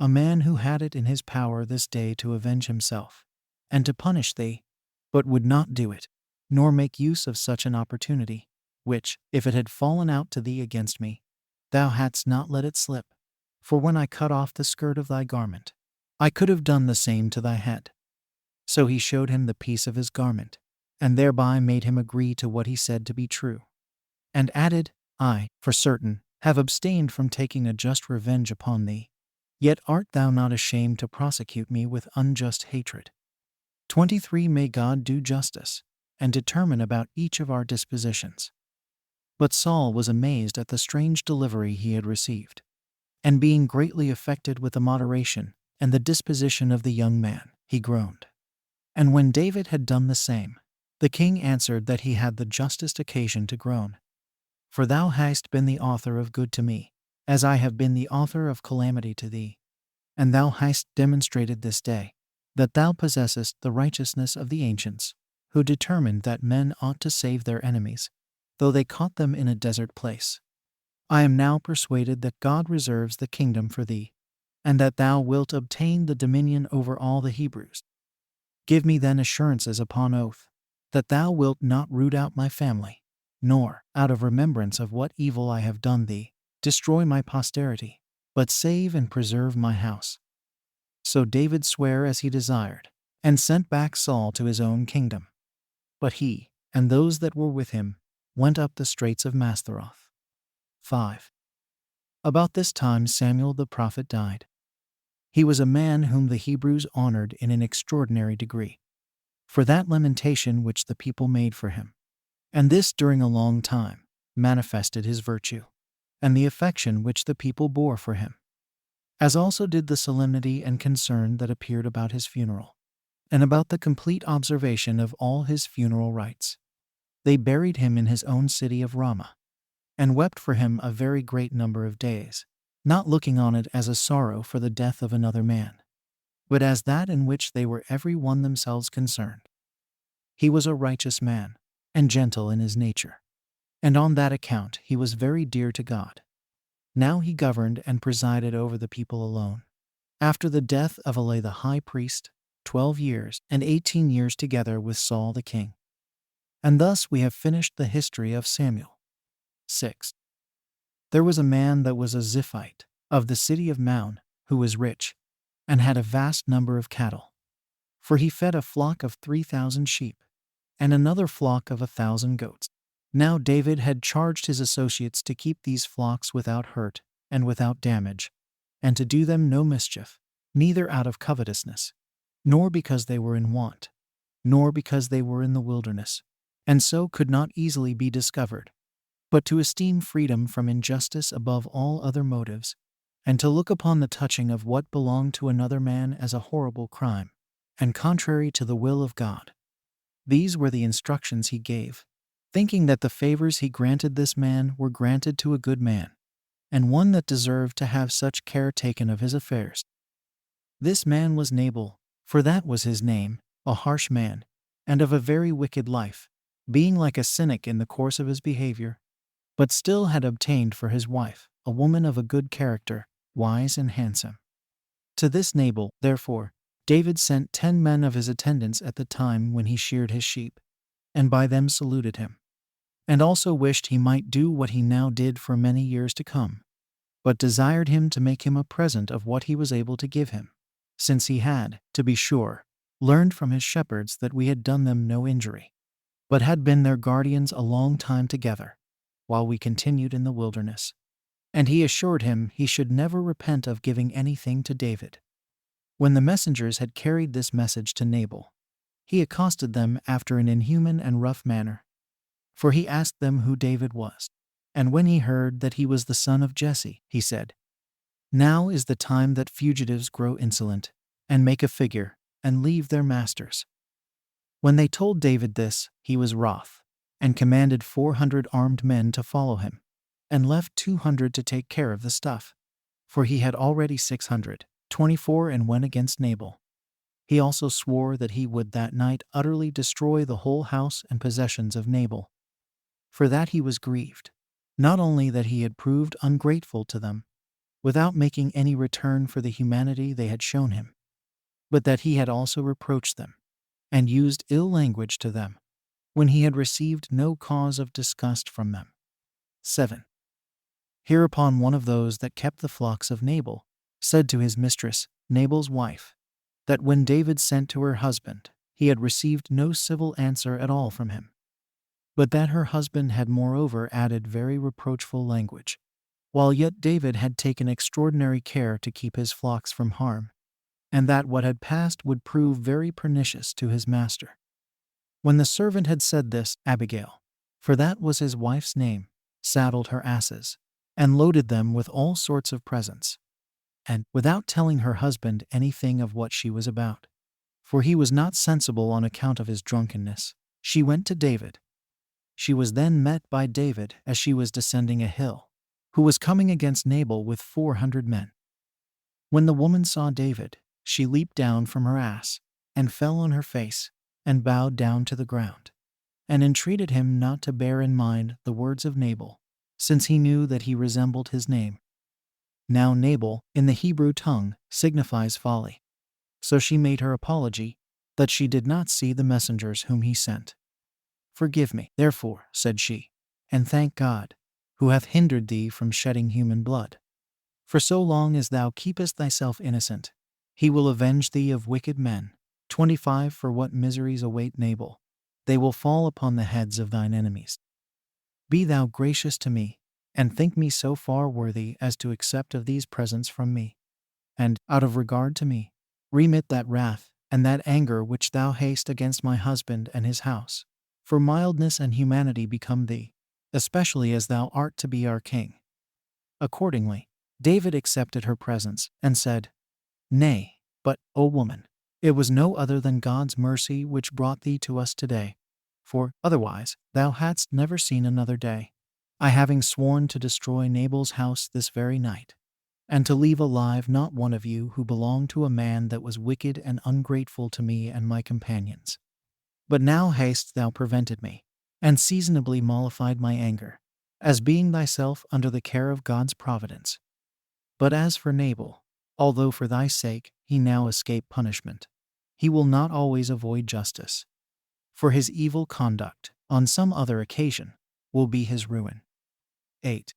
a man who had it in his power this day to avenge himself, and to punish thee, but would not do it, nor make use of such an opportunity, which, if it had fallen out to thee against me, thou hadst not let it slip? For when I cut off the skirt of thy garment, I could have done the same to thy head. So he showed him the piece of his garment, and thereby made him agree to what he said to be true, and added, I, for certain, have abstained from taking a just revenge upon thee, yet art thou not ashamed to prosecute me with unjust hatred. 23. May God do justice, and determine about each of our dispositions. But Saul was amazed at the strange delivery he had received, and being greatly affected with the moderation and the disposition of the young man, he groaned. And when David had done the same, the king answered that he had the justest occasion to groan. For thou hast been the author of good to me, as I have been the author of calamity to thee. And thou hast demonstrated this day, that thou possessest the righteousness of the ancients, who determined that men ought to save their enemies, though they caught them in a desert place. I am now persuaded that God reserves the kingdom for thee, and that thou wilt obtain the dominion over all the Hebrews. Give me then assurances upon oath, that thou wilt not root out my family, nor, out of remembrance of what evil I have done thee, destroy my posterity, but save and preserve my house. So David sware as he desired, and sent back Saul to his own kingdom. But he, and those that were with him, went up the straits of Mastheroth. 5. About this time Samuel the prophet died. He was a man whom the Hebrews honored in an extraordinary degree, for that lamentation which the people made for him, and this during a long time, manifested his virtue, and the affection which the people bore for him, as also did the solemnity and concern that appeared about his funeral, and about the complete observation of all his funeral rites. They buried him in his own city of Ramah, and wept for him a very great number of days, not looking on it as a sorrow for the death of another man, but as that in which they were every one themselves concerned. He was a righteous man, and gentle in his nature, and on that account he was very dear to God. Now he governed and presided over the people alone. After the death of Eli the high priest, 12 years and 18 years together with Saul the king. And thus we have finished the history of Samuel. 6. There was a man that was a Ziphite, of the city of Maon, who was rich, and had a vast number of cattle. For he fed a flock of 3,000 sheep, and another flock of 1,000 goats. Now David had charged his associates to keep these flocks without hurt and without damage, and to do them no mischief, neither out of covetousness, nor because they were in want, nor because they were in the wilderness, and so could not easily be discovered, but to esteem freedom from injustice above all other motives, and to look upon the touching of what belonged to another man as a horrible crime, and contrary to the will of God. These were the instructions he gave, thinking that the favors he granted this man were granted to a good man, and one that deserved to have such care taken of his affairs. This man was Nabal, for that was his name, a harsh man, and of a very wicked life, being like a cynic in the course of his behavior, but still had obtained for his wife a woman of a good character, wise and handsome. To this Nabal, therefore, David sent 10 men of his attendants at the time when he sheared his sheep, and by them saluted him, and also wished he might do what he now did for many years to come, but desired him to make him a present of what he was able to give him, since he had, to be sure, learned from his shepherds that we had done them no injury, but had been their guardians a long time together, while we continued in the wilderness. And he assured him he should never repent of giving anything to David. When the messengers had carried this message to Nabal, he accosted them after an inhuman and rough manner, for he asked them who David was. And when he heard that he was the son of Jesse, he said, "Now is the time that fugitives grow insolent, and make a figure, and leave their masters." When they told David this, he was wroth, and commanded 400 armed men to follow him, and left 200 to take care of the stuff, for he had already 624, and went against Nabal. He also swore that he would that night utterly destroy the whole house and possessions of Nabal. For that he was grieved, not only that he had proved ungrateful to them, without making any return for the humanity they had shown him, but that he had also reproached them, and used ill language to them, when he had received no cause of disgust from them. 7. Hereupon one of those that kept the flocks of Nabal said to his mistress, Nabal's wife, that when David sent to her husband, he had received no civil answer at all from him, but that her husband had moreover added very reproachful language, while yet David had taken extraordinary care to keep his flocks from harm, and that what had passed would prove very pernicious to his master. When the servant had said this, Abigail, for that was his wife's name, saddled her asses, and loaded them with all sorts of presents, and, without telling her husband anything of what she was about, for he was not sensible on account of his drunkenness, she went to David. She was then met by David as she was descending a hill, who was coming against Nabal with 400 men. When the woman saw David, she leaped down from her ass, and fell on her face, and bowed down to the ground, and entreated him not to bear in mind the words of Nabal, since he knew that he resembled his name. Now Nabal, in the Hebrew tongue, signifies folly. So she made her apology, that she did not see the messengers whom he sent. Forgive me, therefore, said she, and thank God, who hath hindered thee from shedding human blood. For so long as thou keepest thyself innocent, he will avenge thee of wicked men. 25 For what miseries await Nabal? They will fall upon the heads of thine enemies. Be thou gracious to me, and think me so far worthy as to accept of these presents from me. And, out of regard to me, remit that wrath and that anger which thou hast against my husband and his house. For mildness and humanity become thee, especially as thou art to be our king. Accordingly, David accepted her presents and said, Nay, but, O woman, it was no other than God's mercy which brought thee to us today, for, otherwise, thou hadst never seen another day, I having sworn to destroy Nabal's house this very night, and to leave alive not one of you who belonged to a man that was wicked and ungrateful to me and my companions. But now hast thou prevented me, and seasonably mollified my anger, as being thyself under the care of God's providence. But as for Nabal, although for thy sake he now escape punishment, he will not always avoid justice. For his evil conduct, on some other occasion, will be his ruin. 8.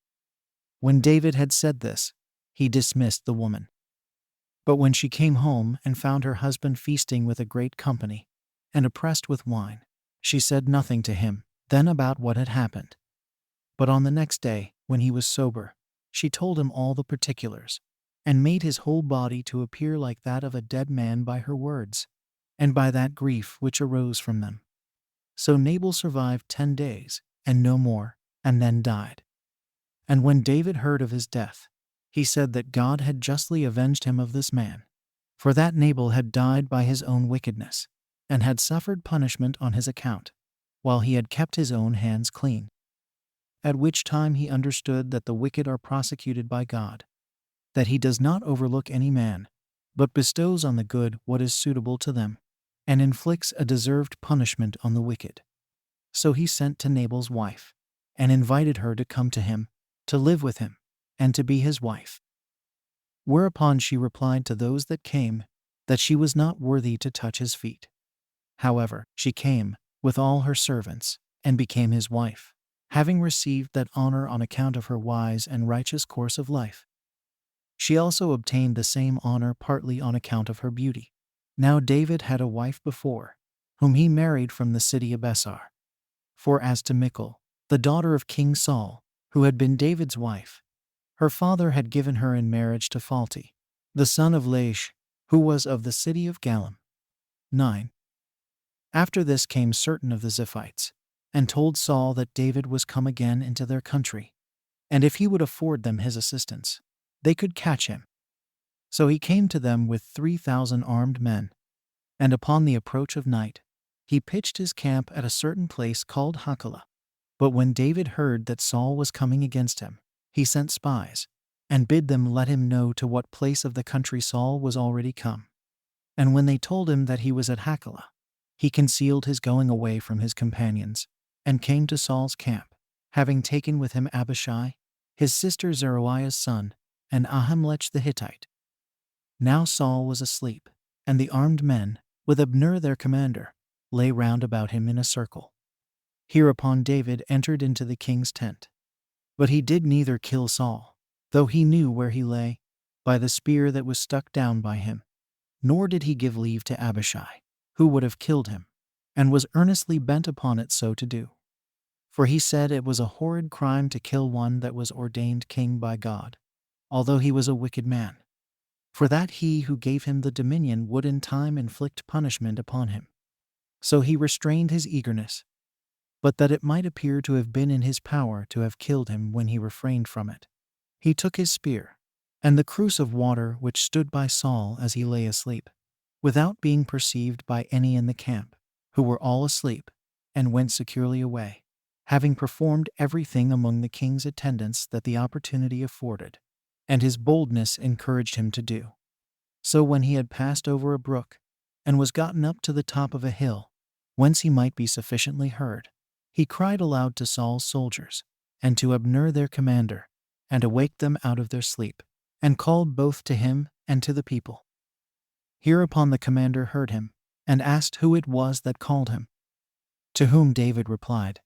When David had said this, he dismissed the woman. But when she came home and found her husband feasting with a great company, and oppressed with wine, she said nothing to him then about what had happened. But on the next day, when he was sober, she told him all the particulars, and made his whole body to appear like that of a dead man by her words, and by that grief which arose from them. So Nabal survived 10 days, and no more, and then died. And when David heard of his death, he said that God had justly avenged him of this man, for that Nabal had died by his own wickedness, and had suffered punishment on his account, while he had kept his own hands clean. At which time he understood that the wicked are prosecuted by God, that he does not overlook any man, but bestows on the good what is suitable to them, and inflicts a deserved punishment on the wicked. So he sent to Nabal's wife, and invited her to come to him, to live with him, and to be his wife. Whereupon she replied to those that came, that she was not worthy to touch his feet. However, she came, with all her servants, and became his wife, having received that honor on account of her wise and righteous course of life. She also obtained the same honor partly on account of her beauty. Now David had a wife before, whom he married from the city of Besar. For as to Michal, the daughter of King Saul, who had been David's wife, her father had given her in marriage to Phalti, the son of Laish, who was of the city of Gallim. 9. After this came certain of the Ziphites, and told Saul that David was come again into their country, and if he would afford them his assistance, they could catch him. So he came to them with 3,000 armed men, and upon the approach of night, he pitched his camp at a certain place called Hachilah. But when David heard that Saul was coming against him, he sent spies, and bid them let him know to what place of the country Saul was already come. And when they told him that he was at Hachilah, he concealed his going away from his companions, and came to Saul's camp, having taken with him Abishai, his sister Zeruiah's son, and Ahimelech the Hittite. Now Saul was asleep, and the armed men, with Abner their commander, lay round about him in a circle. Hereupon David entered into the king's tent. But he did neither kill Saul, though he knew where he lay, by the spear that was stuck down by him, nor did he give leave to Abishai, who would have killed him, and was earnestly bent upon it so to do. For he said it was a horrid crime to kill one that was ordained king by God, although he was a wicked man, for that he who gave him the dominion would in time inflict punishment upon him. So he restrained his eagerness, but that it might appear to have been in his power to have killed him when he refrained from it, he took his spear, and the cruse of water which stood by Saul as he lay asleep, without being perceived by any in the camp, who were all asleep, and went securely away, having performed everything among the king's attendants that the opportunity afforded, and his boldness encouraged him to do. So when he had passed over a brook, and was gotten up to the top of a hill, whence he might be sufficiently heard. He cried aloud to Saul's soldiers, and to Abner their commander, and awaked them out of their sleep, and called both to him and to the people. Hereupon the commander heard him, and asked who it was that called him. To whom David replied,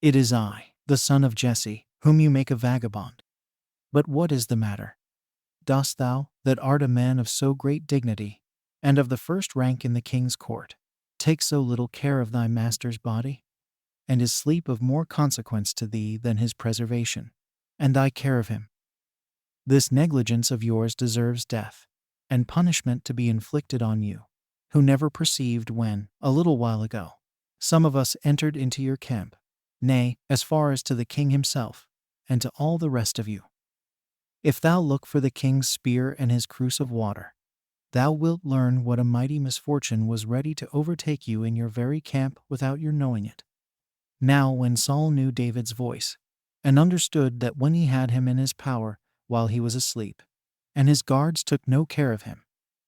"It is I, the son of Jesse, whom you make a vagabond. But what is the matter? Dost thou, that art a man of so great dignity, and of the first rank in the king's court, take so little care of thy master's body? And is sleep of more consequence to thee than his preservation, and thy care of him? This negligence of yours deserves death, and punishment to be inflicted on you, who never perceived when, a little while ago, some of us entered into your camp, nay, as far as to the king himself, and to all the rest of you. If thou look for the king's spear and his cruse of water, thou wilt learn what a mighty misfortune was ready to overtake you in your very camp without your knowing it." Now when Saul knew David's voice, and understood that when he had him in his power while he was asleep, and his guards took no care of him,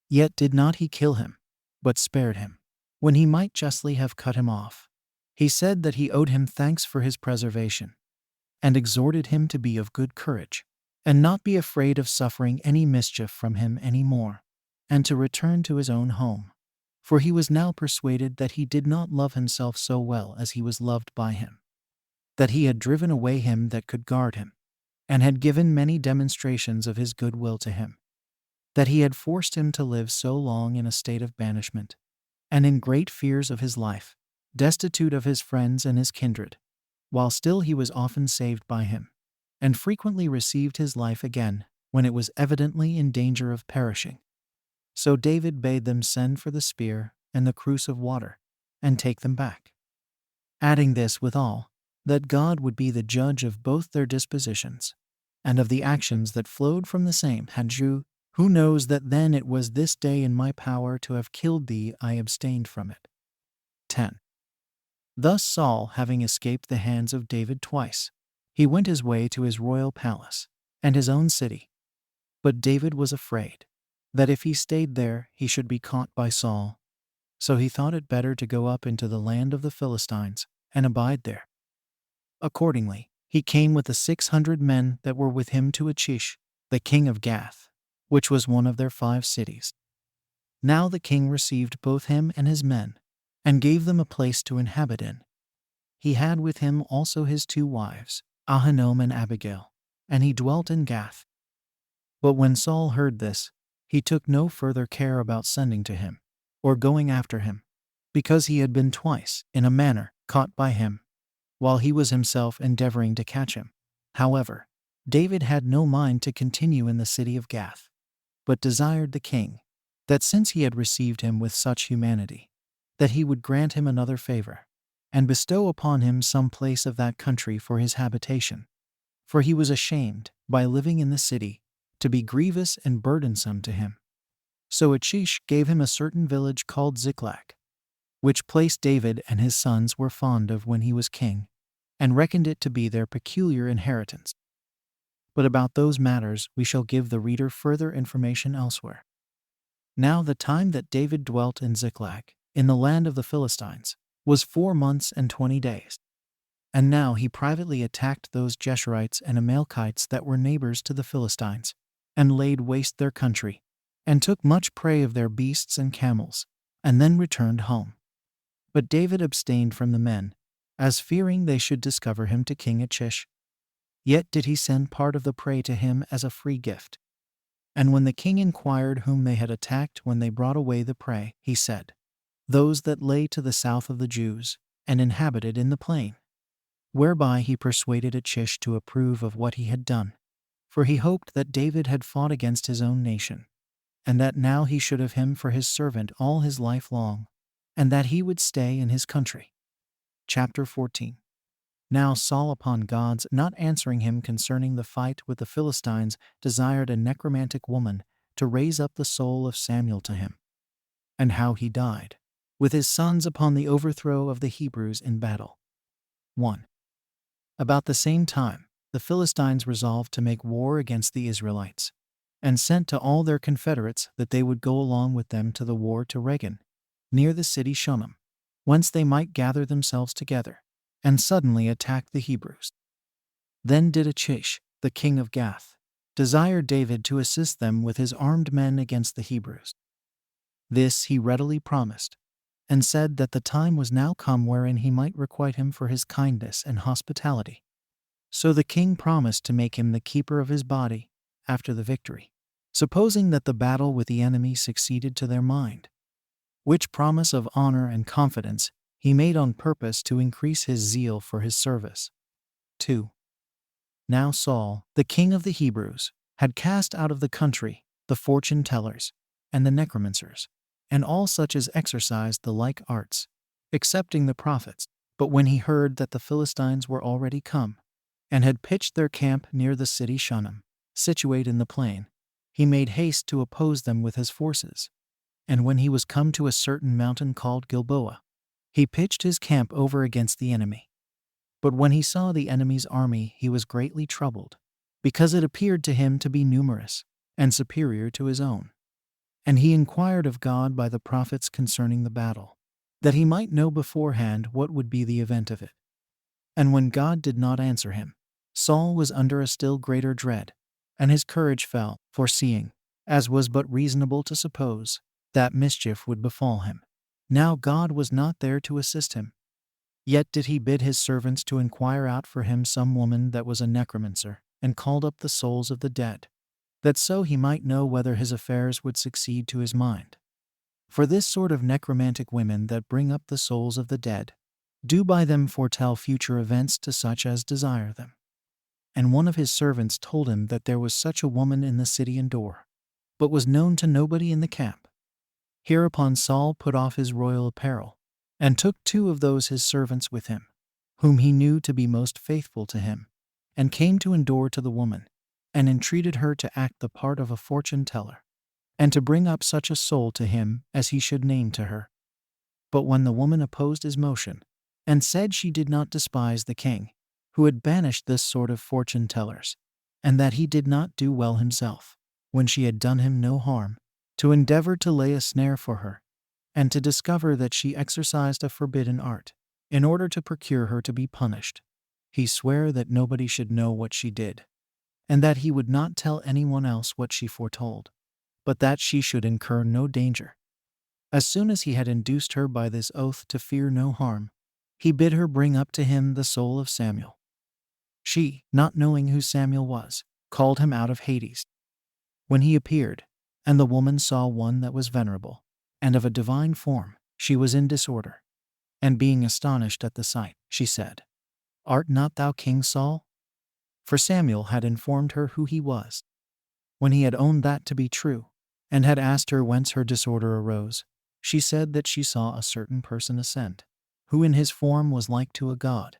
yet did not he kill him, but spared him, when he might justly have cut him off, he said that he owed him thanks for his preservation, and exhorted him to be of good courage, and not be afraid of suffering any mischief from him any more, and to return to his own home. For he was now persuaded that he did not love himself so well as he was loved by him, that he had driven away him that could guard him, and had given many demonstrations of his good will to him, that he had forced him to live so long in a state of banishment, and in great fears of his life, destitute of his friends and his kindred, while still he was often saved by him, and frequently received his life again when it was evidently in danger of perishing. So David bade them send for the spear and the cruse of water, and take them back, adding this withal, that God would be the judge of both their dispositions, and of the actions that flowed from the same. Had you, who knows that then it was this day in my power to have killed thee, I abstained from it. 10. Thus Saul, having escaped the hands of David twice, he went his way to his royal palace, and his own city. But David was afraid that if he stayed there he should be caught by Saul. So he thought it better to go up into the land of the Philistines, and abide there. Accordingly, he came with the 600 men that were with him to Achish, the king of Gath, which was one of their 5 cities. Now the king received both him and his men, and gave them a place to inhabit in. He had with him also his 2 wives, Ahinoam and Abigail, and he dwelt in Gath. But when Saul heard this, he took no further care about sending to him, or going after him, because he had been twice, in a manner, caught by him, while he was himself endeavoring to catch him. However, David had no mind to continue in the city of Gath, but desired the king, that since he had received him with such humanity, that he would grant him another favor, and bestow upon him some place of that country for his habitation. For he was ashamed, by living in the city, to be grievous and burdensome to him. So Achish gave him a certain village called Ziklag, which place David and his sons were fond of when he was king, and reckoned it to be their peculiar inheritance. But about those matters we shall give the reader further information elsewhere. Now the time that David dwelt in Ziklag, in the land of the Philistines, was 4 months and 20 days. And now he privately attacked those Geshurites and Amalekites that were neighbors to the Philistines, and laid waste their country, and took much prey of their beasts and camels, and then returned home. But David abstained from the men, as fearing they should discover him to King Achish. Yet did he send part of the prey to him as a free gift. And when the king inquired whom they had attacked when they brought away the prey, he said, "Those that lay to the south of the Jews, and inhabited in the plain." Whereby he persuaded Achish to approve of what he had done, for he hoped that David had fought against his own nation, and that now he should have him for his servant all his life long, and that he would stay in his country. Chapter 14. Now Saul, upon God's not answering him concerning the fight with the Philistines, desired a necromantic woman to raise up the soul of Samuel to him. And how he died, with his sons upon the overthrow of the Hebrews in battle. 1. About the same time, the Philistines resolved to make war against the Israelites, and sent to all their confederates that they would go along with them to the war to Regan, near the city Shunem, whence they might gather themselves together, and suddenly attack the Hebrews. Then did Achish, the king of Gath, desire David to assist them with his armed men against the Hebrews. This he readily promised, and said that the time was now come wherein he might requite him for his kindness and hospitality. So the king promised to make him the keeper of his body after the victory, supposing that the battle with the enemy succeeded to their mind, which promise of honor and confidence he made on purpose to increase his zeal for his service. 2. Now Saul, the king of the Hebrews, had cast out of the country the fortune tellers and the necromancers, and all such as exercised the like arts, excepting the prophets. But when he heard that the Philistines were already come, and had pitched their camp near the city Shunem, situate in the plain, he made haste to oppose them with his forces. And when he was come to a certain mountain called Gilboa, he pitched his camp over against the enemy. But when he saw the enemy's army, he was greatly troubled, because it appeared to him to be numerous and superior to his own. And he inquired of God by the prophets concerning the battle, that he might know beforehand what would be the event of it. And when God did not answer him, Saul was under a still greater dread, and his courage fell, foreseeing, as was but reasonable to suppose, that mischief would befall him. Now God was not there to assist him. Yet did he bid his servants to inquire out for him some woman that was a necromancer, and called up the souls of the dead, that so he might know whether his affairs would succeed to his mind. For this sort of necromantic women that bring up the souls of the dead, do by them foretell future events to such as desire them. And one of his servants told him that there was such a woman in the city Endor, but was known to nobody in the camp. Hereupon Saul put off his royal apparel, and took 2 of those his servants with him, whom he knew to be most faithful to him, and came to Endor to the woman, and entreated her to act the part of a fortune teller, and to bring up such a soul to him as he should name to her. But when the woman opposed his motion, and said she did not despise the king, who had banished this sort of fortune tellers, and that he did not do well himself, when she had done him no harm, to endeavor to lay a snare for her, and to discover that she exercised a forbidden art, in order to procure her to be punished, he sware that nobody should know what she did, and that he would not tell anyone else what she foretold, but that she should incur no danger. As soon as he had induced her by this oath to fear no harm, he bid her bring up to him the soul of Samuel. She, not knowing who Samuel was, called him out of Hades. When he appeared, and the woman saw one that was venerable, and of a divine form, she was in disorder. And being astonished at the sight, she said, Art not thou King Saul? For Samuel had informed her who he was. When he had owned that to be true, and had asked her whence her disorder arose, she said that she saw a certain person ascend, who in his form was like to a god.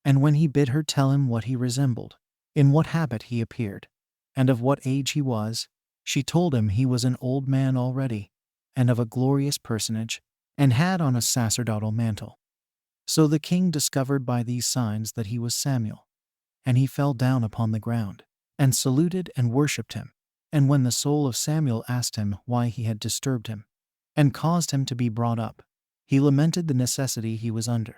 And when he bid her tell him what he resembled, in what habit he appeared, and of what age he was, she told him he was an old man already, and of a glorious personage, and had on a sacerdotal mantle. So the king discovered by these signs that he was Samuel, and he fell down upon the ground, and saluted and worshipped him. And when the soul of Samuel asked him why he had disturbed him, and caused him to be brought up, he lamented the necessity he was under.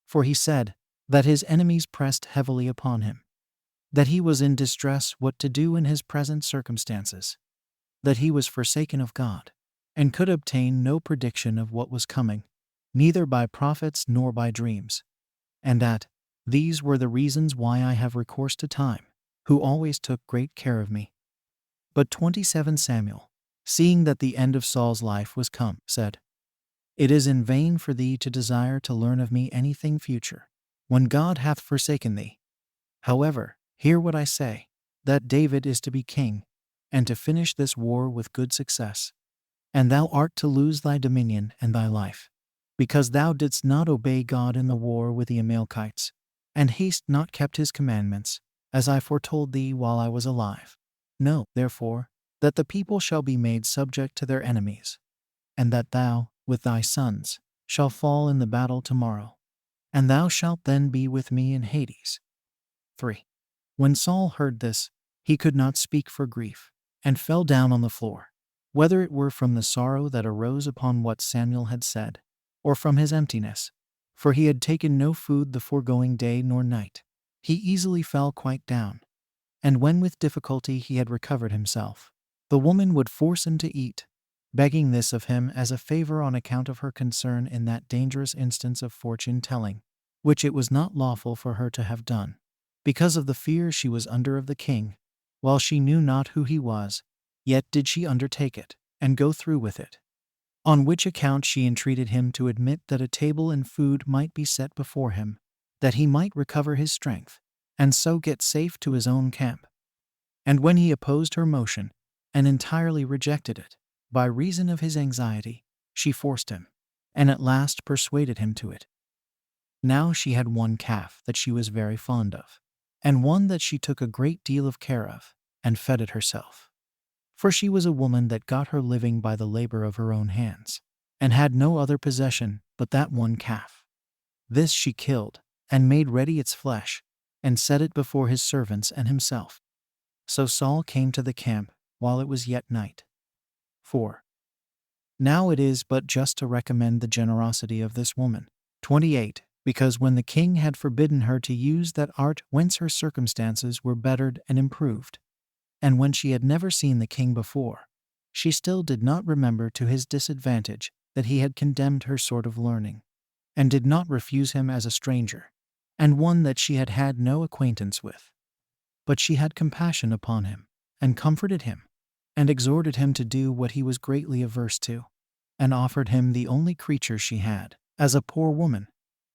For he said that his enemies pressed heavily upon him, that he was in distress what to do in his present circumstances, that he was forsaken of God, and could obtain no prediction of what was coming, neither by prophets nor by dreams, and that these were the reasons why I have recourse to time, who always took great care of me. But 27 Samuel, seeing that the end of Saul's life was come, said, It is in vain for thee to desire to learn of me anything future, when God hath forsaken thee. However, hear what I say, that David is to be king, and to finish this war with good success. And thou art to lose thy dominion and thy life, because thou didst not obey God in the war with the Amalekites, and hast not kept his commandments, as I foretold thee while I was alive. Know, therefore, that the people shall be made subject to their enemies, and that thou, with thy sons, shall fall in the battle tomorrow, and thou shalt then be with me in Hades. 3. When Saul heard this, he could not speak for grief, and fell down on the floor. whether it were from the sorrow that arose upon what Samuel had said, or from his emptiness, for he had taken no food the foregoing day nor night. He easily fell quite down, and when with difficulty he had recovered himself, the woman would force him to eat, begging this of him as a favor on account of her concern in that dangerous instance of fortune-telling, which it was not lawful for her to have done, because of the fear she was under of the king, while she knew not who he was, yet did she undertake it, and go through with it. On which account she entreated him to admit that a table and food might be set before him, that he might recover his strength, and so get safe to his own camp. And when he opposed her motion, and entirely rejected it, by reason of his anxiety, she forced him, and at last persuaded him to it. Now she had one calf that she was very fond of, and one that she took a great deal of care of, and fed it herself. For she was a woman that got her living by the labor of her own hands, and had no other possession but that one calf. This she killed, and made ready its flesh, and set it before his servants and himself. So Saul came to the camp while it was yet night. 4. Now it is but just to recommend the generosity of this woman. 28. Because when the king had forbidden her to use that art whence her circumstances were bettered and improved, and when she had never seen the king before, she still did not remember to his disadvantage that he had condemned her sort of learning, and did not refuse him as a stranger, and one that she had had no acquaintance with. But she had compassion upon him, and comforted him, and exhorted him to do what he was greatly averse to, and offered him the only creature she had, as a poor woman,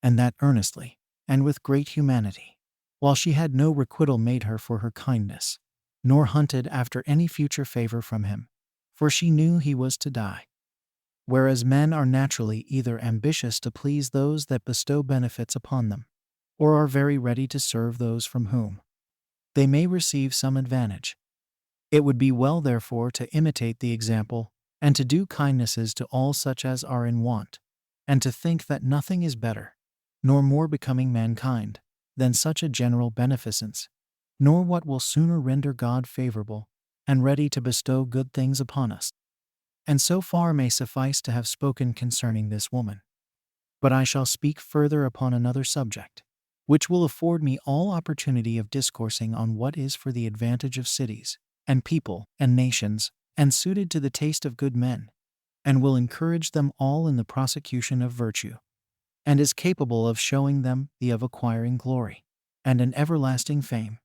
and that earnestly, and with great humanity, while she had no requital made her for her kindness, nor hunted after any future favor from him, for she knew he was to die. Whereas men are naturally either ambitious to please those that bestow benefits upon them, or are very ready to serve those from whom they may receive some advantage. It would be well therefore to imitate the example, and to do kindnesses to all such as are in want, and to think that nothing is better, nor more becoming mankind, than such a general beneficence, nor what will sooner render God favorable, and ready to bestow good things upon us. And so far may suffice to have spoken concerning this woman. But I shall speak further upon another subject, which will afford me all opportunity of discoursing on what is for the advantage of cities, and people, and nations, and suited to the taste of good men, and will encourage them all in the prosecution of virtue, and is capable of showing them the of acquiring glory, and an everlasting fame,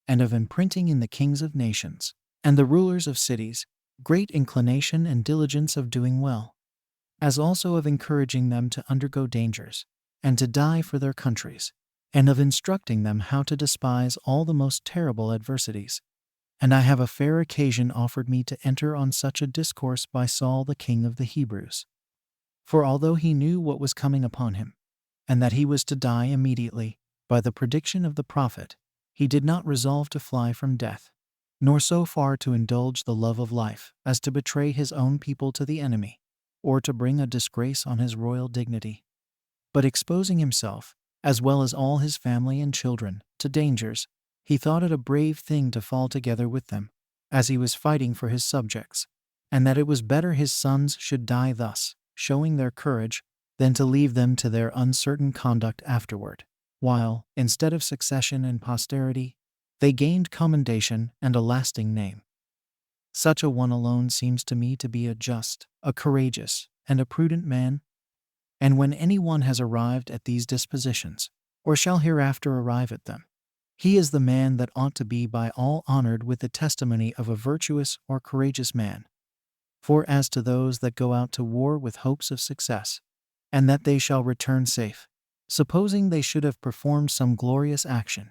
and of imprinting in the kings of nations, and the rulers of cities, great inclination and diligence of doing well, as also of encouraging them to undergo dangers, and to die for their countries, and of instructing them how to despise all the most terrible adversities. And I have a fair occasion offered me to enter on such a discourse by Saul the king of the Hebrews. For although he knew what was coming upon him, and that he was to die immediately, by the prediction of the prophet, he did not resolve to fly from death, nor so far to indulge the love of life as to betray his own people to the enemy, or to bring a disgrace on his royal dignity. But exposing himself, as well as all his family and children, to dangers, he thought it a brave thing to fall together with them, as he was fighting for his subjects, and that it was better his sons should die thus, showing their courage, than to leave them to their uncertain conduct afterward, while, instead of succession and posterity, they gained commendation and a lasting name. Such a one alone seems to me to be a just, a courageous, and a prudent man. And when any one has arrived at these dispositions, or shall hereafter arrive at them, he is the man that ought to be by all honored with the testimony of a virtuous or courageous man. For as to those that go out to war with hopes of success, and that they shall return safe, supposing they should have performed some glorious action,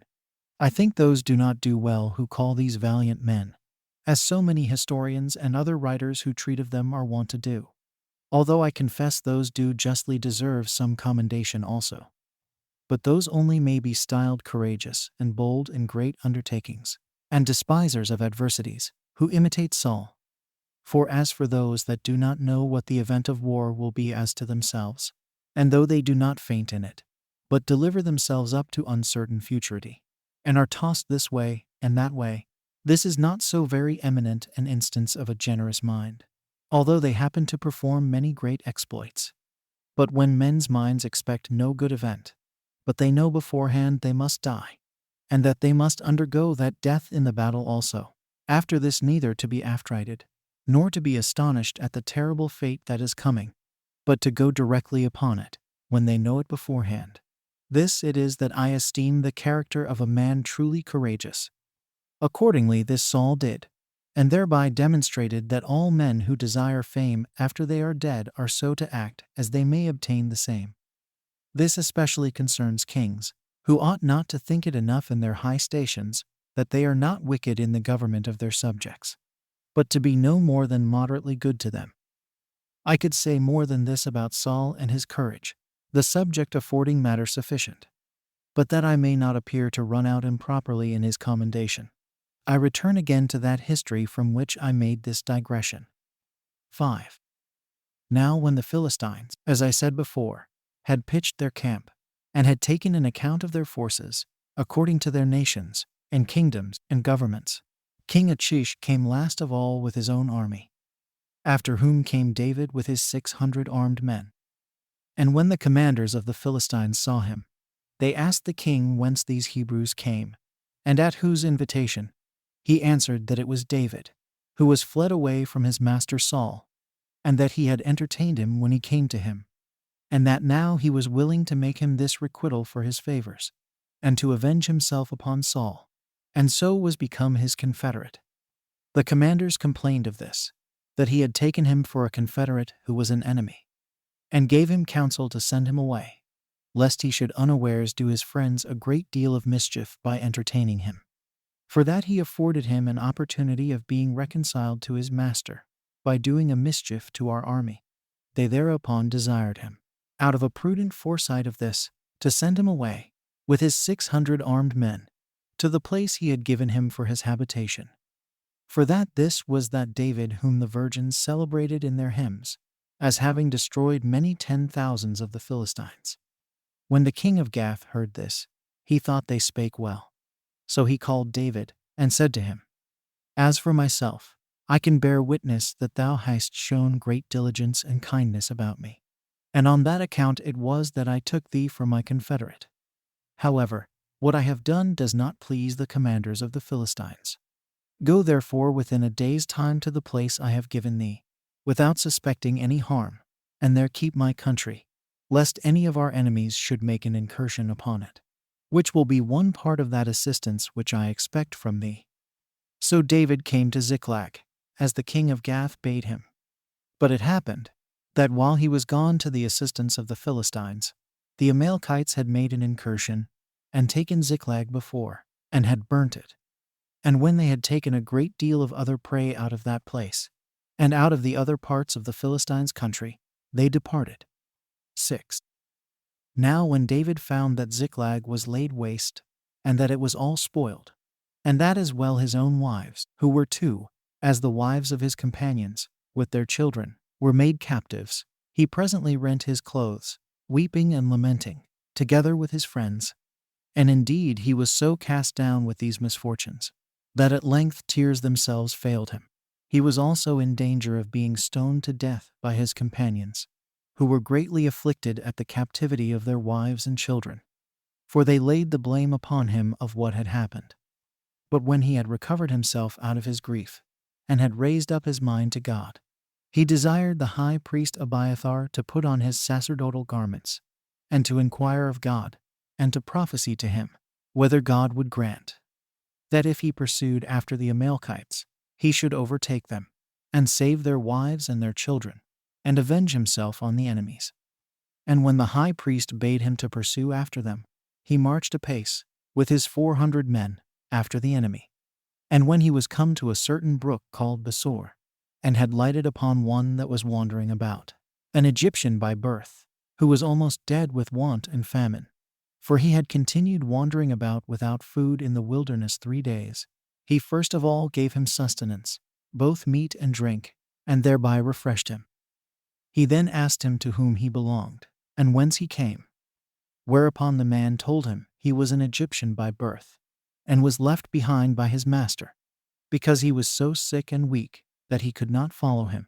I think those do not do well who call these valiant men, as so many historians and other writers who treat of them are wont to do, although I confess those do justly deserve some commendation also. But those only may be styled courageous and bold in great undertakings, and despisers of adversities, who imitate Saul. For as for those that do not know what the event of war will be as to themselves, and though they do not faint in it, but deliver themselves up to uncertain futurity, and are tossed this way and that way, this is not so very eminent an instance of a generous mind. although they happen to perform many great exploits. But when men's minds expect no good event, but they know beforehand they must die, and that they must undergo that death in the battle also, after this neither to be affrighted, nor to be astonished at the terrible fate that is coming, but to go directly upon it, when they know it beforehand. This it is that I esteem the character of a man truly courageous. Accordingly this Saul did, and thereby demonstrated that all men who desire fame after they are dead are so to act as they may obtain the same. This especially concerns kings, who ought not to think it enough in their high stations that they are not wicked in the government of their subjects, but to be no more than moderately good to them. I could say more than this about Saul and his courage, the subject affording matter sufficient, but that I may not appear to run out improperly in his commendation, I return again to that history from which I made this digression. 5. Now when the Philistines, as I said before, had pitched their camp, and had taken an account of their forces, according to their nations, and kingdoms, and governments, King Achish came last of all with his own army, after whom came David with his 600 armed men. And when the commanders of the Philistines saw him, they asked the king whence these Hebrews came, and at whose invitation. He answered that it was David, who was fled away from his master Saul, and that he had entertained him when he came to him, and that now he was willing to make him this requital for his favors, and to avenge himself upon Saul, and so was become his confederate. The commanders complained of this, that he had taken him for a confederate who was an enemy, and gave him counsel to send him away, lest he should unawares do his friends a great deal of mischief by entertaining him. For that he afforded him an opportunity of being reconciled to his master, by doing a mischief to our army. They thereupon desired him, out of a prudent foresight of this, to send him away, with his 600 armed men, to the place he had given him for his habitation. For that this was that David whom the virgins celebrated in their hymns, as having destroyed many 10,000s of the Philistines. When the king of Gath heard this, he thought they spake well. So he called David, and said to him, As for myself, I can bear witness that thou hast shown great diligence and kindness about me, and on that account it was that I took thee for my confederate. However, what I have done does not please the commanders of the Philistines. Go therefore within a day's time to the place I have given thee, without suspecting any harm, and there keep my country, lest any of our enemies should make an incursion upon it, which will be one part of that assistance which I expect from thee. So David came to Ziklag, as the king of Gath bade him. But it happened, that while he was gone to the assistance of the Philistines, the Amalekites had made an incursion, and taken Ziklag before, and had burnt it. And when they had taken a great deal of other prey out of that place, and out of the other parts of the Philistines' country, they departed. 6. Now when David found that Ziklag was laid waste, and that it was all spoiled, and that as well his own wives, who were two, as the wives of his companions, with their children, were made captives, he presently rent his clothes, weeping and lamenting, together with his friends. And indeed he was so cast down with these misfortunes, that at length tears themselves failed him. He was also in danger of being stoned to death by his companions, who were greatly afflicted at the captivity of their wives and children, for they laid the blame upon him of what had happened. But when he had recovered himself out of his grief, and had raised up his mind to God, he desired the high priest Abiathar to put on his sacerdotal garments, and to inquire of God, and to prophesy to him, whether God would grant that if he pursued after the Amalekites, he should overtake them, and save their wives and their children, and avenge himself on the enemies. And when the high priest bade him to pursue after them, he marched apace, with his 400 men, after the enemy. And when he was come to a certain brook called Besor, and had lighted upon one that was wandering about, an Egyptian by birth, who was almost dead with want and famine, for he had continued wandering about without food in the wilderness 3 days, he first of all gave him sustenance, both meat and drink, and thereby refreshed him. He then asked him to whom he belonged, and whence he came. Whereupon the man told him he was an Egyptian by birth, and was left behind by his master, because he was so sick and weak that he could not follow him.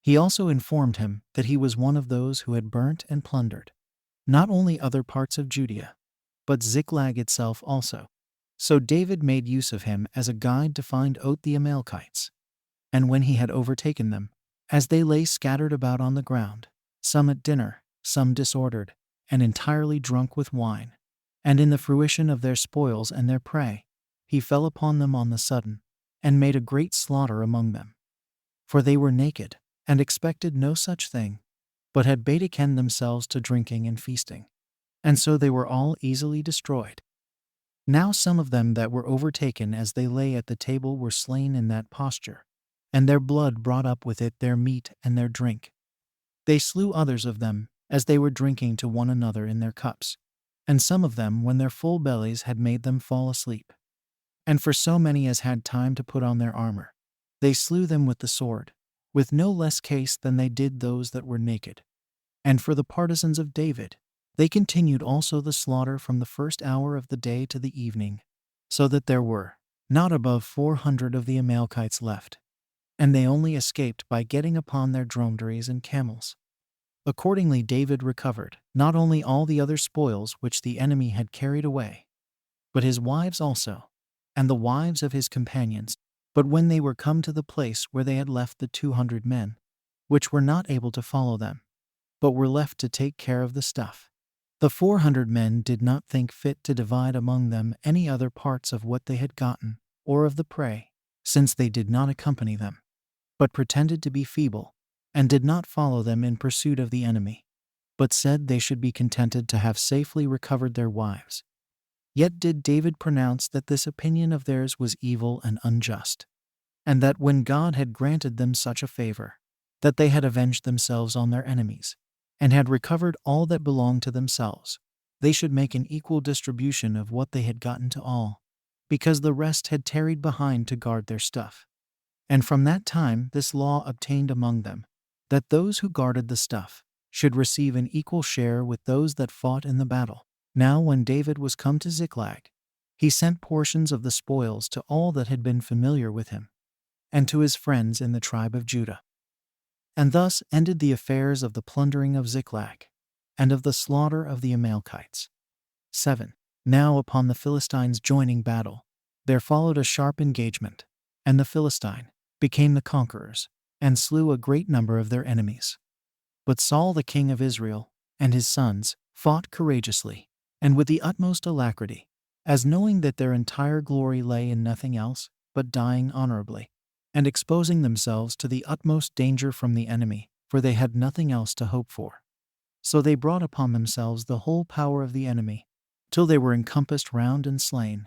He also informed him that he was one of those who had burnt and plundered not only other parts of Judea, but Ziklag itself also. So David made use of him as a guide to find out the Amalekites. And when he had overtaken them, as they lay scattered about on the ground, some at dinner, some disordered, and entirely drunk with wine, and in the fruition of their spoils and their prey, he fell upon them on the sudden, and made a great slaughter among them. For they were naked, and expected no such thing, but had betaken themselves to drinking and feasting. And so they were all easily destroyed. Now some of them that were overtaken as they lay at the table were slain in that posture, and their blood brought up with it their meat and their drink. They slew others of them, as they were drinking to one another in their cups, and some of them when their full bellies had made them fall asleep. And for so many as had time to put on their armor, they slew them with the sword, with no less case than they did those that were naked. And for the partisans of David, they continued also the slaughter from the first hour of the day to the evening, so that there were not above 400 of the Amalekites left, and they only escaped by getting upon their dromedaries and camels. Accordingly David recovered not only all the other spoils which the enemy had carried away, but his wives also, and the wives of his companions. But when they were come to the place where they had left the 200 men, which were not able to follow them, but were left to take care of the stuff, the 400 men did not think fit to divide among them any other parts of what they had gotten, or of the prey, since they did not accompany them, but pretended to be feeble, and did not follow them in pursuit of the enemy, but said they should be contented to have safely recovered their wives. Yet did David pronounce that this opinion of theirs was evil and unjust, and that when God had granted them such a favor, that they had avenged themselves on their enemies, and had recovered all that belonged to themselves, they should make an equal distribution of what they had gotten to all, because the rest had tarried behind to guard their stuff. And from that time this law obtained among them, that those who guarded the stuff should receive an equal share with those that fought in the battle. Now when David was come to Ziklag, he sent portions of the spoils to all that had been familiar with him, and to his friends in the tribe of Judah. And thus ended the affairs of the plundering of Ziklag, and of the slaughter of the Amalekites. 7. Now upon the Philistines joining battle, there followed a sharp engagement, and the Philistine became the conquerors, and slew a great number of their enemies. But Saul the king of Israel, and his sons, fought courageously, and with the utmost alacrity, as knowing that their entire glory lay in nothing else but dying honorably, and exposing themselves to the utmost danger from the enemy, for they had nothing else to hope for. So they brought upon themselves the whole power of the enemy, till they were encompassed round and slain.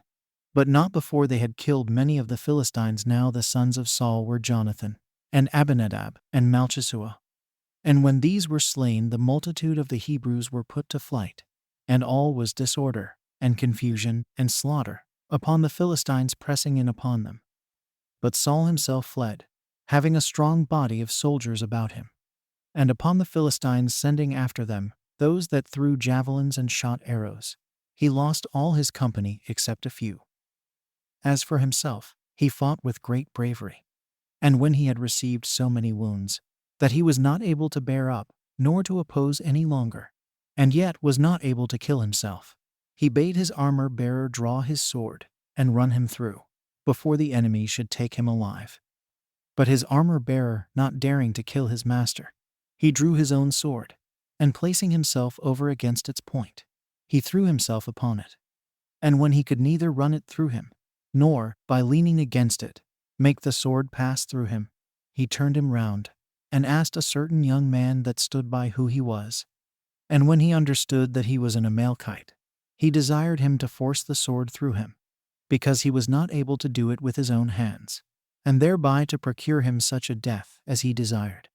But not before they had killed many of the Philistines. Now the sons of Saul were Jonathan, and Abinadab, and Malchishua. And when these were slain, the multitude of the Hebrews were put to flight, and all was disorder, and confusion, and slaughter, upon the Philistines pressing in upon them. But Saul himself fled, having a strong body of soldiers about him, and upon the Philistines sending after them those that threw javelins and shot arrows, he lost all his company except a few. As for himself, he fought with great bravery, and when he had received so many wounds, that he was not able to bear up, nor to oppose any longer, and yet was not able to kill himself, he bade his armor-bearer draw his sword, and run him through, before the enemy should take him alive. But his armor-bearer, not daring to kill his master, he drew his own sword, and placing himself over against its point, he threw himself upon it. And when he could neither run it through him, nor, by leaning against it, make the sword pass through him, he turned him round, and asked a certain young man that stood by who he was. And when he understood that he was an Amalekite, he desired him to force the sword through him, because he was not able to do it with his own hands, and thereby to procure him such a death as he desired.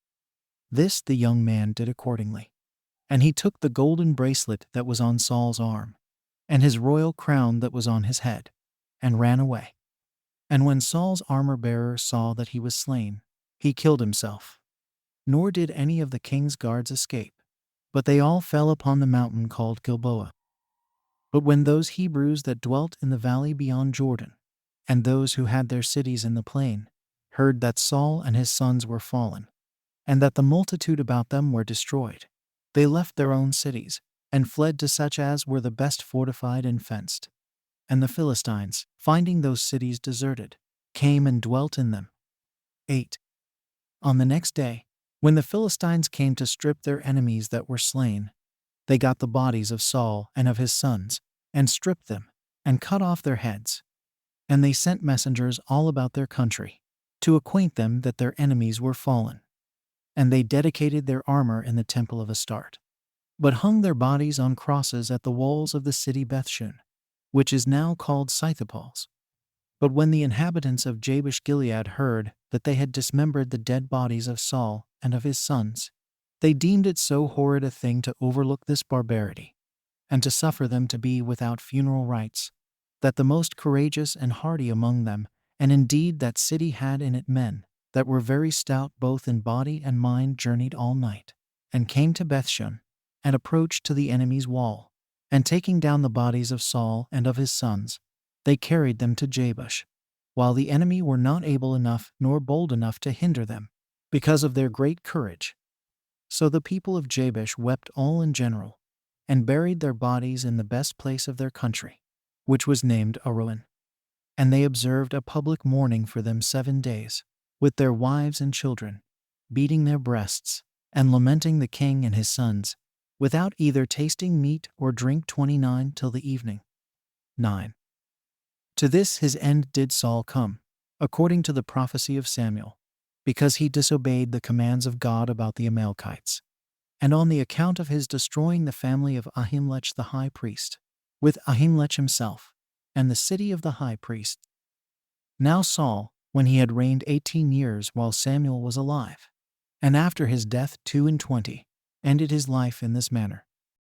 This the young man did accordingly. And he took the golden bracelet that was on Saul's arm, and his royal crown that was on his head, and ran away. And when Saul's armor-bearer saw that he was slain, he killed himself. Nor did any of the king's guards escape, but they all fell upon the mountain called Gilboa. But when those Hebrews that dwelt in the valley beyond Jordan, and those who had their cities in the plain, heard that Saul and his sons were fallen, and that the multitude about them were destroyed. They left their own cities, and fled to such as were the best fortified and fenced. And the Philistines, finding those cities deserted, came and dwelt in them. 8. On the next day, when the Philistines came to strip their enemies that were slain, they got the bodies of Saul and of his sons, and stripped them, and cut off their heads. And they sent messengers all about their country, to acquaint them that their enemies were fallen. And they dedicated their armor in the temple of Astarte, but hung their bodies on crosses at the walls of the city Bethshun, which is now called Scythopolis. But when the inhabitants of Jabesh Gilead heard that they had dismembered the dead bodies of Saul and of his sons, they deemed it so horrid a thing to overlook this barbarity, and to suffer them to be without funeral rites, that the most courageous and hardy among them, and indeed that city had in it men that were very stout both in body and mind, journeyed all night, and came to Bethshun, and approached to the enemy's wall, and taking down the bodies of Saul and of his sons, they carried them to Jabesh, while the enemy were not able enough nor bold enough to hinder them, because of their great courage. So the people of Jabesh wept all in general, and buried their bodies in the best place of their country, which was named Aroan. And they observed a public mourning for them 7 days, with their wives and children, beating their breasts, and lamenting the king and his sons, without either tasting meat or drink 29 till the evening. 9. To this his end did Saul come, according to the prophecy of Samuel, because he disobeyed the commands of God about the Amalekites, and on the account of his destroying the family of Ahimelech the high priest, with Ahimelech himself, and the city of the high priest. Now Saul, when he had reigned 18 years while Samuel was alive, and after his death 22, ended his life in this manner.